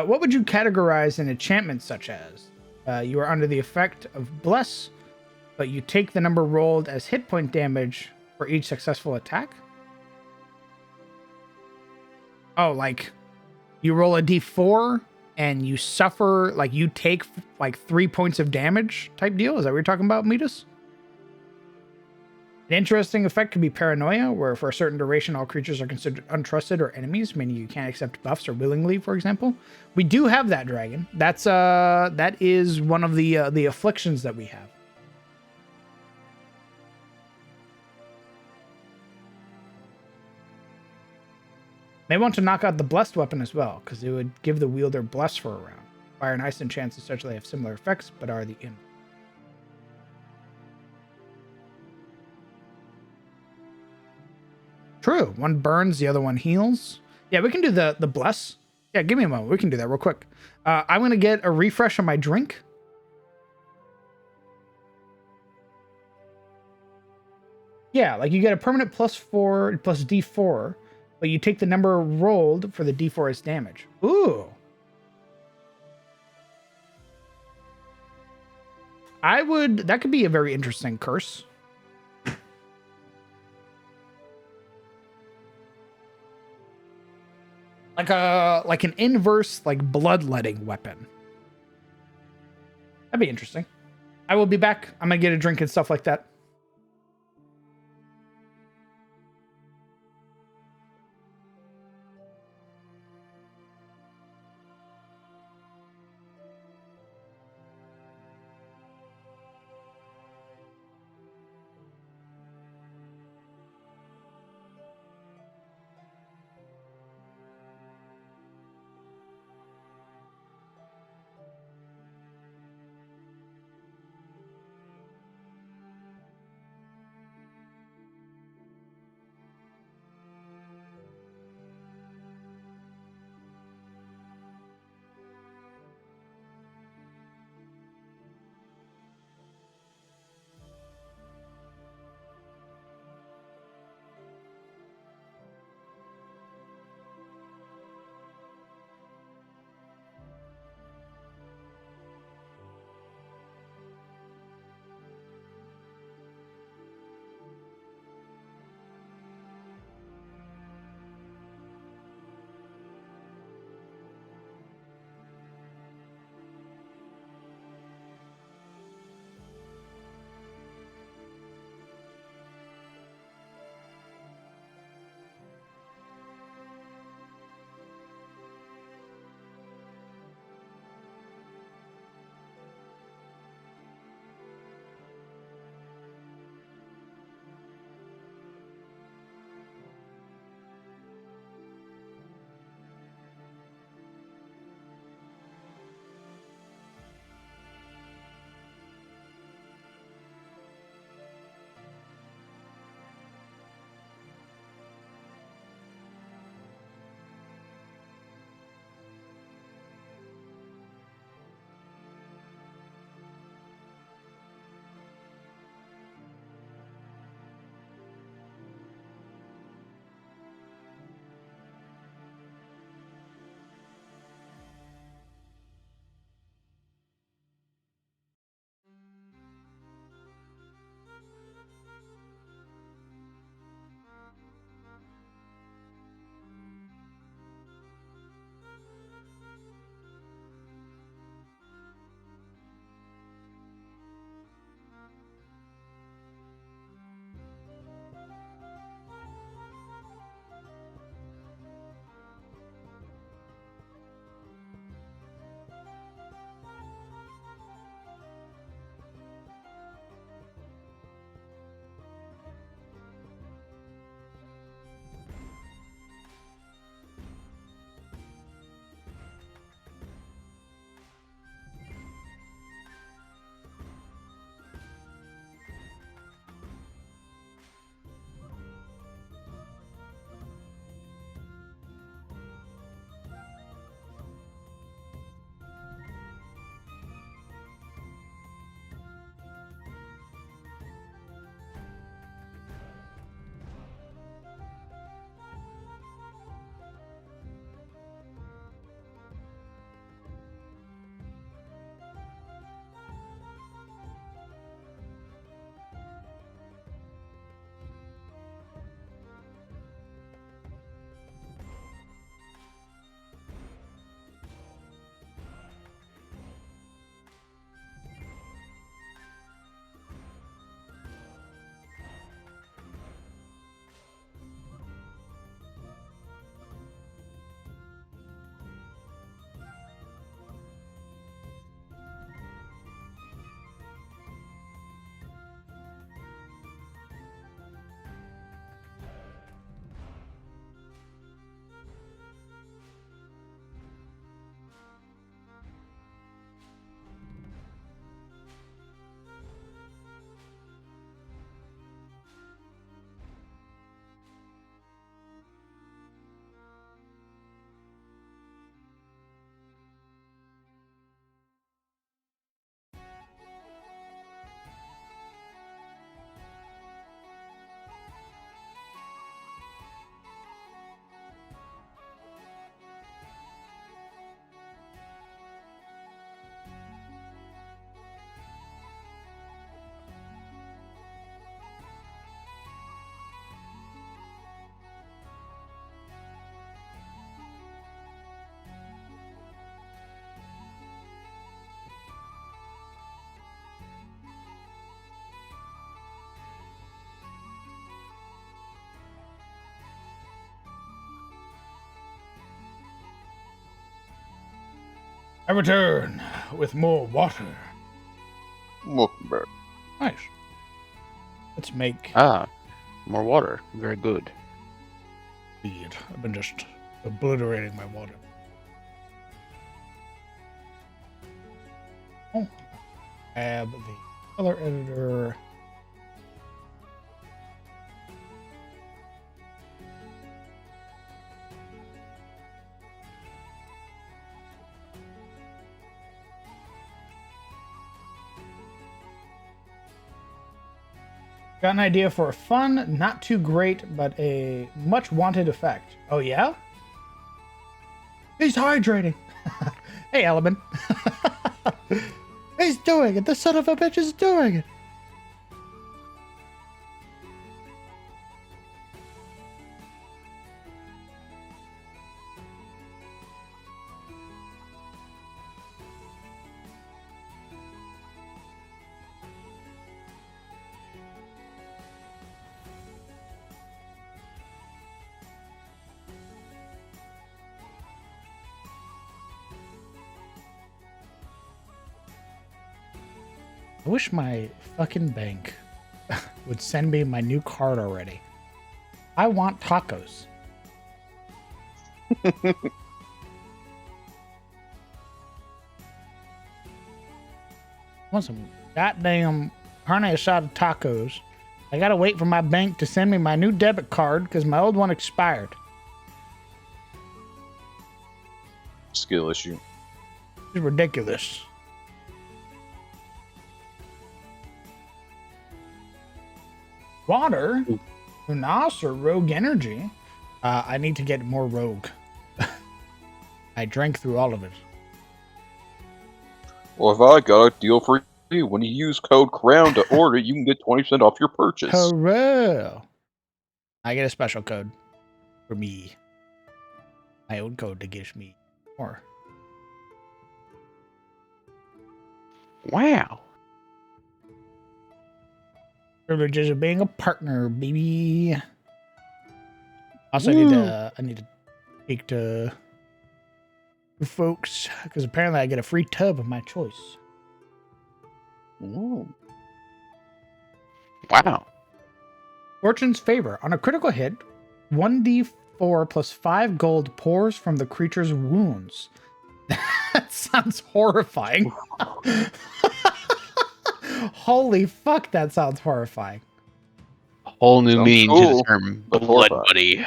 What would you categorize an enchantment such as? You are under the effect of Bless, but you take the number rolled as hit point damage for each successful attack? Oh, like you roll a d4 and you suffer, like you take like 3 points of damage type deal? Is that what you're talking about, Metis? An interesting effect could be Paranoia, where for a certain duration all creatures are considered untrusted or enemies, meaning you can't accept buffs or willingly, for example. We do have that dragon. That is one of the afflictions that we have. May want to knock out the blessed weapon as well, because it would give the wielder bless for a round. Fire and ice enchants essentially have similar effects, but are the in. True. One burns, the other one heals. Yeah, we can do the bless. Yeah, give me a moment. We can do that real quick. I'm going to get a refresh on my drink. Yeah, like you get a permanent +4 plus d4, but you take the number rolled for the d4 as damage. Ooh. That could be a very interesting curse. Like an inverse like bloodletting weapon. That'd be interesting. I will be back. I'm gonna get a drink and stuff like that. I return with more water. Welcome back. Nice. Let's make More water. Very good. feed. I've been just obliterating my water. Oh, grab the color editor. Got an idea for a fun, not too great, but a much wanted effect. Oh yeah? He's hydrating. Hey, Element. He's doing it. The son of a bitch is doing it. I wish my fucking bank would send me my new card already. I want tacos. I want some goddamn carne asada tacos. I gotta wait for my bank to send me my new debit card because my old one expired. Skill issue. It's ridiculous. Water, Unas or Rogue Energy. I need to get more Rogue. I drank through all of it. Well, if I got a deal for you, when you use code CROWN to order, you can get 20% off your purchase. Hooray! I get a special code for me. My own code that gives me more. Wow. Privileges of being a partner, baby. Also, Woo. I need to speak to folks because apparently I get a free tub of my choice. Ooh. Wow. Fortune's favor. On a critical hit, 1d4 plus 5 gold pours from the creature's wounds. That sounds horrifying. Holy fuck, that sounds horrifying. A whole new Sounds meaning to cool, the term but blood horrifying. buddy.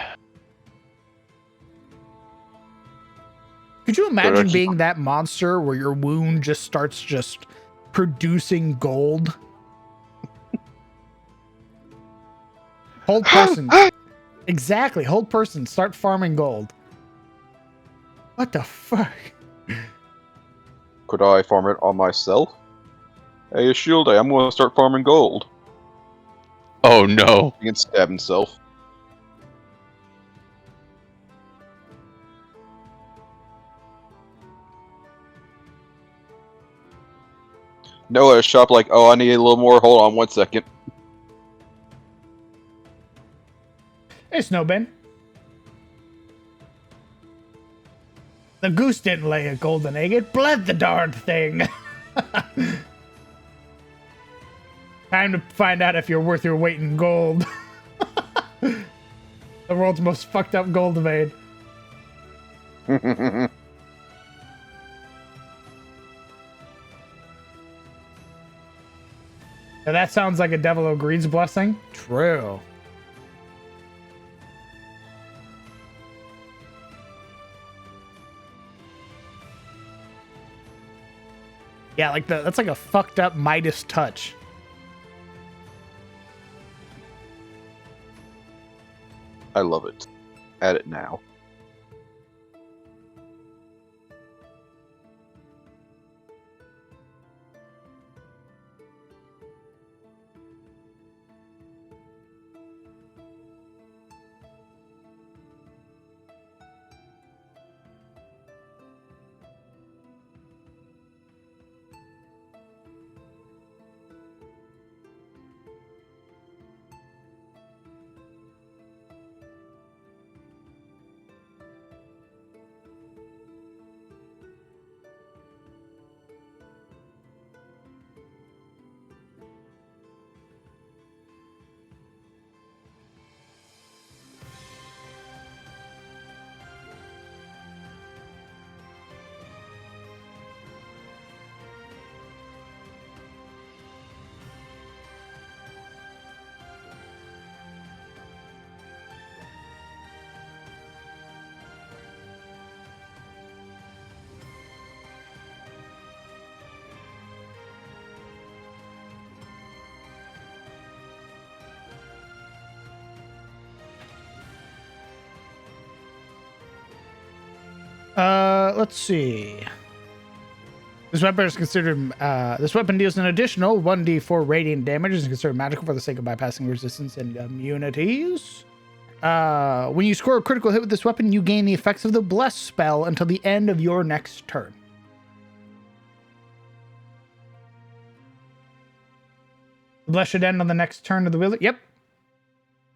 Could you imagine actually- being that monster where your wound just starts just producing gold? Hold person. Exactly. Hold person. Start farming gold. What the fuck? Could I farm it on myself? Hey, Shield, I'm going to start farming gold. Oh no. He can stab himself. No, at a shop like, oh, I need a little more. Hold on 1 second. Hey, Snowben. The goose didn't lay a golden egg. It bled the darned thing. Time to find out if you're worth your weight in gold. The world's most fucked up gold vein. Now that sounds like a Devil O'Greed's blessing. True. Yeah, like that's like a fucked up Midas touch. I love it. Add it now. Let's see. This weapon is considered. This weapon deals an additional 1d4 radiant damage. Is considered magical for the sake of bypassing resistance and immunities. When you score a critical hit with this weapon, you gain the effects of the Bless spell until the end of your next turn. The Bless should end on the next turn of the wielder. Yep.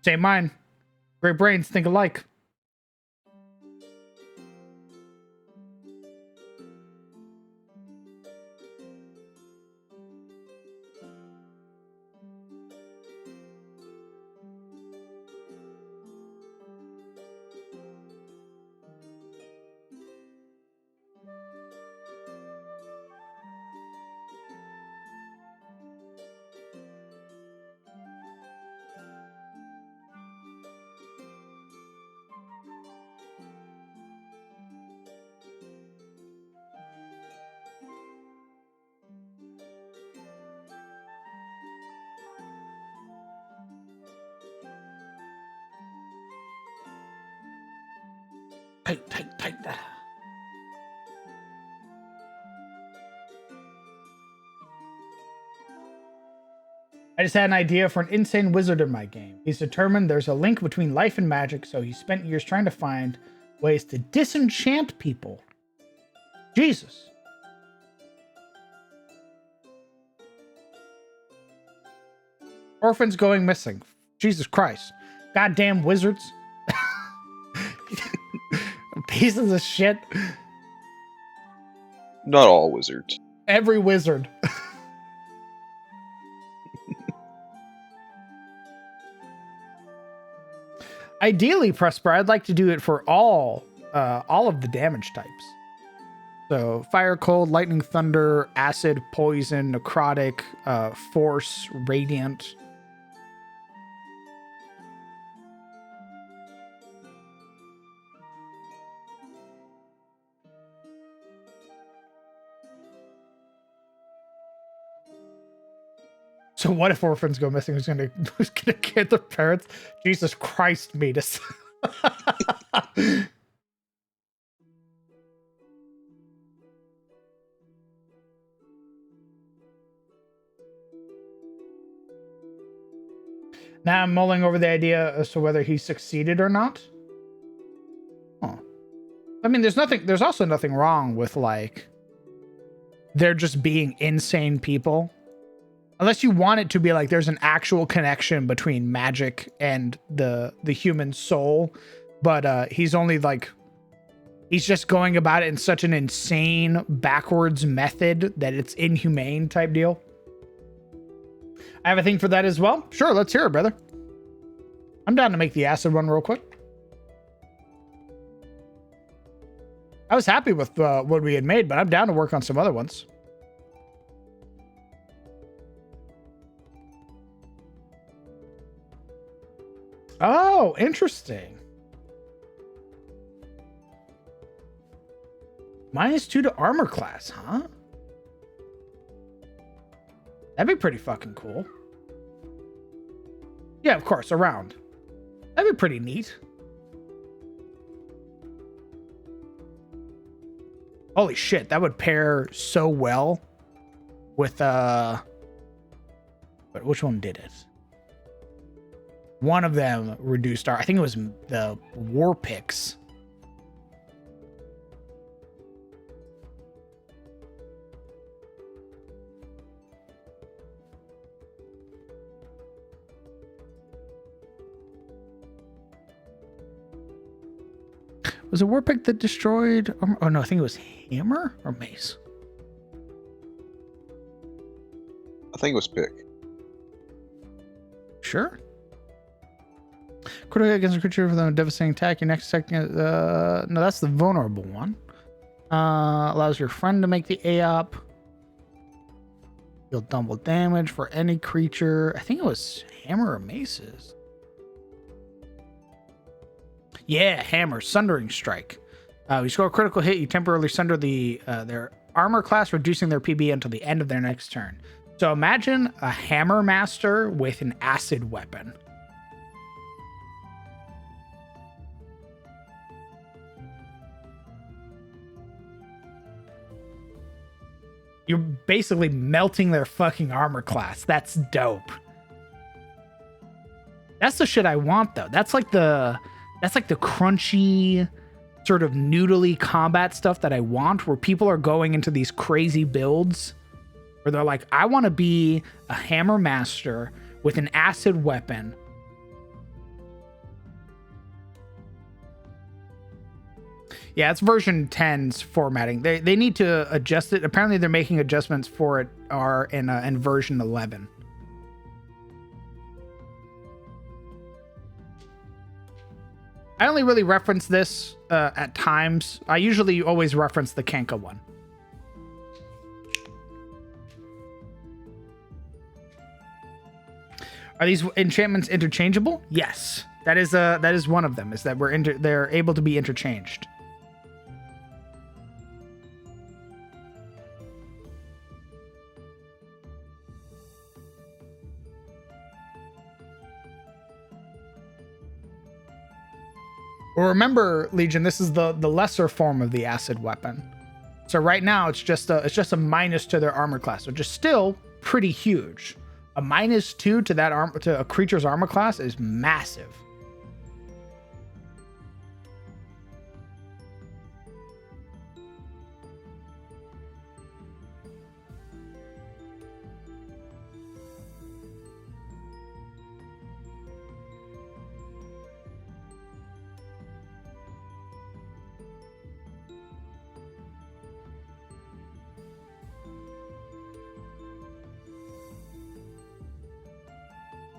Same mine. Great brains think alike. Tight. I just had an idea for an insane wizard in my game. He's determined there's a link between life and magic, so he spent years trying to find ways to disenchant people. Jesus. Orphans going missing. Jesus Christ. Goddamn wizards. Pieces of shit. Not all wizards. Every wizard. Ideally, Prosper, I'd like to do it for all of the damage types. So fire, cold, lightning, thunder, acid, poison, necrotic, force, radiant. So what if orphans go missing? Who's gonna get their parents? Jesus Christ, Metis. Now I'm mulling over the idea as to whether he succeeded or not. Oh. I mean, there's also nothing wrong with, like, they're just being insane people. Unless you want it to be like there's an actual connection between magic and the human soul. But he's only like, he's just going about it in such an insane backwards method that it's inhumane type deal. I have a thing for that as well. Sure, let's hear it, brother. I'm down to make the acid one real quick. I was happy with what we had made, but I'm down to work on some other ones. Oh, interesting. -2 to armor class, huh? That'd be pretty fucking cool. Yeah, of course, around. That'd be pretty neat. Holy shit, that would pair so well with but which one did it? One of them reduced our, I think it was the war picks. Was it war pick that destroyed? Oh no, I think it was hammer or mace. I think it was pick. Sure. Critical against a creature with a devastating attack. Your next second. No, that's the vulnerable one. Allows your friend to make the AOP. Deal double damage for any creature. I think it was hammer or maces. Yeah, hammer. Sundering strike. You score a critical hit. You temporarily sunder their armor class, reducing their PB until the end of their next turn. So imagine a hammer master with an acid weapon. You're basically melting their fucking armor class. That's dope. That's the shit I want though. That's like the crunchy sort of noodly combat stuff that I want, where people are going into these crazy builds where they're like, I want to be a hammer master with an acid weapon. Yeah, it's version 10's formatting. They need to adjust it. Apparently, they're making adjustments for it are in version 11. I only really reference this at times. I usually always reference the Kenka one. Are these enchantments interchangeable? Yes, that is one of them. Is that they're able to be interchanged. Well, remember, Legion, this is the lesser form of the acid weapon. So right now it's just a minus to their armor class, which is still pretty huge. A -2 to that to a creature's armor class is massive.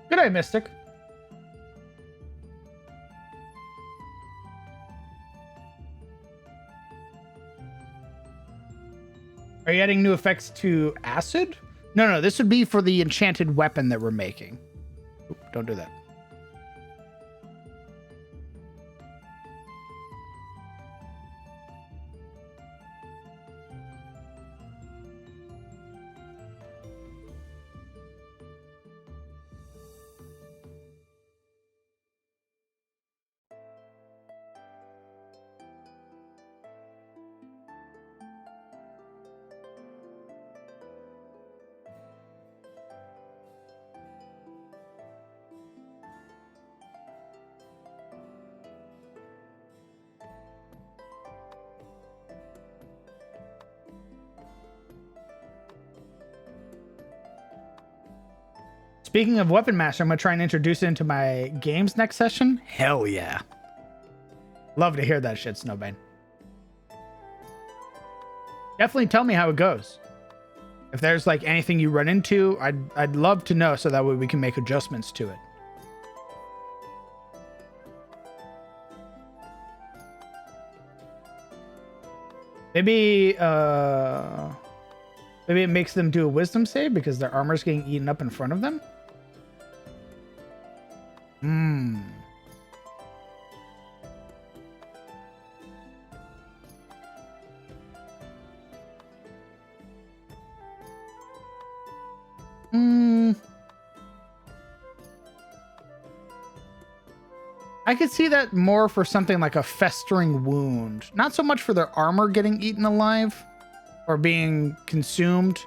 Good day, Mystic. Are you adding new effects to acid? No, this would be for the enchanted weapon that we're making. Oop, don't do that. Speaking of Weapon Master, I'm going to try and introduce it into my games next session. Hell yeah. Love to hear that shit, Snowbane. Definitely tell me how it goes. If there's like anything you run into, I'd love to know so that way we can make adjustments to it. Maybe maybe it makes them do a wisdom save because their armor's getting eaten up in front of them. I could see that more for something like a festering wound. Not so much for their armor getting eaten alive or being consumed.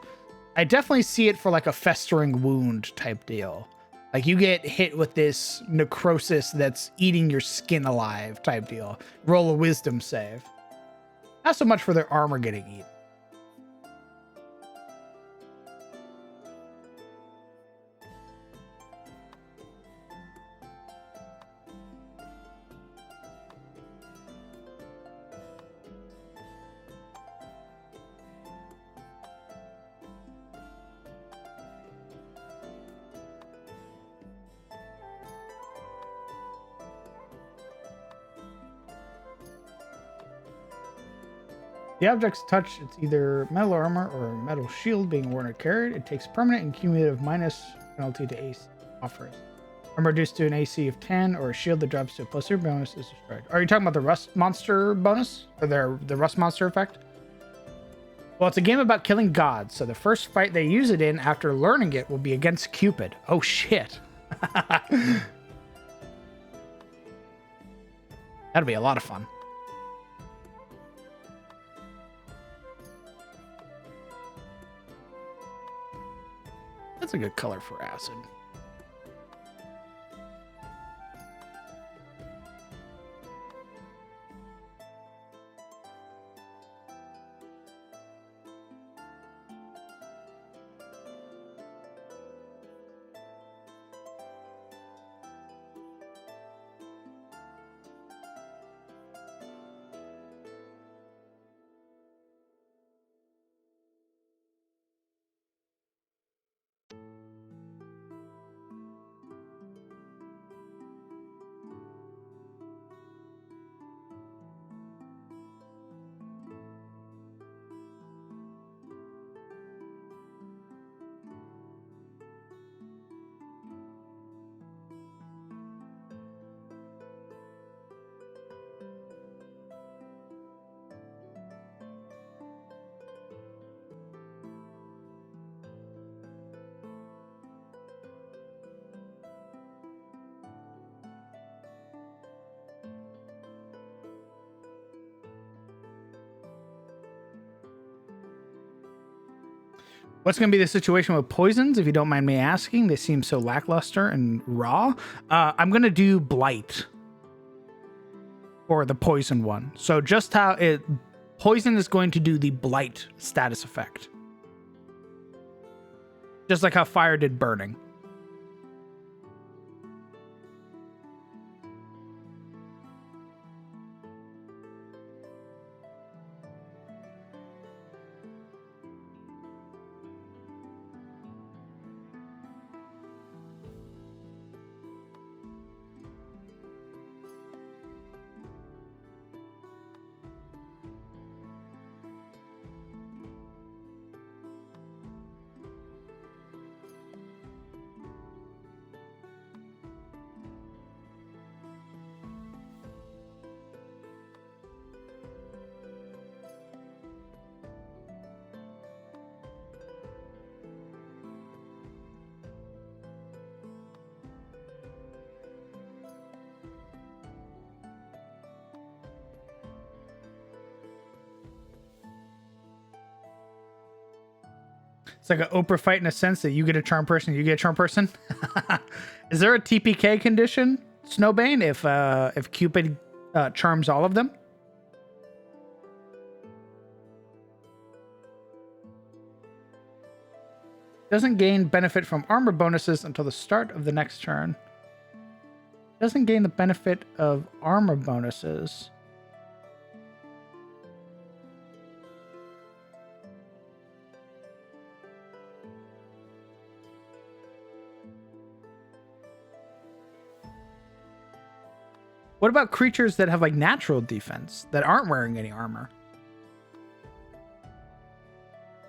I definitely see it for like a festering wound type deal. Like you get hit with this necrosis that's eating your skin alive type deal. Roll a wisdom save. Not so much for their armor getting eaten. The object's touch, it's either metal armor or a metal shield being worn or carried. It takes permanent and cumulative minus penalty to AC offers. Armor reduced to an AC of 10 or a shield that drops to a +0 bonus is destroyed. Are you talking about the Rust Monster bonus? Or the Rust Monster effect? Well, it's a game about killing gods, so the first fight they use it in after learning it will be against Cupid. Oh shit. That'll be a lot of fun. That's a good color for acid. What's going to be the situation with poisons, if you don't mind me asking? They seem so lackluster and raw. I'm going to do Blight for the poison one. So just how poison is going to do the Blight status effect. Just like how fire did burning. It's like an Oprah fight in a sense that you get a charm person, you get a charm person. Is there a TPK condition, Snowbane, if Cupid charms all of them? Doesn't gain benefit from armor bonuses until the start of the next turn. Doesn't gain the benefit of armor bonuses. What about creatures that have like natural defense that aren't wearing any armor?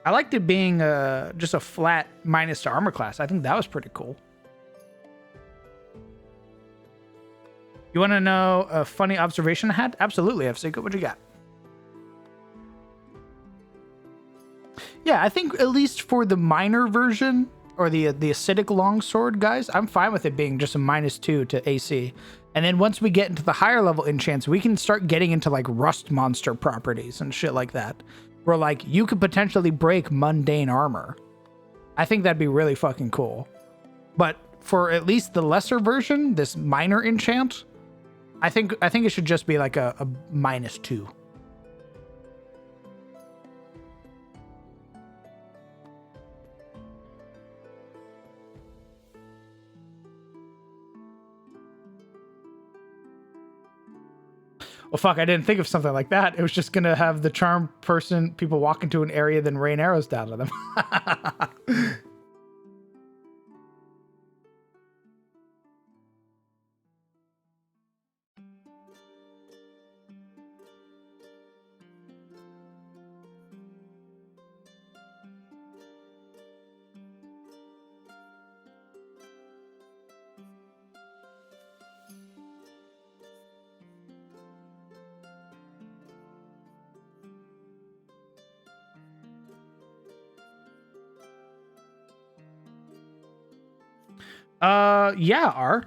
I liked it being just a flat minus to armor class. I think that was pretty cool. You want to know a funny observation I had? Absolutely, FC. What you got? Yeah, I think at least for the minor version or the acidic longsword, guys, I'm fine with it being just a -2 to AC. And then once we get into the higher level enchants, we can start getting into like rust monster properties and shit like that. Where like you could potentially break mundane armor. I think that'd be really fucking cool. But for at least the lesser version, this minor enchant, I think it should just be like a -2. Well, fuck, I didn't think of something like that. It was just going to have the charm person, people walk into an area, then rain arrows down to them. Yeah, R.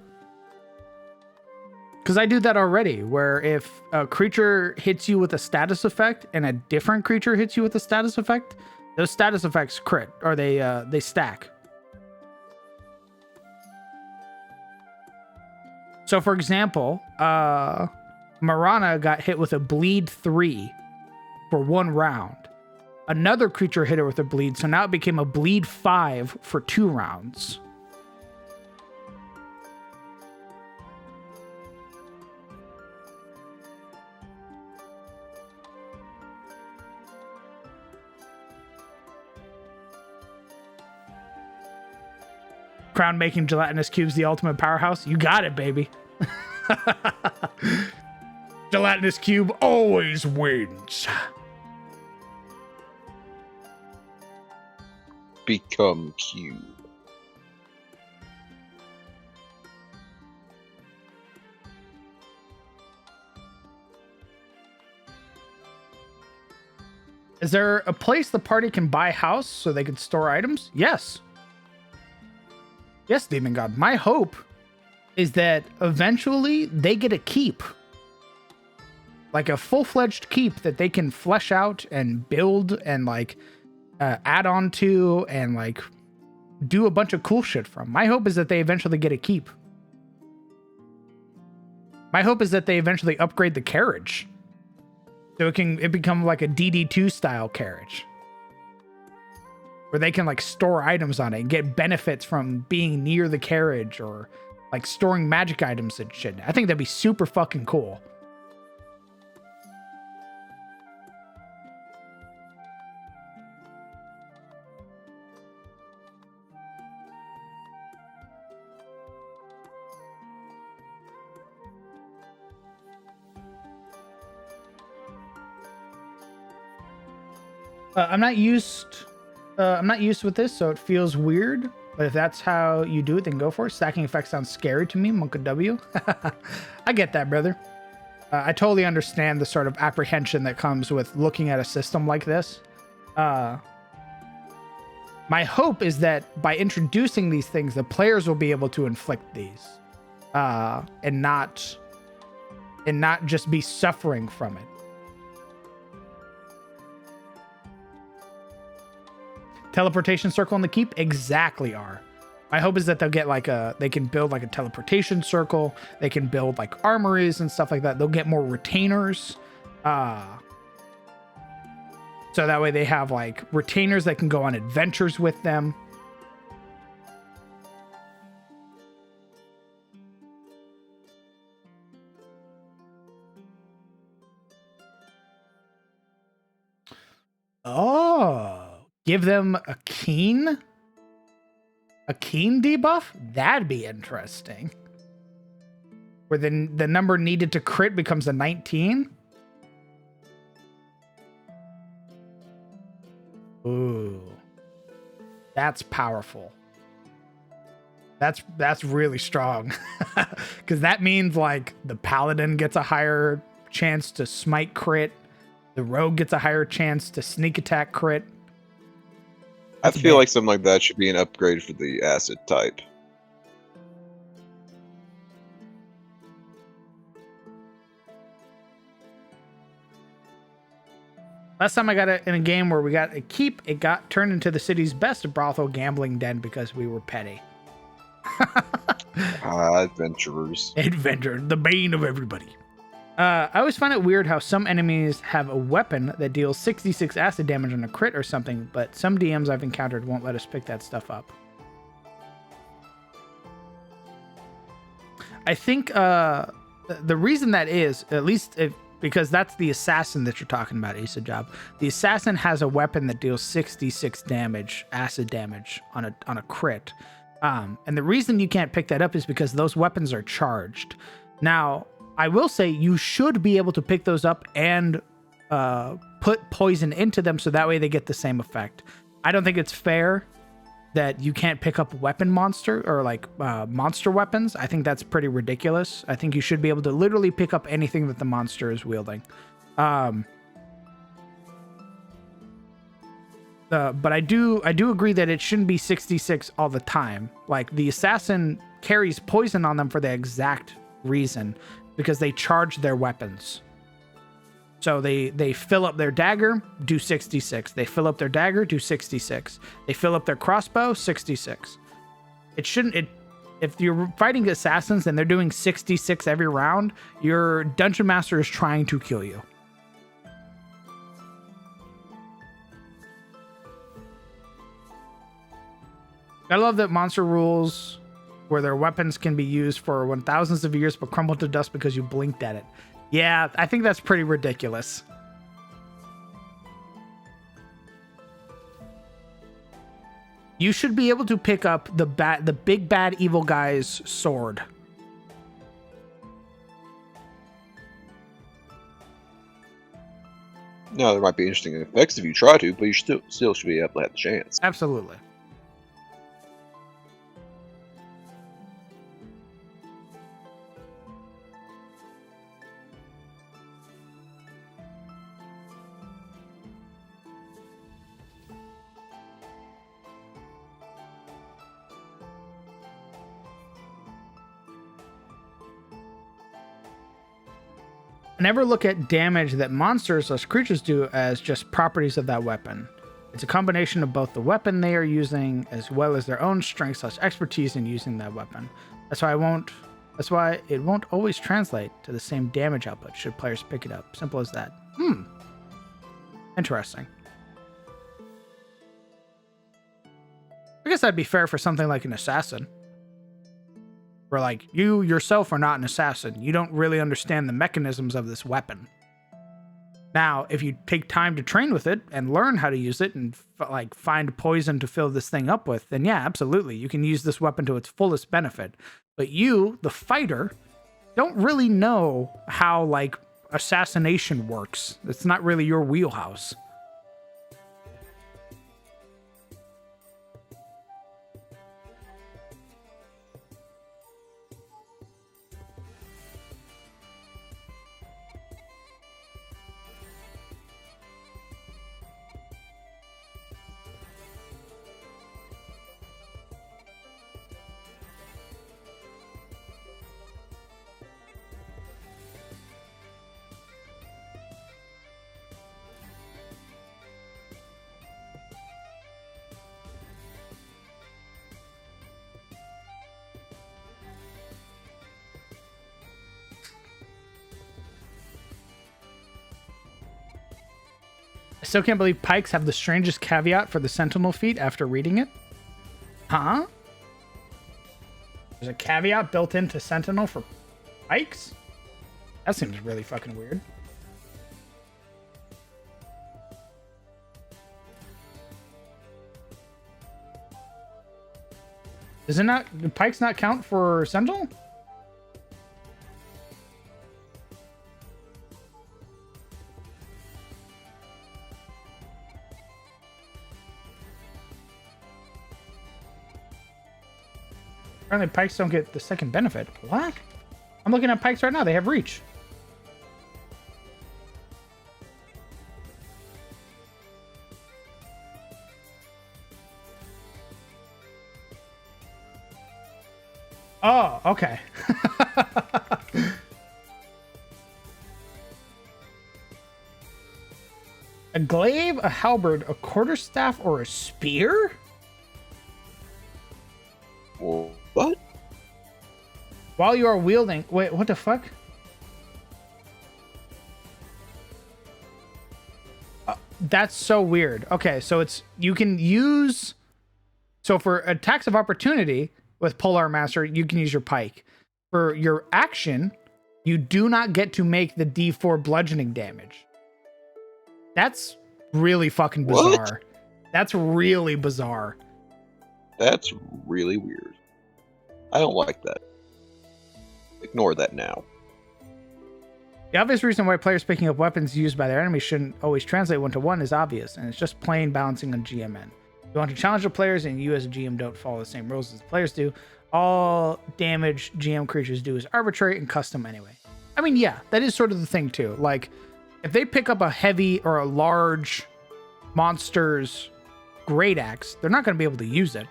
Because I do that already, where if a creature hits you with a status effect and a different creature hits you with a status effect, those status effects crit, or they stack. So, for example, Marana got hit with a bleed 3 for 1 round. Another creature hit her with a bleed, so now it became a bleed 5 for 2 rounds. Crown making gelatinous cubes the ultimate powerhouse. You got it, baby. Gelatinous cube always wins. Become cube. Is there a place the party can buy house so they can store items? Yes. Yes, Demon God. My hope is that eventually they get a keep. Like a full-fledged keep that they can flesh out and build and like add on to and like do a bunch of cool shit from. My hope is that they eventually get a keep. My hope is that they eventually upgrade the carriage. So it become like a DD2 style carriage. Where they can like store items on it and get benefits from being near the carriage or like storing magic items and shit. I think that'd be super fucking cool. I'm not used with this, so it feels weird. But if that's how you do it, then go for it. Stacking effects sounds scary to me, Monka W. I get that, brother. I totally understand the sort of apprehension that comes with looking at a system like this. My hope is that by introducing these things, the players will be able to inflict these, and not just be suffering from it. Teleportation circle in the keep? Exactly, are. My hope is that they'll get like they can build like a teleportation circle. They can build like armories and stuff like that. They'll get more retainers. So that way they have like retainers that can go on adventures with them. Oh. Give them a keen debuff? That'd be interesting. Where the number needed to crit becomes a 19? Ooh. That's powerful. That's really strong. Because that means like the paladin gets a higher chance to smite crit. The rogue gets a higher chance to sneak attack crit. I feel like something like that should be an upgrade for the acid type. Last time I got it in a game where we got a keep, it got turned into the city's best brothel gambling den because we were petty. Adventurers. Adventure, the bane of everybody. I always find it weird how some enemies have a weapon that deals 66 acid damage on a crit or something, but some DMs I've encountered won't let us pick that stuff up. I think the reason that is, at least because that's the assassin that you're talking about, Asa Job. The assassin has a weapon that deals 66 damage, acid damage on a crit. And the reason you can't pick that up is because those weapons are charged. Now, I will say you should be able to pick those up and put poison into them so that way they get the same effect. I don't think it's fair that you can't pick up weapon monster or like monster weapons. I think that's pretty ridiculous. I think you should be able to literally pick up anything that the monster is wielding. But I do agree that it shouldn't be 66 all the time. Like the assassin carries poison on them for the exact reason, because they charge their weapons. So they fill up their dagger, do 66. They fill up their dagger, do 66. They fill up their crossbow, 66. if you're fighting assassins and they're doing 66 every round, your dungeon master is trying to kill you. I love that monster rules where their weapons can be used for when thousands of years but crumble to dust because you blinked at it. Yeah, I think that's pretty ridiculous. You should be able to pick up the big bad evil guy's sword. No, there might be interesting effects if you try to, but you still should be able to have the chance. Absolutely. Never look at damage that monsters or creatures do as just properties of that weapon. It's a combination of both the weapon they are using as well as their own strength / expertise in using that weapon. That's why it won't always translate to the same damage output should players pick it up. Simple as that. Interesting. I guess that'd be fair for something like an assassin. Where, like, you yourself are not an assassin. You don't really understand the mechanisms of this weapon. Now, if you take time to train with it and learn how to use it and, find poison to fill this thing up with, then yeah, absolutely. You can use this weapon to its fullest benefit. But you, the fighter, don't really know how, assassination works. It's not really your wheelhouse. I still can't believe pikes have the strangest caveat for the Sentinel feat after reading it. Huh? There's a caveat built into Sentinel for pikes? That seems really fucking weird. Does it not... Do pikes not count for Sentinel? Apparently pikes don't get the second benefit. What? I'm looking at pikes right now. They have reach. Oh, okay. A glaive, a halberd, a quarterstaff, or a spear? What? While you are wielding... Wait, what the fuck? That's so weird. Okay, so it's... You can use... So for attacks of opportunity with Polar Master, you can use your pike. For your action, you do not get to make the D4 bludgeoning damage. That's really fucking bizarre. What? That's really bizarre. That's really weird. I don't like that. Ignore that now. The obvious reason why players picking up weapons used by their enemies shouldn't always translate 1-to-1 is obvious, and it's just plain balancing on GMN. You want to challenge the players, and you as a GM don't follow the same rules as the players do. All damage GM creatures do is arbitrary and custom anyway. I mean, yeah, that is sort of the thing too. Like, if they pick up a heavy or a large monster's great axe, they're not going to be able to use it.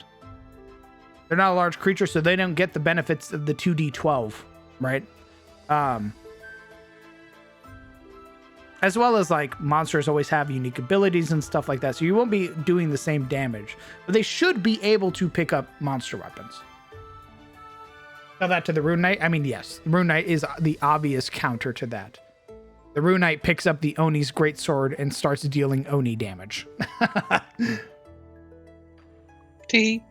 They're not a large creature, so they don't get the benefits of the 2d12, right? As well as, like, monsters always have unique abilities and stuff like that, so you won't be doing the same damage. But they should be able to pick up monster weapons. Tell that to the Rune Knight. I mean, yes, Rune Knight is the obvious counter to that. The Rune Knight picks up the Oni's greatsword and starts dealing Oni damage. T.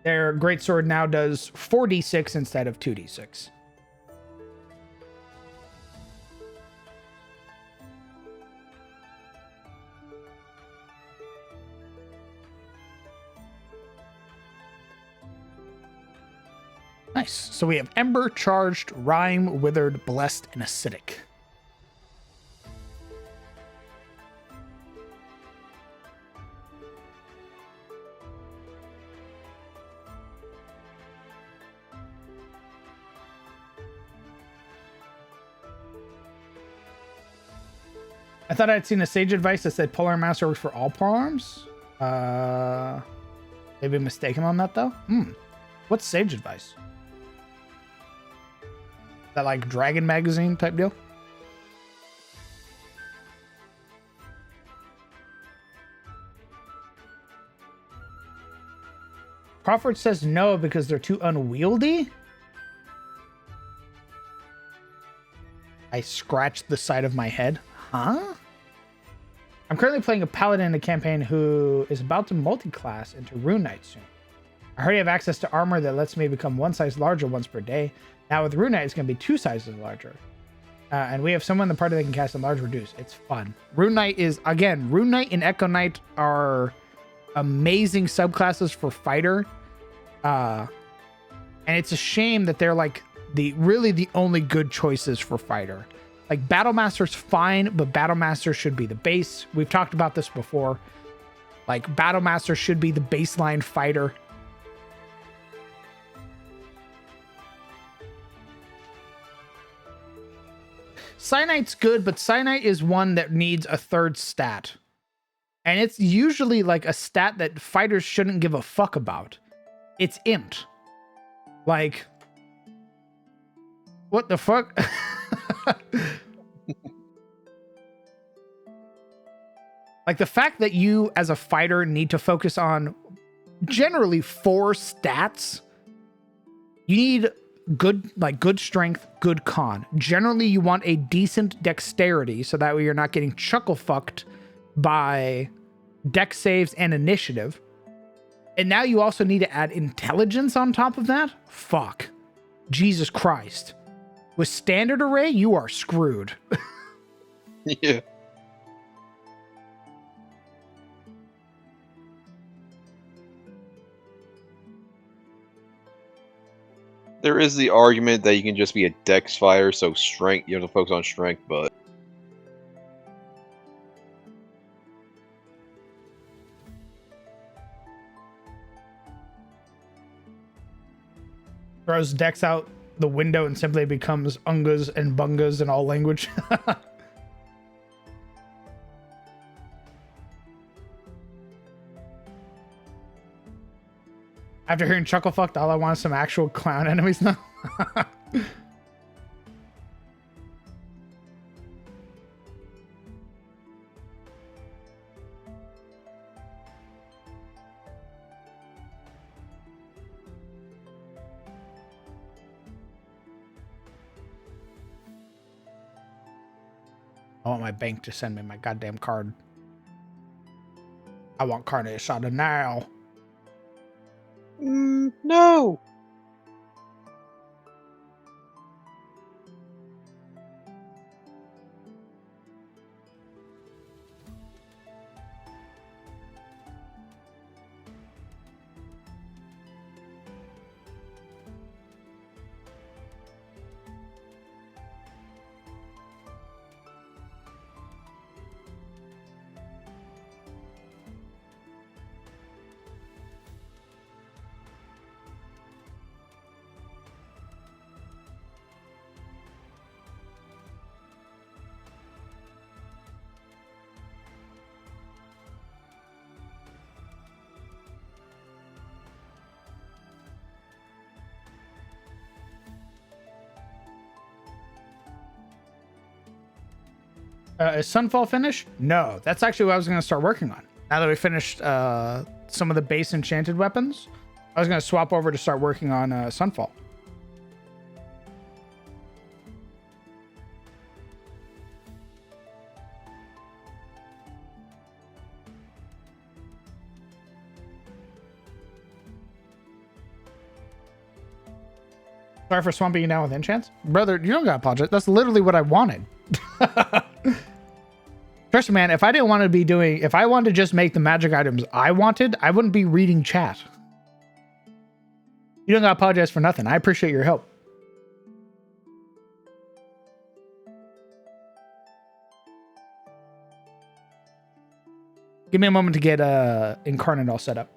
Their greatsword now does 4d6 instead of 2d6. Nice. So we have Ember, Charged, Rhyme, Withered, Blessed, and Acidic. I thought I'd seen a sage advice that said Polearm Master works for all polearms. Maybe mistaken on that though. What's sage advice? That like Dragon magazine type deal? Crawford says no because they're too unwieldy. I scratched the side of my head. Huh? I'm currently playing a paladin in a campaign who is about to multi-class into Rune Knight soon. I already have access to armor that lets me become one size larger once per day. Now with Rune Knight, it's going to be 2 sizes larger. And we have someone in the party that can cast Enlarge Reduce. It's fun. Rune Knight is, again, Rune Knight and Echo Knight are amazing subclasses for fighter. And it's a shame that they're like really the only good choices for fighter. Like Battle Master's fine, but Battle Master should be the base. We've talked about this before. Like Battle Master should be the baseline fighter. Cyanite's good, but Cyanite is one that needs a third stat. And it's usually like a stat that fighters shouldn't give a fuck about. It's Impt. Like, what the fuck? Like the fact that you as a fighter need to focus on generally 4 stats. You need good strength, good con. Generally you want a decent dexterity so that way you're not getting chuckle fucked by dex saves and initiative. And now you also need to add intelligence on top of that. Fuck. Jesus Christ. With standard array, you are screwed. Yeah. There is the argument that you can just be a dex fighter, so strength, you have to focus on strength, but Throws dex out the window and simply becomes ungas and bungas in all language. After hearing Chuckle Fucked, all I want is some actual clown enemies now. I want my bank to send me my goddamn card. I want carne asada now. no. Is Sunfall finished? No, that's actually what I was going to start working on. Now that we finished some of the base enchanted weapons, I was going to swap over to start working on Sunfall. Sorry for swamping you down with enchants. Brother, you don't gotta apologize. That's literally what I wanted. Trust me, man, if I didn't want to be doing, if I wanted to just make the magic items I wanted, I wouldn't be reading chat. You don't gotta apologize for nothing. I appreciate your help. Give me a moment to get Incarnate all set up.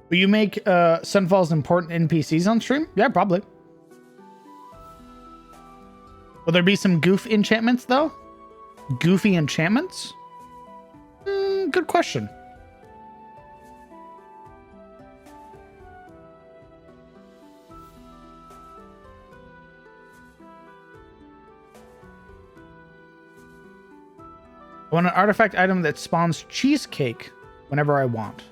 Will you make Sunfall's important NPCs on stream? Yeah, probably. Will there be some goof enchantments, though? Goofy enchantments? Good question. I want an artifact item that spawns cheesecake whenever I want.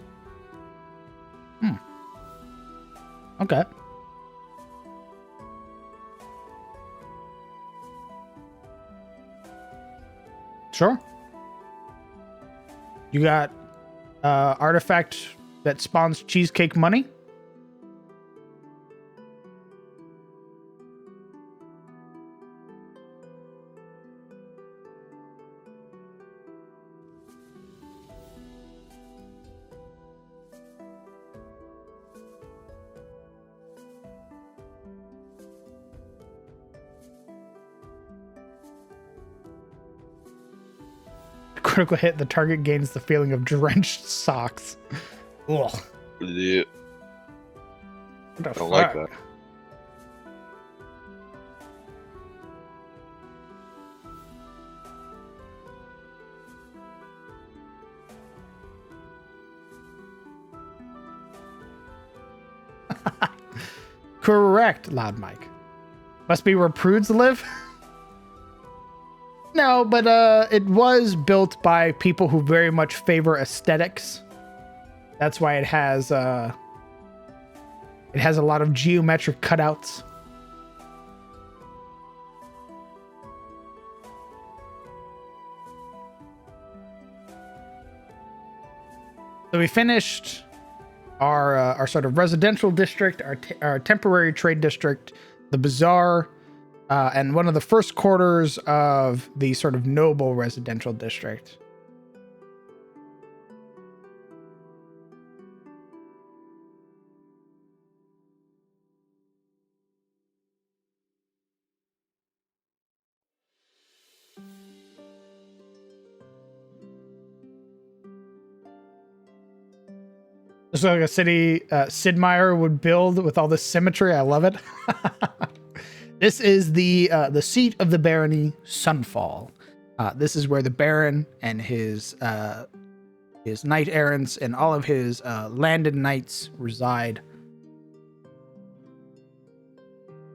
Okay. Sure. You got artifact that spawns cheesecake money? Critical hit, the target gains the feeling of drenched socks. Ugh. Yeah. What the I don't fuck? like that. Correct, Loud Mike. Must be where prudes live? No, but it was built by people who very much favor aesthetics. That's why it has a lot of geometric cutouts. So we finished our sort of residential district, our temporary trade district, the bazaar, and one of the first quarters of the sort of noble residential district. It's like a city Sid Meier would build with all this symmetry. I love it. This is the seat of the barony, Sunfall. This is where the Baron and his knight errants and all of his landed knights reside.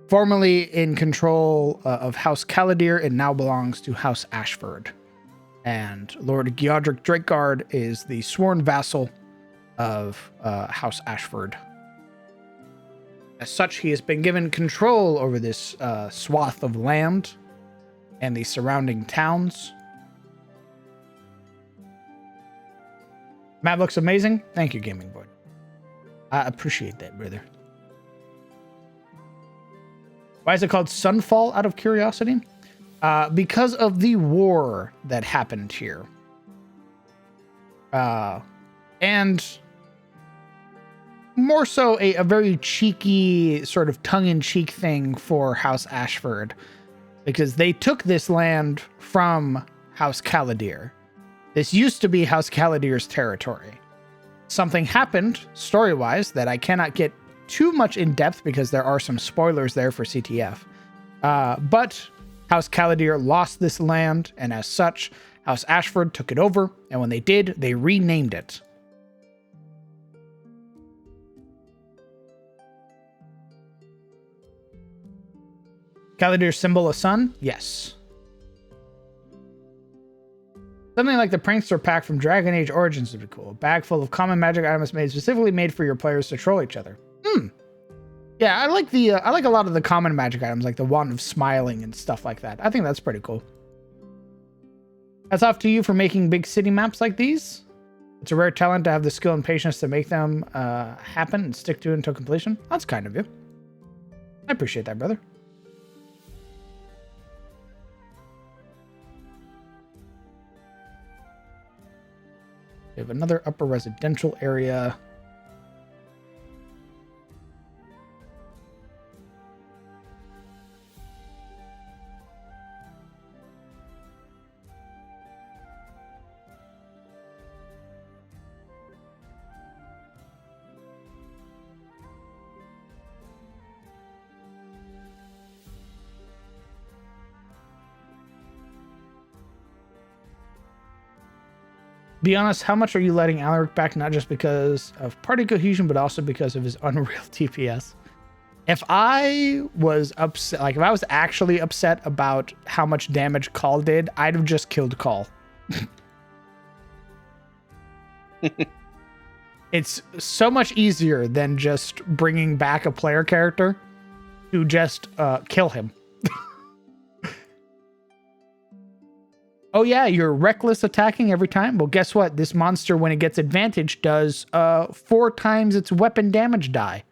Formerly in control of House Caladir, it now belongs to House Ashford. And Lord Geodric Drakeguard is the sworn vassal of House Ashford. As such, he has been given control over this swath of land and the surrounding towns. Map looks amazing. Thank you, Gaming Boy. I appreciate that, brother. Why is it called Sunfall, out of curiosity? Because of the war that happened here. And more so a very cheeky, sort of tongue-in-cheek thing for House Ashford, because they took this land from House Caladir. This used to be House Caladir's territory. Something happened, story-wise, that I cannot get too much in depth because there are some spoilers there for CTF. But House Caladir lost this land, and as such, House Ashford took it over, and when they did, they renamed it. Caladir's symbol a sun? Yes. Something like the Prankster pack from Dragon Age Origins would be cool. A bag full of common magic items specifically made for your players to troll each other. Yeah, I like a lot of the common magic items, like the Wand of Smiling and stuff like that. I think that's pretty cool. That's off to you for making big city maps like these. It's a rare talent to have the skill and patience to make them happen and stick to it until completion. That's kind of you. I appreciate that, brother. We have another upper residential area. Be honest, how much are you letting Alaric back, not just because of party cohesion, but also because of his unreal TPS? If I was upset, like if I was actually upset about how much damage Call did, I'd have just killed Call. It's so much easier than just bringing back a player character to just kill him. Oh yeah, you're reckless attacking every time? Well, guess what? This monster, when it gets advantage, does 4 times its weapon damage die.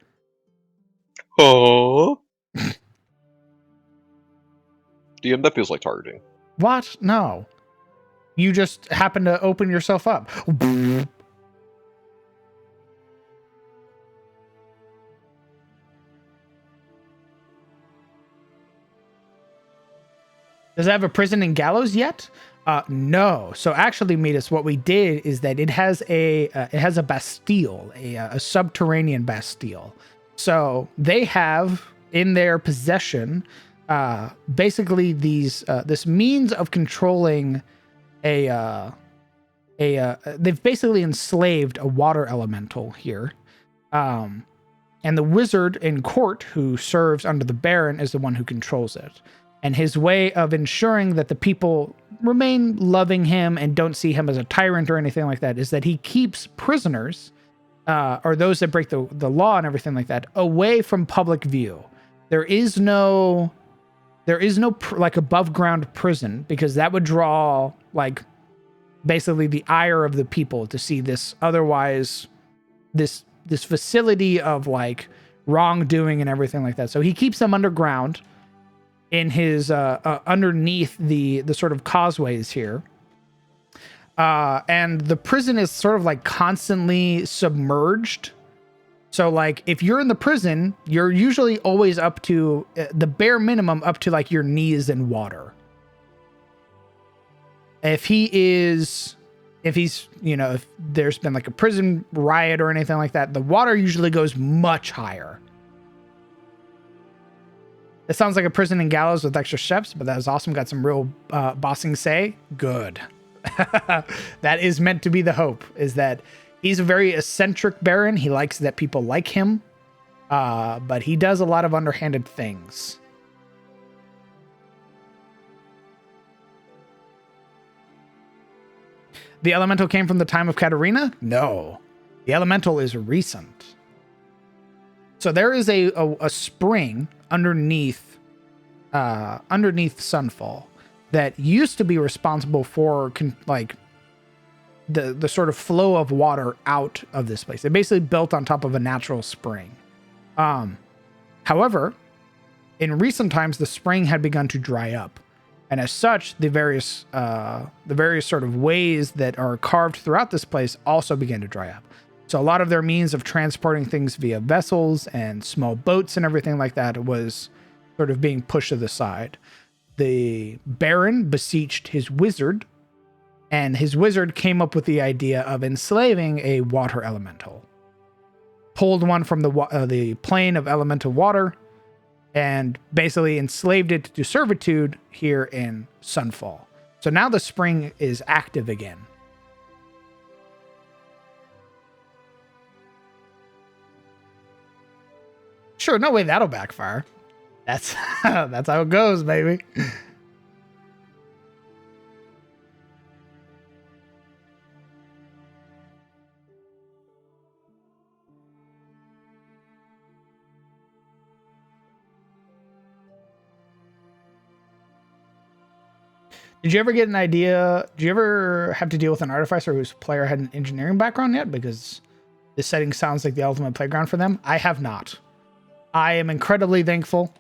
Oh. DM, that feels like targeting. What? No. You just happen to open yourself up. Does it have a prison and gallows yet? No. So actually, Metis, what we did is that it has a Bastille, a subterranean Bastille. So they have in their possession basically this means of controlling they've basically enslaved a water elemental here. And the wizard in court who serves under the Baron is the one who controls it. And his way of ensuring that the people remain loving him and don't see him as a tyrant or anything like that is that he keeps prisoners, or those that break the law and everything like that, away from public view. There is no like above ground prison, because that would draw like basically the ire of the people to see this otherwise this facility of like wrongdoing and everything like that. So he keeps them underground in his underneath the sort of causeways here. And the prison is sort of like constantly submerged. So like if you're in the prison, you're usually always up to the bare minimum up to like your knees in water. If he's, you know, if there's been like a prison riot or anything like that, the water usually goes much higher. It sounds like a prison and gallows with extra steps, but that was awesome. Got some real bossing say. Good. That is meant to be the hope, is that he's a very eccentric Baron. He likes that people like him, but he does a lot of underhanded things. The elemental came from the time of Katarina? No. The elemental is recent. So there is a spring underneath Sunfall that used to be responsible for like the sort of flow of water out of this place. It basically built on top of a natural spring. However, in recent times, the spring had begun to dry up. And as such, the various sort of ways that are carved throughout this place also began to dry up. So a lot of their means of transporting things via vessels and small boats and everything like that was sort of being pushed to the side. The Baron beseeched his wizard, and his wizard came up with the idea of enslaving a water elemental. Pulled one from the plane of elemental water, and basically enslaved it to servitude here in Sunfall. So now the spring is active again. Sure, no way that'll backfire. That's that's how it goes, baby. Did you ever get an idea? Did you ever have to deal with an artificer whose player had an engineering background yet? Because this setting sounds like the ultimate playground for them. I have not. I am incredibly thankful.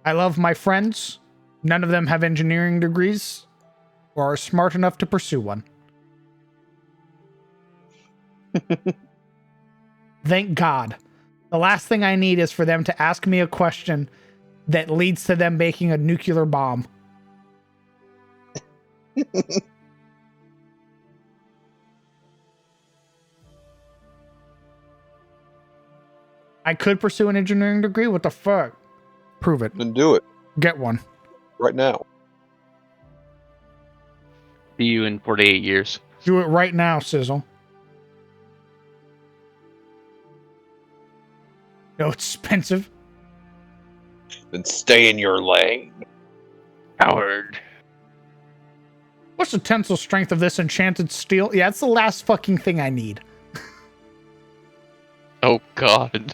I love my friends. None of them have engineering degrees or are smart enough to pursue one. Thank God. The last thing I need is for them to ask me a question that leads to them making a nuclear bomb. I could pursue an engineering degree. What the fuck? Prove it. Then do it Get one. right now. See you in 48 years. Do it right now, Sizzle. No, it's expensive. Then stay in your lane. Howard. What's the tensile strength of this enchanted steel? Yeah, it's the last fucking thing I need. Oh, God.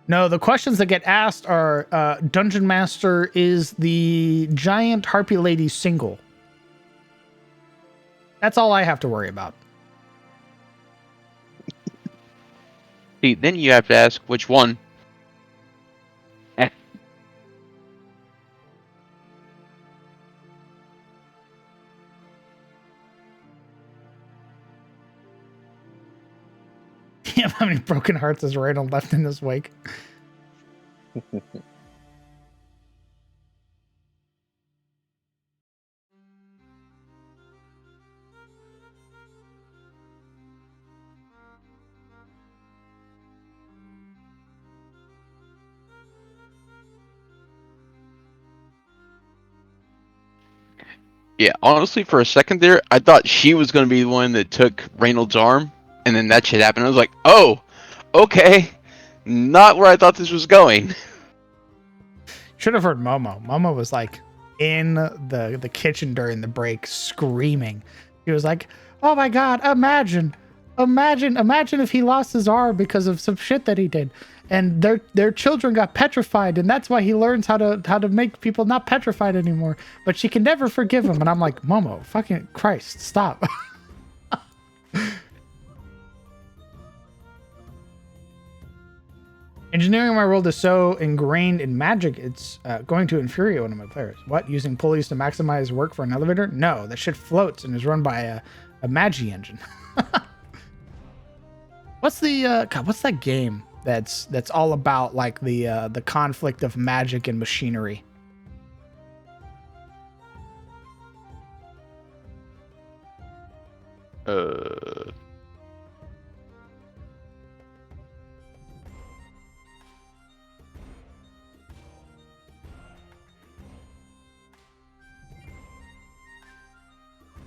No, the questions that get asked are Dungeon Master, is the giant harpy lady single? That's all I have to worry about. See, then you have to ask which one. Damn, how many broken hearts has Randall left in his wake? Yeah, honestly, for a second there, I thought she was going to be the one that took Reynolds' arm, and then that shit happened. I was like, oh, okay. Not where I thought this was going. Should have heard Momo. Momo was like in the kitchen during the break screaming. He was like, oh my God, imagine if he lost his arm because of some shit that he did. And their children got petrified, and that's why he learns how to make people not petrified anymore. But she can never forgive him. And I'm like, Momo, fucking Christ, stop. Engineering in my world is so ingrained in magic, it's going to infuriate one of my players. What? Using pulleys to maximize work for an elevator? No, that shit floats and is run by a magi engine. What's the God, what's that game that's all about like the conflict of magic and machinery?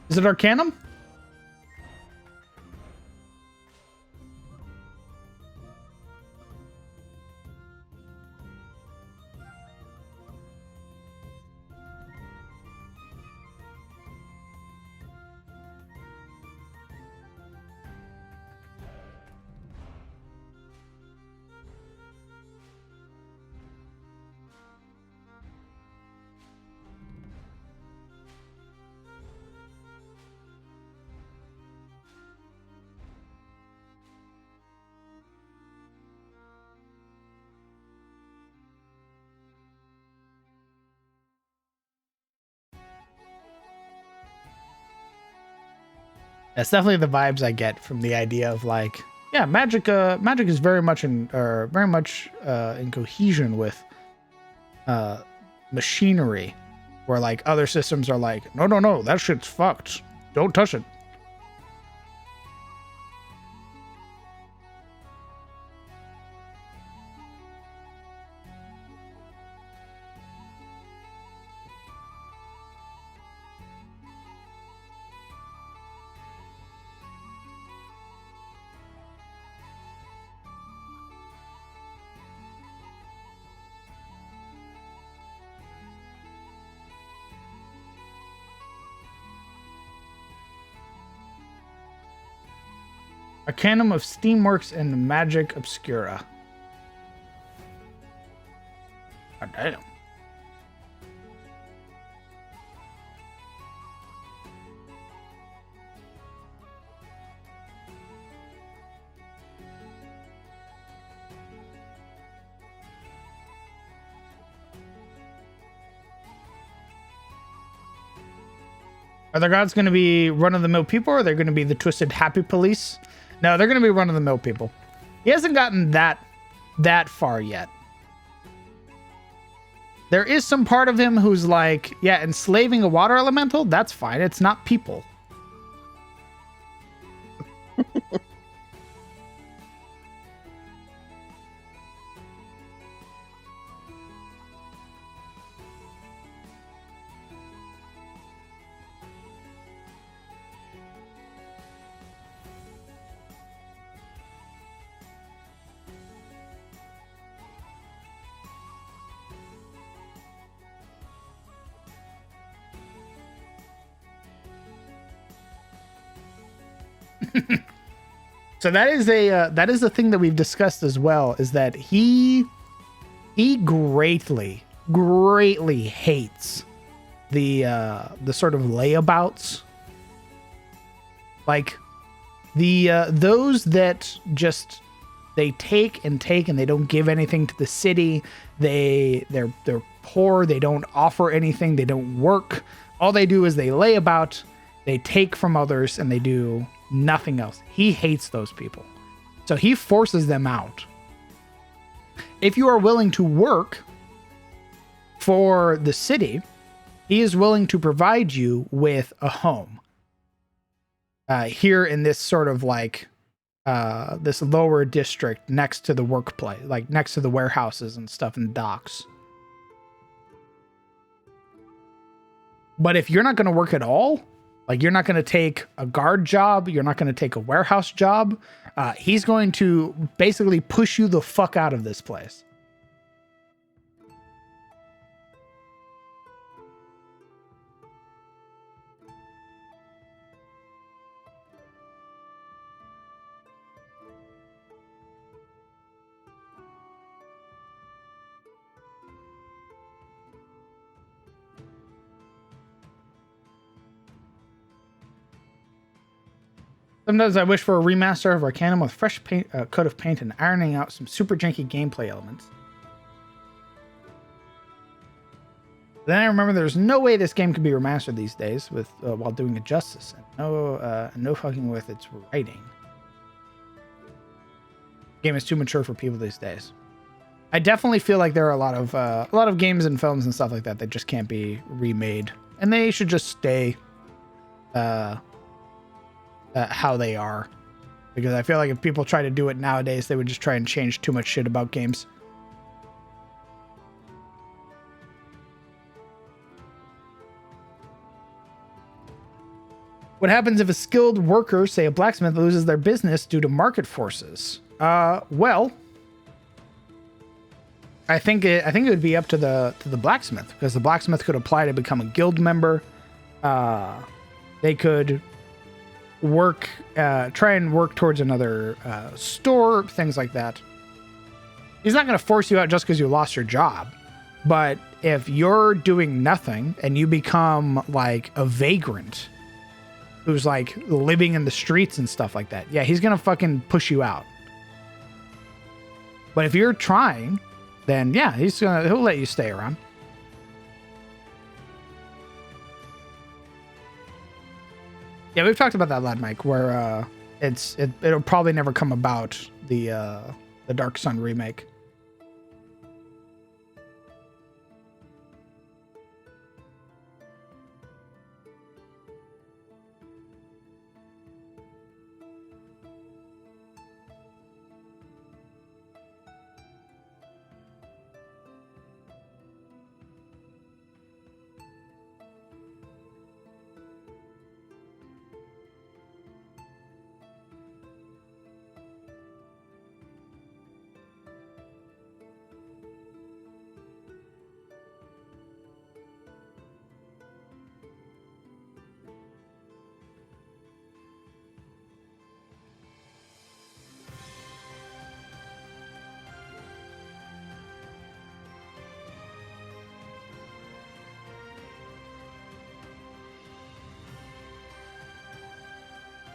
Is it Arcanum? That's definitely the vibes I get from the idea of like yeah, magic is very much in cohesion with machinery, where like other systems are like, no, that shit's fucked. Don't touch it. Arcanum of Steamworks and Magic Obscura. God damn. Are the gods going to be run-of-the-mill people, or are they going to be the twisted happy police? No, they're going to be run-of-the-mill people. He hasn't gotten that far yet. There is some part of him who's like, yeah, enslaving a water elemental, that's fine. It's not people. So that is a thing that we've discussed as well, is that he greatly hates the sort of layabouts, like those that just they take and they don't give anything to the city. They're poor. They don't offer anything. They don't work. All they do is they lay about. They take from others and they do nothing else. He hates those people. So he forces them out. If you are willing to work for the city, he is willing to provide you with a home. Here in this sort of like this lower district next to the workplace, like next to the warehouses and stuff and docks. But if you're not going to work at all, like you're not going to take a guard job, you're not going to take a warehouse job, he's going to basically push you the fuck out of this place. Sometimes I wish for a remaster of Arcanum with fresh paint, coat of paint and ironing out some super janky gameplay elements. Then I remember there's no way this game could be remastered these days with while doing it justice, and no fucking with its writing. The game is too mature for people these days. I definitely feel like there are a lot of games and films and stuff like that that just can't be remade, and they should just stay how they are, because I feel like if people try to do it nowadays, they would just try and change too much shit about games. What happens if a skilled worker, say a blacksmith, loses their business due to market forces? Well, I think it would be up to the blacksmith, because the blacksmith could apply to become a guild member. They could try and work towards another store, things like that. He's not going to force you out just because you lost your job. But if you're doing nothing and you become like a vagrant who's like living in the streets and stuff like that, yeah, he's going to fucking push you out. But if you're trying, then yeah, he'll let you stay around. Yeah, we've talked about that a lot, Mike, where It'll probably never come about, the Dark Sun remake.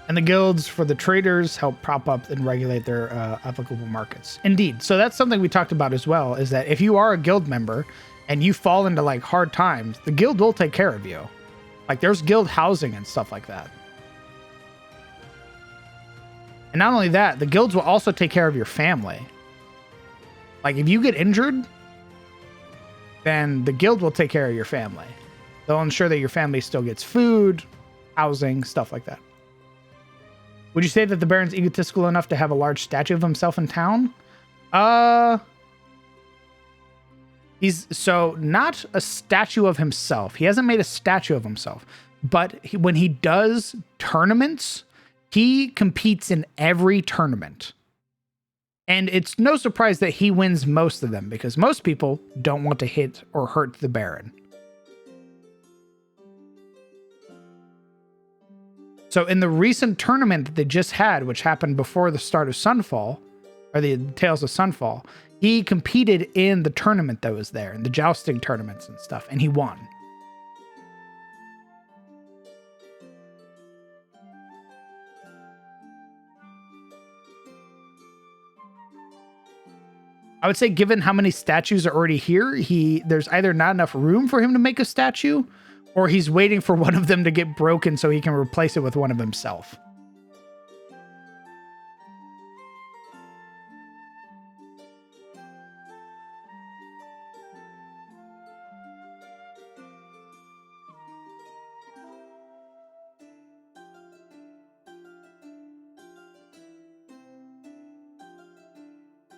And the guilds for the traders help prop up and regulate their applicable markets. Indeed. So that's something we talked about as well, is that if you are a guild member and you fall into like hard times, the guild will take care of you. Like there's guild housing and stuff like that. And not only that, the guilds will also take care of your family. Like if you get injured, then the guild will take care of your family. They'll ensure that your family still gets food, housing, stuff like that. Would you say that the Baron's egotistical enough to have a large statue of himself in town? He's so not a statue of himself. He hasn't made a statue of himself, but when he does tournaments, he competes in every tournament. And it's no surprise that he wins most of them because most people don't want to hit or hurt the Baron. So in the recent tournament that they just had, which happened before the start of Sunfall, or the Tales of Sunfall, he competed in the tournament that was there, in the jousting tournaments and stuff, and he won. I would say given how many statues are already here, there's either not enough room for him to make a statue, or he's waiting for one of them to get broken so he can replace it with one of himself.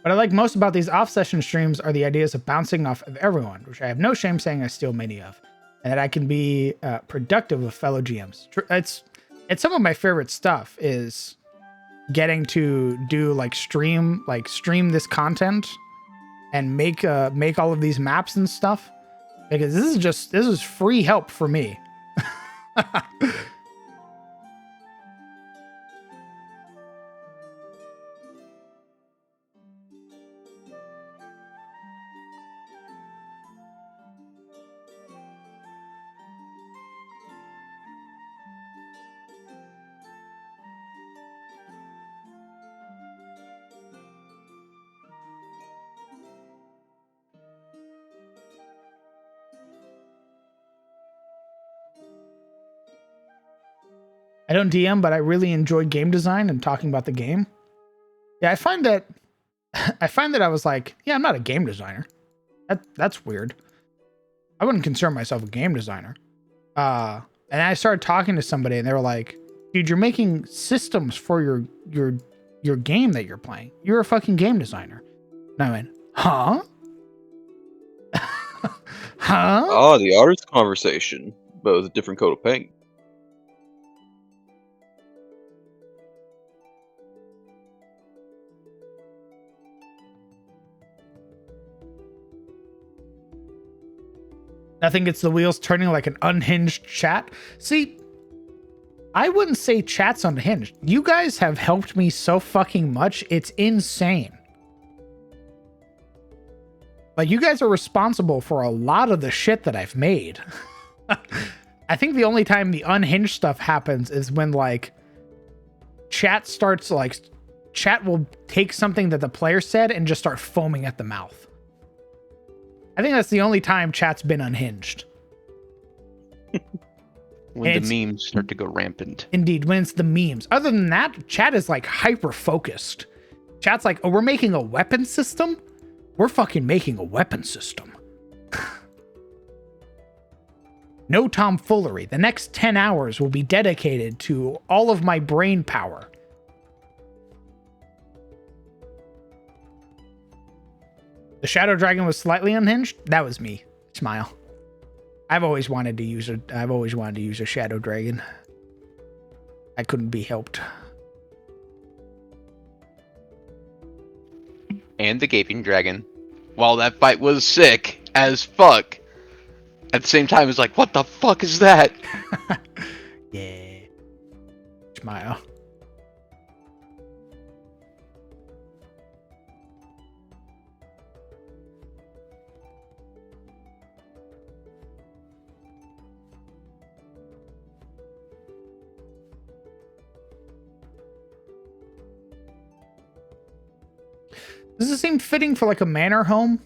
What I like most about these off-session streams are the ideas of bouncing off of everyone, which I have no shame saying I steal many of, and that I can be productive with fellow GMs. It's some of my favorite stuff is getting to do stream this content and make all of these maps and stuff, because this is free help for me. I don't DM, but I really enjoy game design and talking about the game. Yeah, I find that I was like, yeah, I'm not a game designer. That's weird. I wouldn't consider myself a game designer. And I started talking to somebody and they were like, dude, you're making systems for your game that you're playing. You're a fucking game designer. And I went, huh? Huh? Oh, the artist conversation, but with a different coat of paint. Nothing gets the wheels turning like an unhinged chat. See, I wouldn't say chat's unhinged. You guys have helped me so fucking much. It's insane. Like, you guys are responsible for a lot of the shit that I've made. I think the only time the unhinged stuff happens is when, chat starts, chat will take something that the player said and just start foaming at the mouth. I think that's the only time chat's been unhinged. When And the memes start to go rampant. Indeed, when it's the memes. Other than that, chat is like hyper focused. Chat's like, oh, we're making a weapon system? We're fucking making a weapon system. No tomfoolery. The next 10 hours will be dedicated to all of my brain power. The Shadow Dragon was slightly unhinged? That was me. Smile. I've always wanted to use a Shadow Dragon. I couldn't be helped. And the Gaping Dragon. While that fight was sick as fuck, at the same time, it's like, what the fuck is that? Yeah. Smile. Does this seem fitting for like a manor home?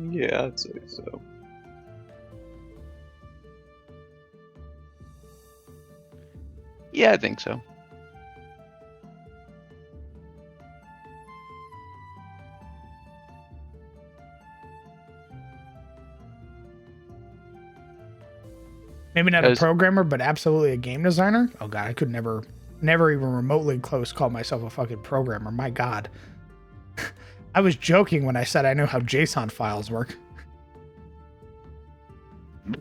Yeah, I'd say so. Yeah, I think so. Maybe not a programmer, but absolutely a game designer. Oh god, I could never even remotely close call myself a fucking programmer. My god. I was joking when I said I knew how JSON files work. But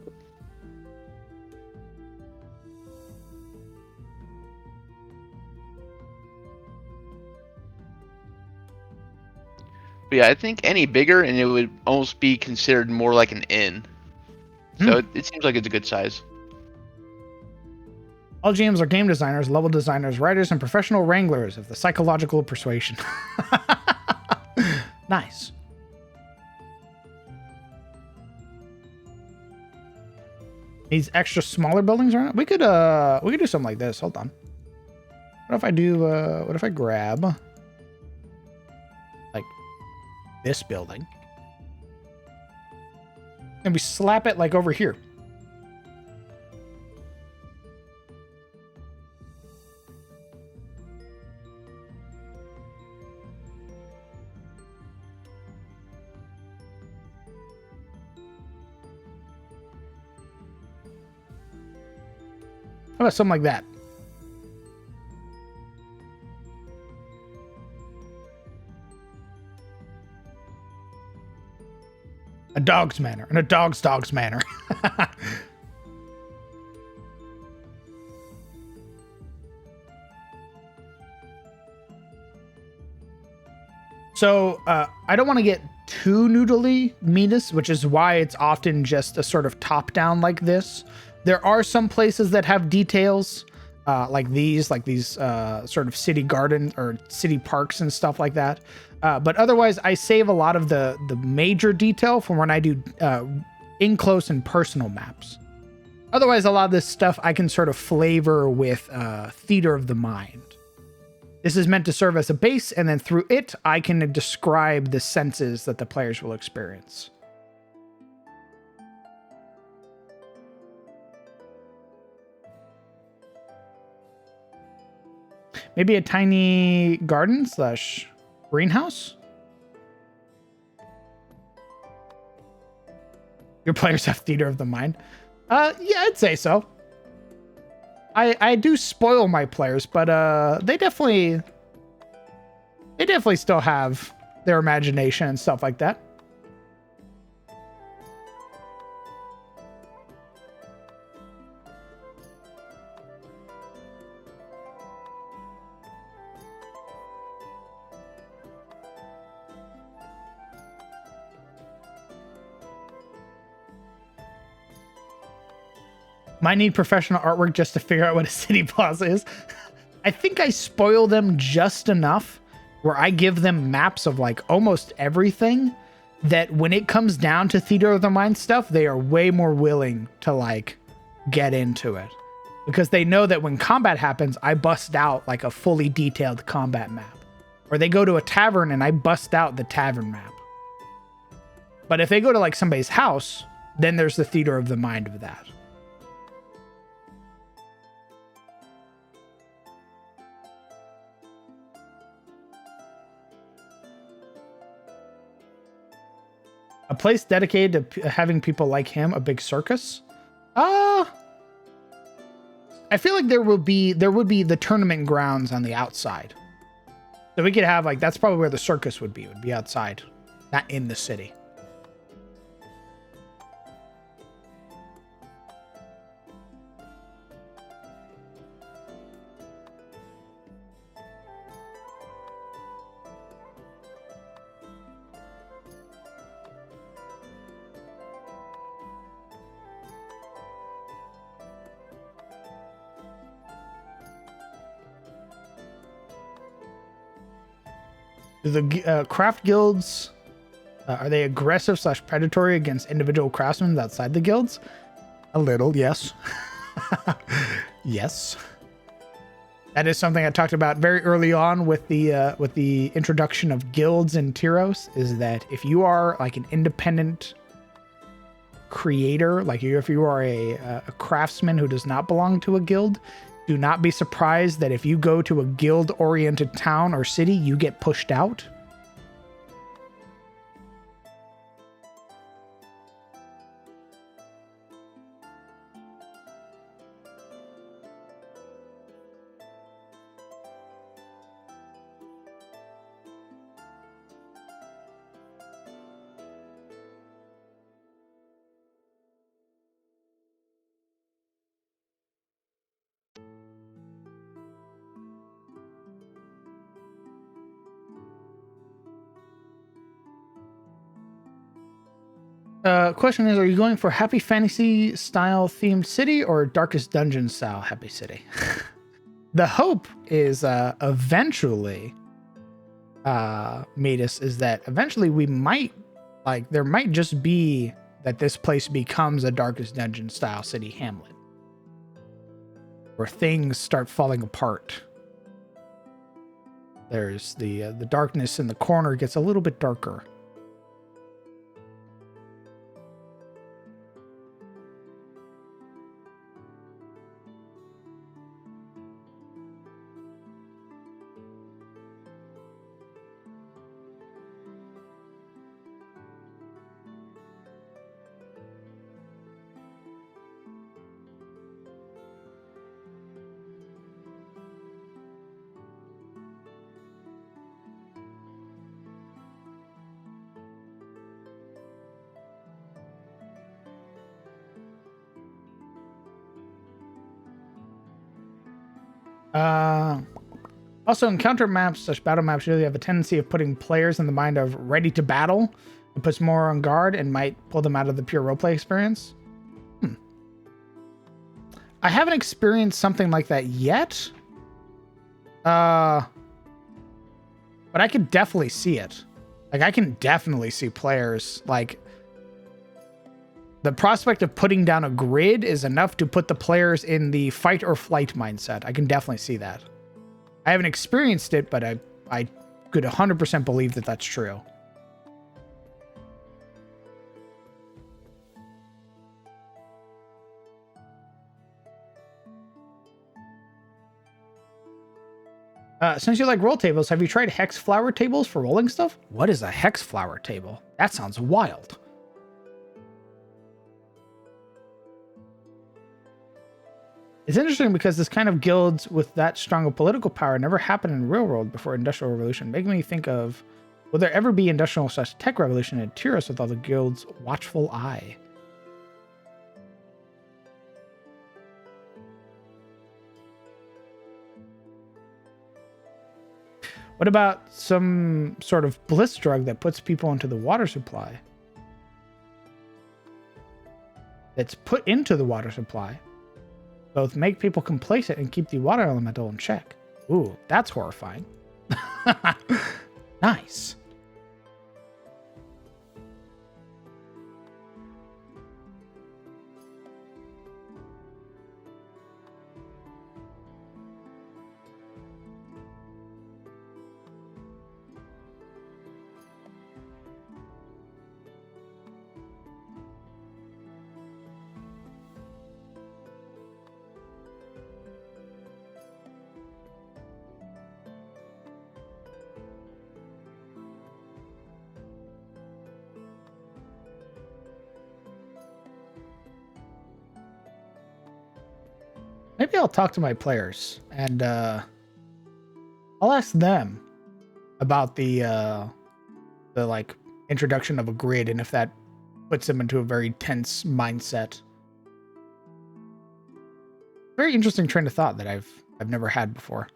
yeah, I think any bigger and it would almost be considered more like an inn. So it seems like it's a good size. All GMs are game designers, level designers, writers, and professional wranglers of the psychological persuasion. Nice. These extra smaller buildings around. We could do something like this. Hold on. What if I do what if I grab like this building and we slap it like over here? How about something like that? A dog's manor and a dog's manor. So I don't want to get too noodly meanest, which is why it's often just a sort of top down like this. There are some places that have details like these sort of city garden or city parks and stuff like that. But otherwise, I save a lot of the major detail from when I do in close and personal maps. Otherwise, a lot of this stuff I can sort of flavor with theater of the mind. This is meant to serve as a base, and then through it, I can describe the senses that the players will experience. Maybe a tiny garden / greenhouse? Your players have theater of the mind? Yeah, I'd say so. I do spoil my players, but they definitely still have their imagination and stuff like that. Might need professional artwork just to figure out what a city plaza is. I think I spoil them just enough where I give them maps of like almost everything that when it comes down to theater of the mind stuff, they are way more willing to like get into it. because they know that when combat happens, I bust out like a fully detailed combat map. Or they go to a tavern and I bust out the tavern map. But if they go to like somebody's house, then there's the theater of the mind of that. A place dedicated to having people like him, a big circus. I feel like there would be the tournament grounds on the outside. So we could have like, that's probably where the circus would be outside, not in the city. Do the craft guilds, are they aggressive / predatory against individual craftsmen outside the guilds? A little, yes. Yes. That is something I talked about very early on with the introduction of guilds in Tyros, is that if you are like an independent creator, like if you are a craftsman who does not belong to a guild, do not be surprised that if you go to a guild-oriented town or city, you get pushed out. Question is, are you going for Happy Fantasy style themed city or Darkest Dungeon style Happy City? The hope is eventually, Metis, is that eventually we might, like, there might just be that this place becomes a Darkest Dungeon style city hamlet. Where things start falling apart. There's the darkness in the corner gets a little bit darker. Also, encounter maps / battle maps usually have a tendency of putting players in the mind of ready to battle. It puts more on guard and might pull them out of the pure roleplay experience. I haven't experienced something like that yet. But I could definitely see it. Like, I can definitely see players, like, the prospect of putting down a grid is enough to put the players in the fight or flight mindset. I can definitely see that. I haven't experienced it, but I could 100% believe that that's true. Since you like roll tables, have you tried hex flower tables for rolling stuff? What is a hex flower table? That sounds wild. It's interesting because this kind of guilds with that strong of political power never happened in the real world before Industrial Revolution, making me think of, will there ever be Industrial / Tech Revolution in Tyros with all the guilds' watchful eye? What about some sort of bliss drug that puts people into the water supply? That's put into the water supply. Both make people complacent and keep the water elemental in check. Ooh, that's horrifying. Nice. Maybe I'll talk to my players and I'll ask them about the like introduction of a grid and if that puts them into a very tense mindset. Very interesting train of thought that I've never had before.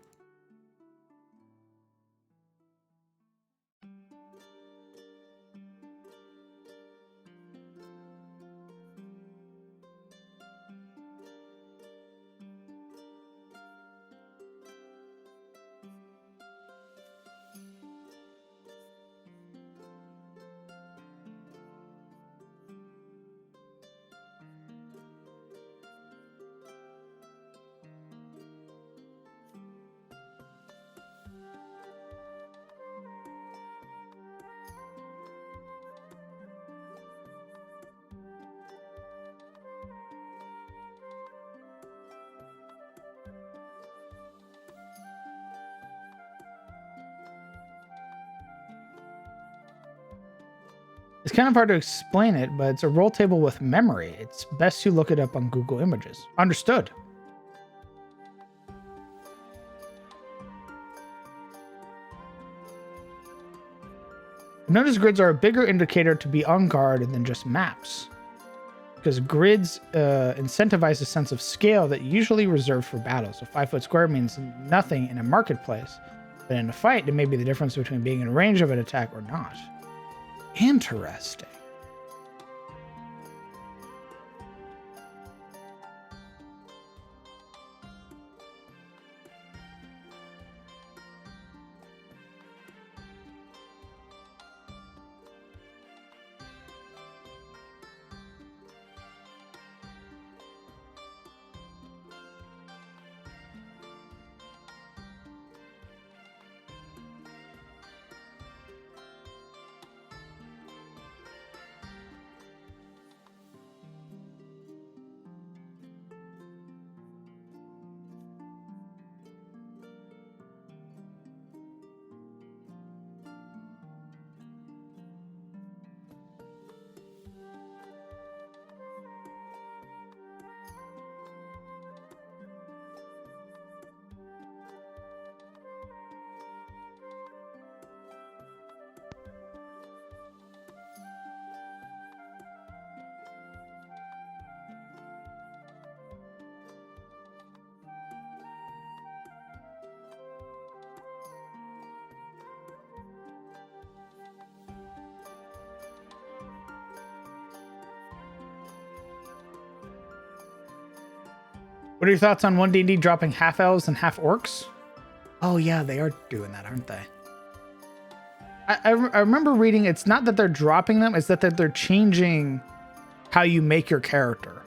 It's kind of hard to explain it, but it's a roll table with memory. It's best to look it up on Google Images. Understood. Notice grids are a bigger indicator to be on guard than just maps, because grids incentivize a sense of scale that usually reserved for battles. A 5-foot square means nothing in a marketplace, but in a fight, it may be the difference between being in range of an attack or not. Interesting. What are your thoughts on 1D&D dropping half elves and half orcs? Oh yeah, they are doing that, aren't they? I remember reading it's not that they're dropping them, it's that they're changing how you make your character.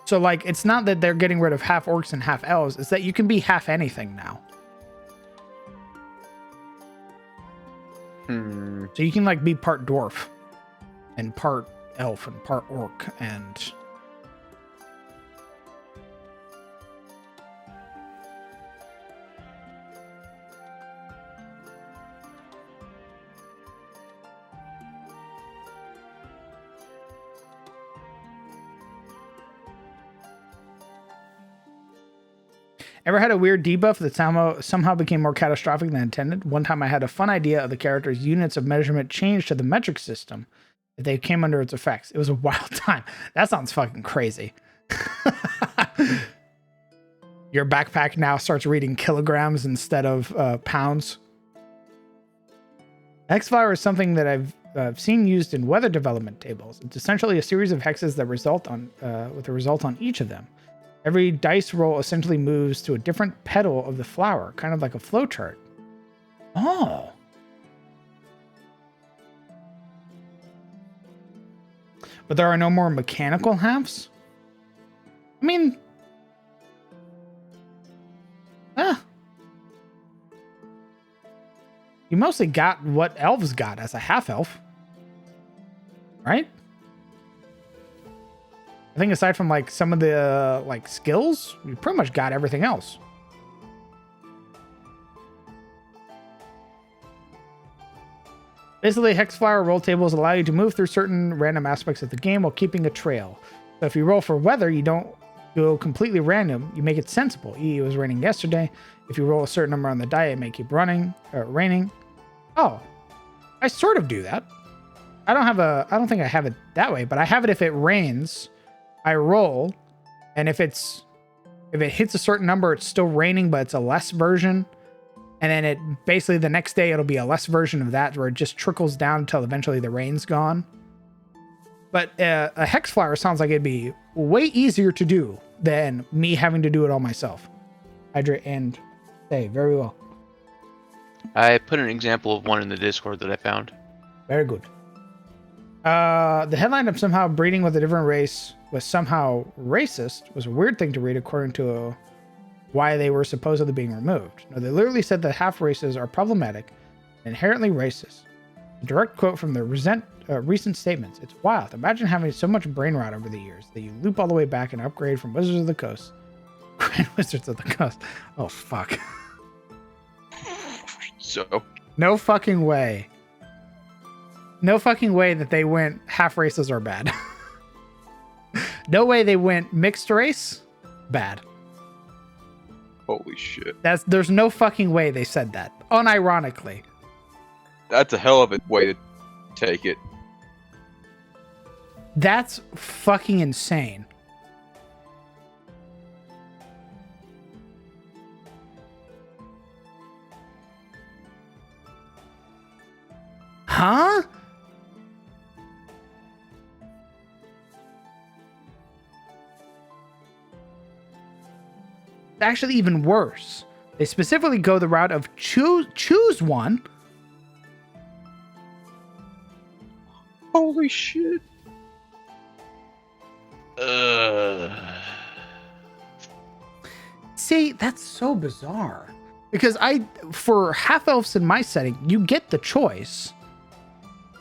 So like, it's not that they're getting rid of half orcs and half elves, it's that you can be half anything now. So you can like be part dwarf and part elf and part orc and ever had a weird debuff that somehow became more catastrophic than intended? One time I had a fun idea of the character's units of measurement changed to the metric system if they came under its effects. It was a wild time. That sounds fucking crazy. Your backpack now starts reading kilograms instead of pounds. Hexfire is something that I've seen used in weather development tables. It's essentially a series of hexes that result on with a result on each of them. Every dice roll essentially moves to a different petal of the flower, kind of like a flowchart. Oh. But there are no more mechanical halves? I mean... You mostly got what elves got as a half-elf. Right? I think aside from like some of the like skills, you pretty much got everything else. Basically, Hexfire roll tables allow you to move through certain random aspects of the game while keeping a trail. So if you roll for weather, you don't go completely random. You make it sensible. It was raining yesterday. If you roll a certain number on the die, it may keep raining. Oh, I sort of do that. I don't think I have it that way, but I have it if it rains, I roll, and if it hits a certain number, it's still raining, but it's a less version. And then it basically the next day it'll be a less version of that where it just trickles down until eventually the rain's gone. But a hex flower sounds like it'd be way easier to do than me having to do it all myself. Hydrate and stay. Very well. I put an example of one in the Discord that I found. Very good. The headline of somehow breeding with a different race was somehow racist was a weird thing to read according to why they were supposedly being removed. No, they literally said that half races are problematic and inherently racist. A direct quote from their recent statements. It's wild. Imagine having so much brain rot over the years that you loop all the way back and upgrade from Wizards of the Coast. Grand Wizards of the Coast. Oh, fuck. So No fucking way. No fucking way that they went half races are bad. No way they went mixed race bad. holy shit. There's no fucking way they said that. Unironically. That's a hell of a way to take it. That's fucking insane. Huh? It's actually even worse. They specifically go the route of choose one. Holy shit. See, that's so bizarre. Because for half elves in my setting, you get the choice,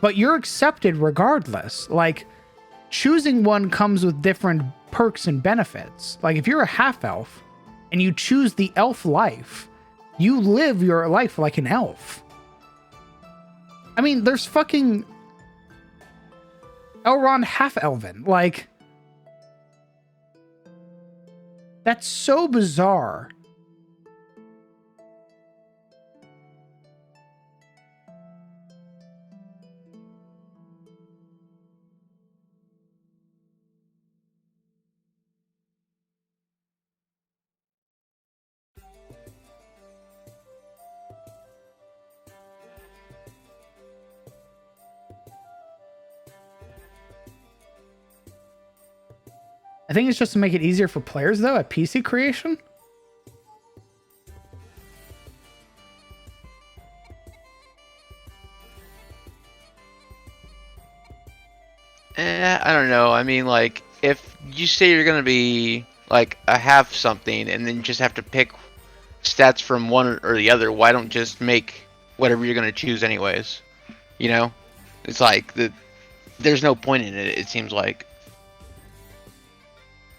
but you're accepted regardless. Like, choosing one comes with different perks and benefits. Like, if you're a half elf and you choose the elf life, you live your life like an elf. I mean, there's fucking Elrond half elven. Like, that's so bizarre. I think it's just to make it easier for players, though, at PC creation. I don't know. I mean, like, if you say you're gonna be like a half something, and then just have to pick stats from one or the other, why don't just make whatever you're gonna choose anyways? You know, it's like there's no point in it. It seems like,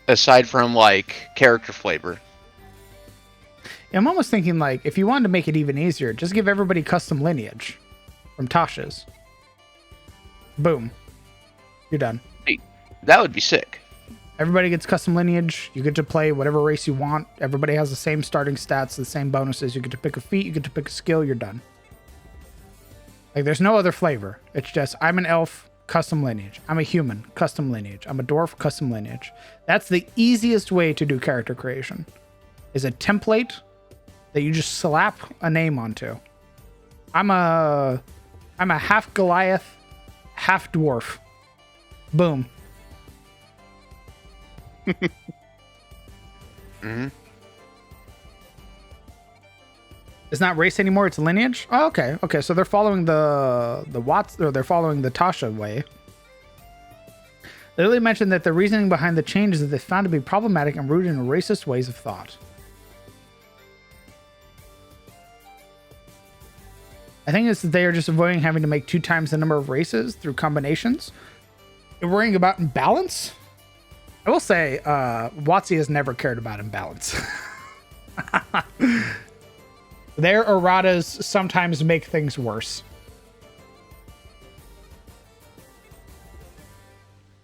aside from like character flavor. I'm almost thinking, like, if you wanted to make it even easier, just give everybody custom lineage from Tasha's. Boom. You're done. That would be sick. Everybody gets custom lineage. You get to play whatever race you want. Everybody has the same starting stats, the same bonuses. You get to pick a feat. You get to pick a skill. You're done. Like, there's no other flavor. It's just, I'm an elf, custom lineage. I'm a human, custom lineage. I'm a dwarf, custom lineage. That's the easiest way to do character creation, is a template that you just slap a name onto. I'm a half Goliath, half dwarf. Boom. Mm-hmm. It's not race anymore, it's lineage? Oh, okay. Okay, so they're following the Watts, or they're following the Tasha way. They really mentioned that the reasoning behind the change is that they found to be problematic and rooted in racist ways of thought. I think it's that they are just avoiding having to make 2 times the number of races through combinations. They're worrying about imbalance. I will say, WotC has never cared about imbalance. Their erratas sometimes make things worse.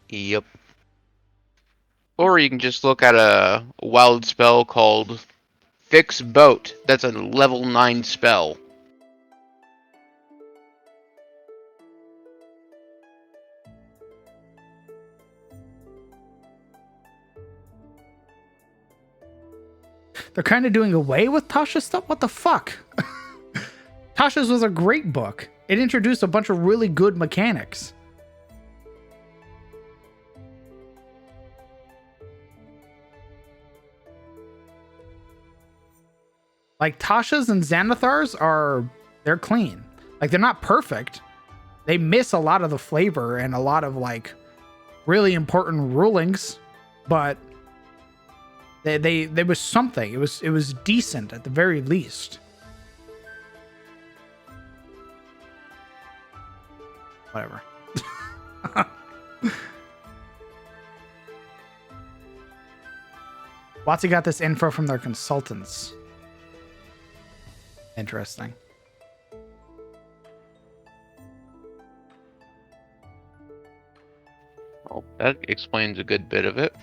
Yep. Or you can just look at a wild spell called Fix Boat. That's a level 9 spell. They're kind of doing away with Tasha's stuff. What the fuck? Tasha's was a great book. It introduced a bunch of really good mechanics. Like Tasha's and Xanathar's they're clean. Like they're not perfect. They miss a lot of the flavor and a lot of like really important rulings, but there was something. It was decent at the very least. Whatever. WotC got this info from their consultants. Interesting. Well, that explains a good bit of it.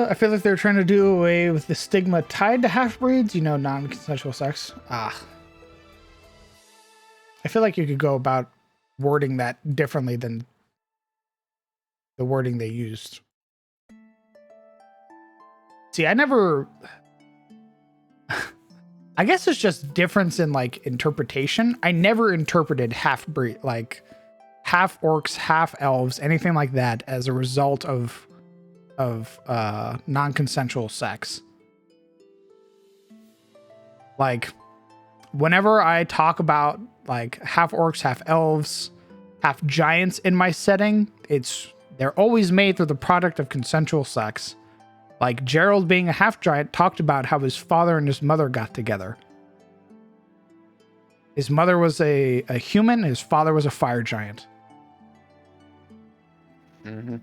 I feel like they're trying to do away with the stigma tied to half-breeds, non-consensual sex. I feel like you could go about wording that differently than the wording they used. See, I guess it's just difference in like interpretation. I never interpreted half-breed, like half orcs, half elves, anything like that as a result of non-consensual sex. Like whenever I talk about like half orcs, half elves, half giants in my setting, they're always made through the product of consensual sex. Like Gerald, being a half giant, talked about how his father and his mother got together. His mother was a human, his father was a fire giant. Mm-hmm.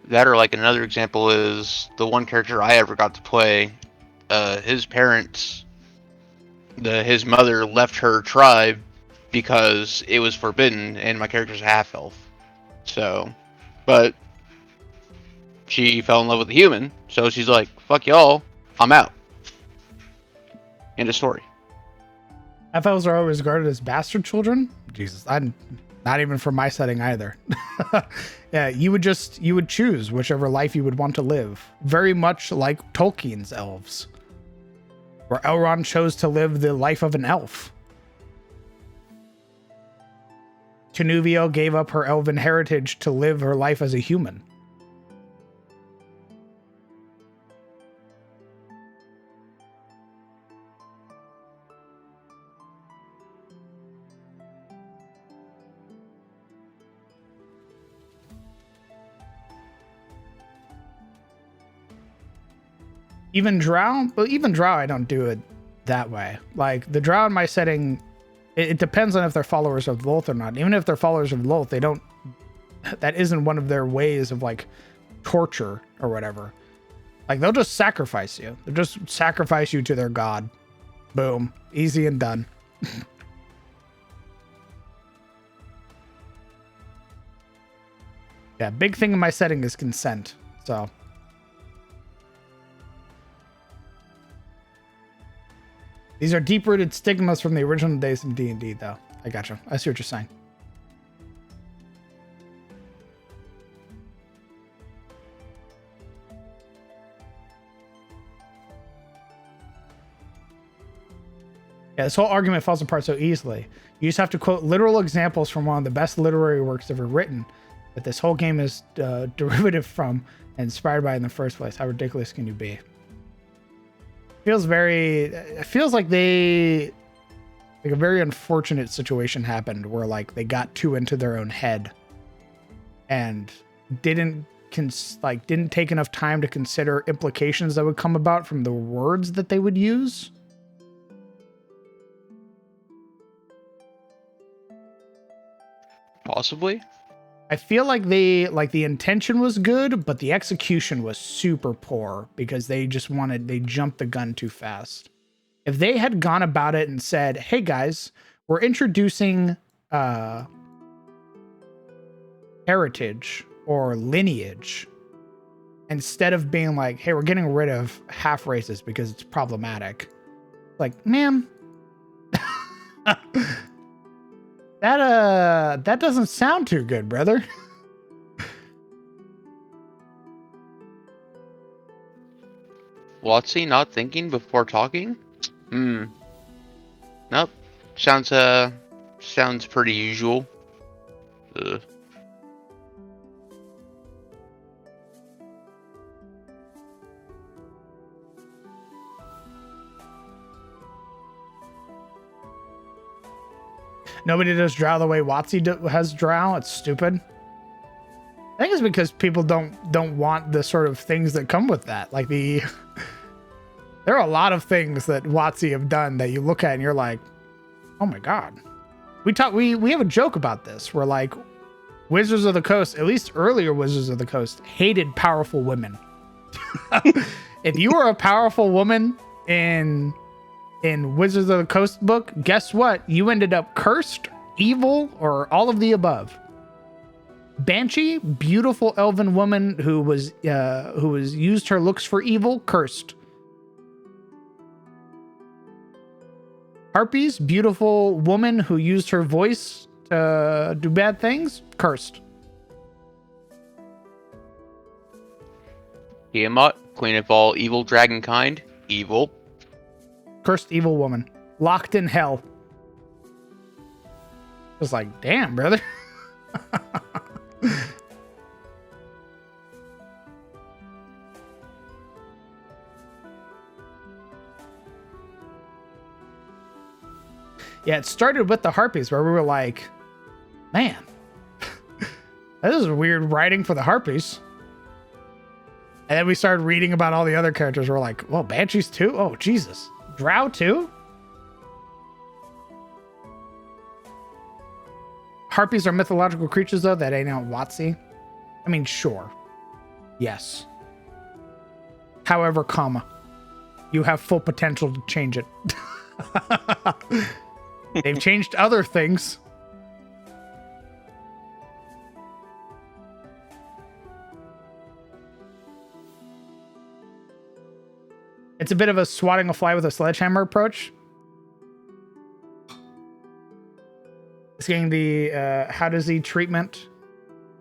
That, or like another example is the one character I ever got to play. His parents, his mother left her tribe because it was forbidden, and my character's a half elf. So, but she fell in love with a human, so she's like, "Fuck y'all, I'm out." End of story. Half elves are always regarded as bastard children. Jesus, I'm not even for my setting either. Yeah, you would choose whichever life you would want to live. Very much like Tolkien's elves, where Elrond chose to live the life of an elf. Canuvio gave up her elven heritage to live her life as a human. Even drow, but even drow, I don't do it that way. Like the drow in my setting, it depends on if they're followers of Lolth or not. Even if they're followers of Lolth, they don't. That isn't one of their ways of like torture or whatever. Like they'll just sacrifice you. They'll just sacrifice you to their god. Boom, easy and done. Yeah, big thing in my setting is consent. So. These are deep-rooted stigmas from the original days of D&D, though. I gotcha. I see what you're saying. Yeah, this whole argument falls apart so easily. You just have to quote literal examples from one of the best literary works ever written that this whole game is derivative from and inspired by in the first place. How ridiculous can you be? It feels like a very unfortunate situation happened where like they got too into their own head and didn't take enough time to consider implications that would come about from the words that they would use. Possibly. I feel like the intention was good, but the execution was super poor because they jumped the gun too fast. If they had gone about it and said, "Hey guys, we're introducing heritage or lineage," instead of being like, "Hey, we're getting rid of half races because it's problematic." Like, man, that doesn't sound too good, brother. Watsy not thinking before talking? Nope. Sounds pretty usual. Ugh. Nobody does drow the way Watsy has drow. It's stupid. I think it's because people don't want the sort of things that come with that. Like there are a lot of things that Watsy have done that you look at and you're like, oh my god. We have a joke about this where like Wizards of the Coast, at least earlier Wizards of the Coast, hated powerful women. If you were a powerful woman in Wizards of the Coast book, guess what? You ended up cursed, evil, or all of the above. Banshee, beautiful elven woman who was used her looks for evil, cursed. Harpies, beautiful woman who used her voice to do bad things, cursed. Tiamat, queen of all evil dragon kind, evil. Cursed evil woman. Locked in hell. It's like, damn, brother. Yeah, it started with the Harpies where we were like, man, this is weird writing for the Harpies. And then we started reading about all the other characters. We're like, well, Banshees too? Oh, Jesus. Drow too? Harpies are mythological creatures, though, that ain't out Watsy. I mean, sure. Yes. However, comma, you have full potential to change it. They've changed other things. It's a bit of a swatting a fly with a sledgehammer approach. It's getting the how does he treatment.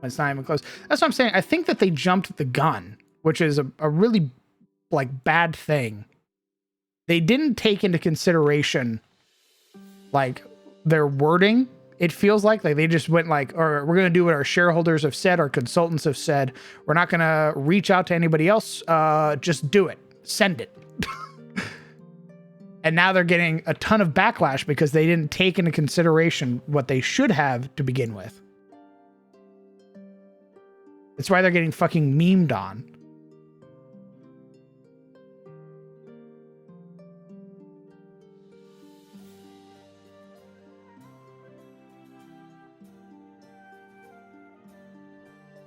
It's not even close. That's what I'm saying. I think that they jumped the gun, which is a really like bad thing. They didn't take into consideration like their wording. It feels like they just went like, or we're going to do what our shareholders have said, our consultants have said. We're not going to reach out to anybody else. Just do it. Send it. And now they're getting a ton of backlash because they didn't take into consideration what they should have to begin with. That's why they're getting fucking memed on.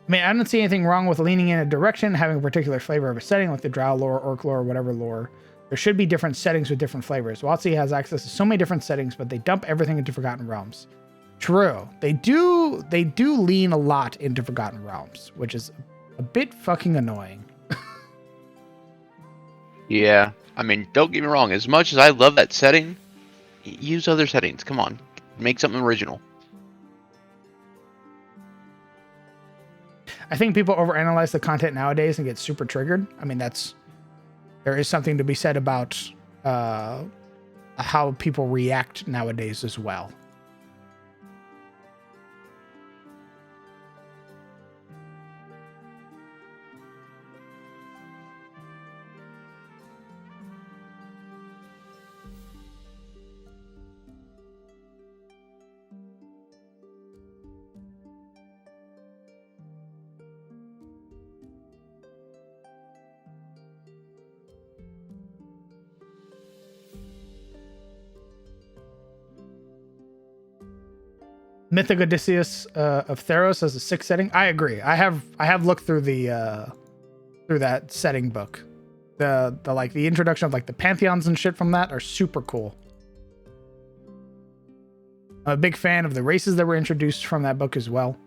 I mean, I don't see anything wrong with leaning in a direction, having a particular flavor of a setting, like the Drow lore, Orc lore, whatever lore. There should be different settings with different flavors. WotC has access to so many different settings, but they dump everything into Forgotten Realms. True. They do lean a lot into Forgotten Realms, which is a bit fucking annoying. Yeah, I mean, don't get me wrong. As much as I love that setting, use other settings. Come on, make something original. I think people overanalyze the content nowadays and get super triggered. I mean, there is something to be said about how people react nowadays as well. Mythic Odysseus of Theros as a 6 setting. I agree. I have looked through the through that setting book. The like the introduction of like the pantheons and shit from that are super cool. I'm a big fan of the races that were introduced from that book as well.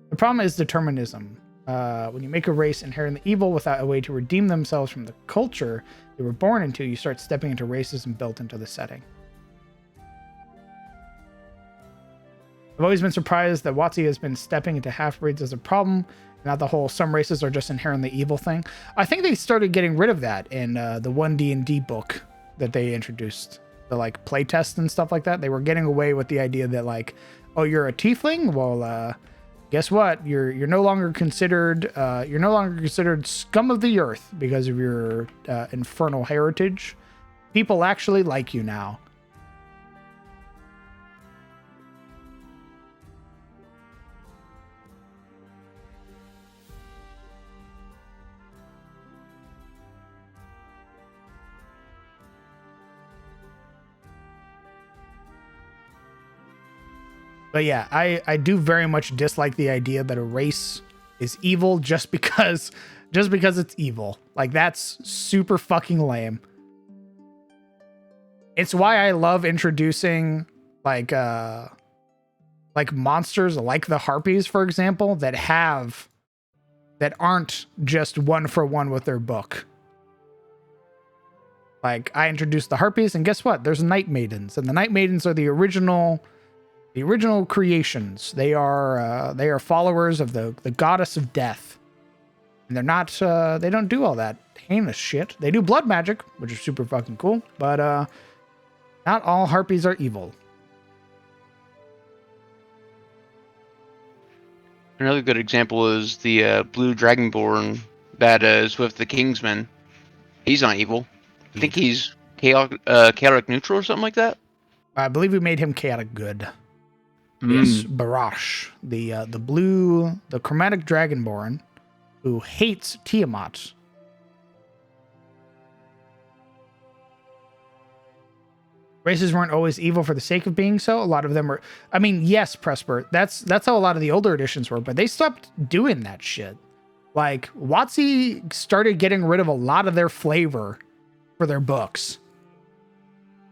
The problem is determinism. When you make a race inherently evil without a way to redeem themselves from the culture they were born into, you start stepping into racism built into the setting. I've always been surprised that WotC has been stepping into half-breeds as a problem, not the whole some races are just inherently evil thing. I think they started getting rid of that in the 1D&D book that they introduced. The like playtest and stuff like that. They were getting away with the idea that like, oh, you're a tiefling? Well, guess what? You're no longer considered scum of the earth because of your infernal heritage. People actually like you now. But yeah, I do very much dislike the idea that a race is evil just because it's evil. Like, that's super fucking lame. It's why I love introducing like monsters like the harpies, for example, that aren't just one for one with their book. Like, I introduced the harpies, and guess what? There's night maidens, and the night maidens are the original creations. They are followers of the goddess of death, and they're not they don't do all that heinous shit. They do blood magic, which is super fucking cool, but not all harpies are evil. Another good example is the blue dragonborn that is with the Kingsman. He's not evil. I think he's chaotic neutral or something like that. I believe we made him chaotic good. Mm. Yes, Barash, the chromatic dragonborn who hates Tiamat. Races weren't always evil for the sake of being so. A lot of them were. I mean, yes, Presper. That's how a lot of the older editions were, but they stopped doing that shit. Like, WotC started getting rid of a lot of their flavor for their books.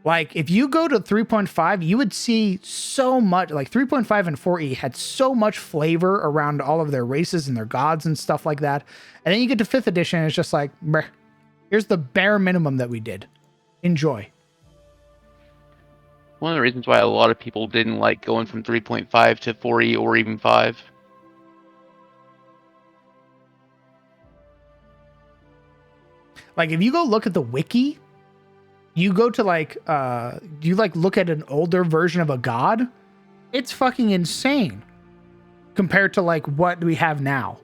Like, if you go to 3.5, you would see so much. Like, 3.5 and 4E had so much flavor around all of their races and their gods and stuff like that. And then you get to 5th edition, and it's just like, breh, here's the bare minimum that we did. Enjoy. One of the reasons why a lot of people didn't like going from 3.5 to 4E or even 5. Like, if you go look at the wiki, you go to like, you like look at an older version of a god, it's fucking insane compared to like what we have now.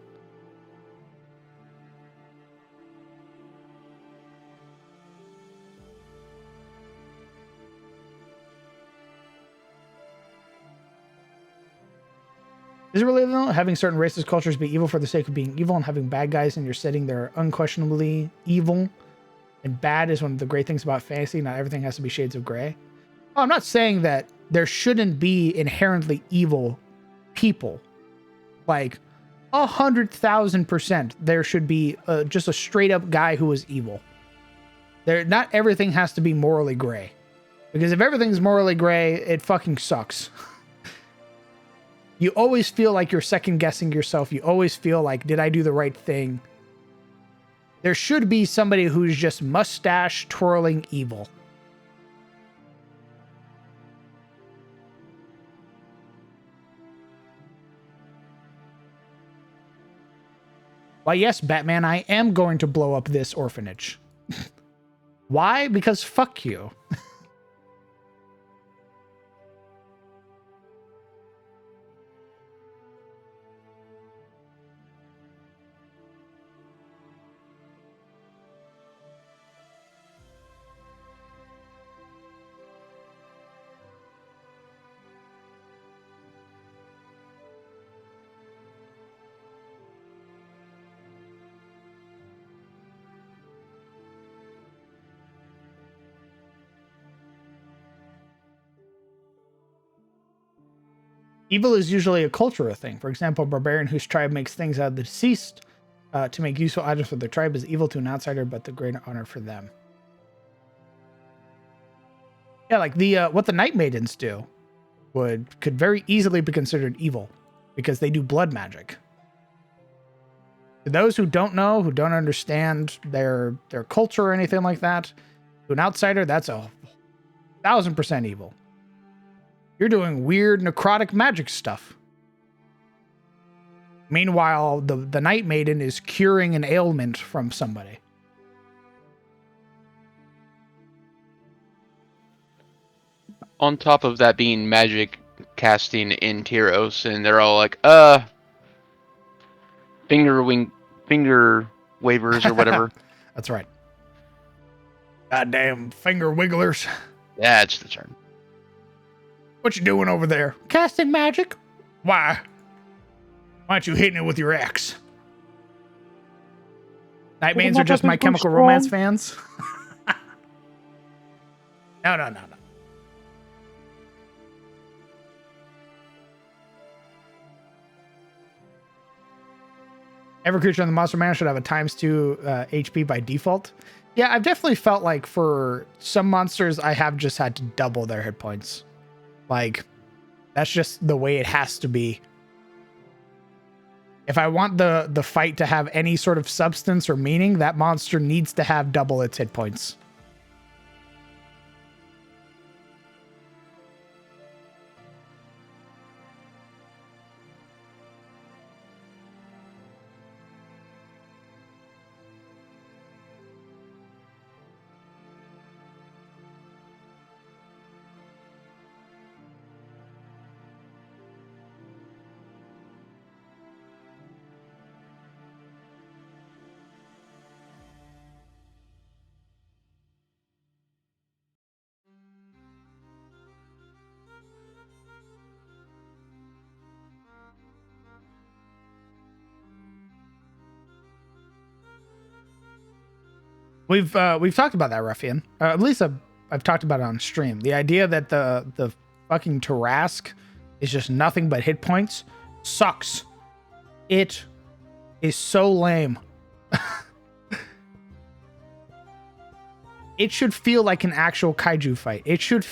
Is it really though? Having certain racist cultures be evil for the sake of being evil and having bad guys in your setting that are unquestionably evil and bad is one of the great things about fantasy. Not everything has to be shades of gray. Oh, I'm not saying that there shouldn't be inherently evil people. Like 100,000%, there should be just a straight up guy who is evil. Not everything has to be morally gray, because if everything's morally gray, it fucking sucks. You always feel like you're second guessing yourself. You always feel like, did I do the right thing? There should be somebody who's just mustache twirling evil. Why, yes, Batman, I am going to blow up this orphanage. Why? Because fuck you. Evil is usually a cultural thing. For example, a barbarian whose tribe makes things out of the deceased to make useful items for their tribe is evil to an outsider, but the great honor for them. Yeah, like the what the Night Maidens do could very easily be considered evil because they do blood magic. To those who don't know, who don't understand their culture or anything like that, to an outsider, that's 1,000% evil. You're doing weird necrotic magic stuff. Meanwhile, the Night Maiden is curing an ailment from somebody. On top of that being magic casting in Tyros, and they're all like, finger wavers or whatever. That's right. Goddamn finger wigglers. That's the term. What you doing over there? Casting magic? Why? Why aren't you hitting it with your axe? Night Maidens are just My Chemical Romance fans? No. Every creature in the monster manual should have a ×2 HP by default. Yeah, I've definitely felt like for some monsters, I have just had to double their hit points. Like, that's just the way it has to be. If I want the fight to have any sort of substance or meaning, that monster needs to have double its hit points. We've talked about that, Ruffian. At least I've talked about it on stream. The idea that the fucking Tarask is just nothing but hit points sucks. It is so lame. It should feel like an actual kaiju fight. It should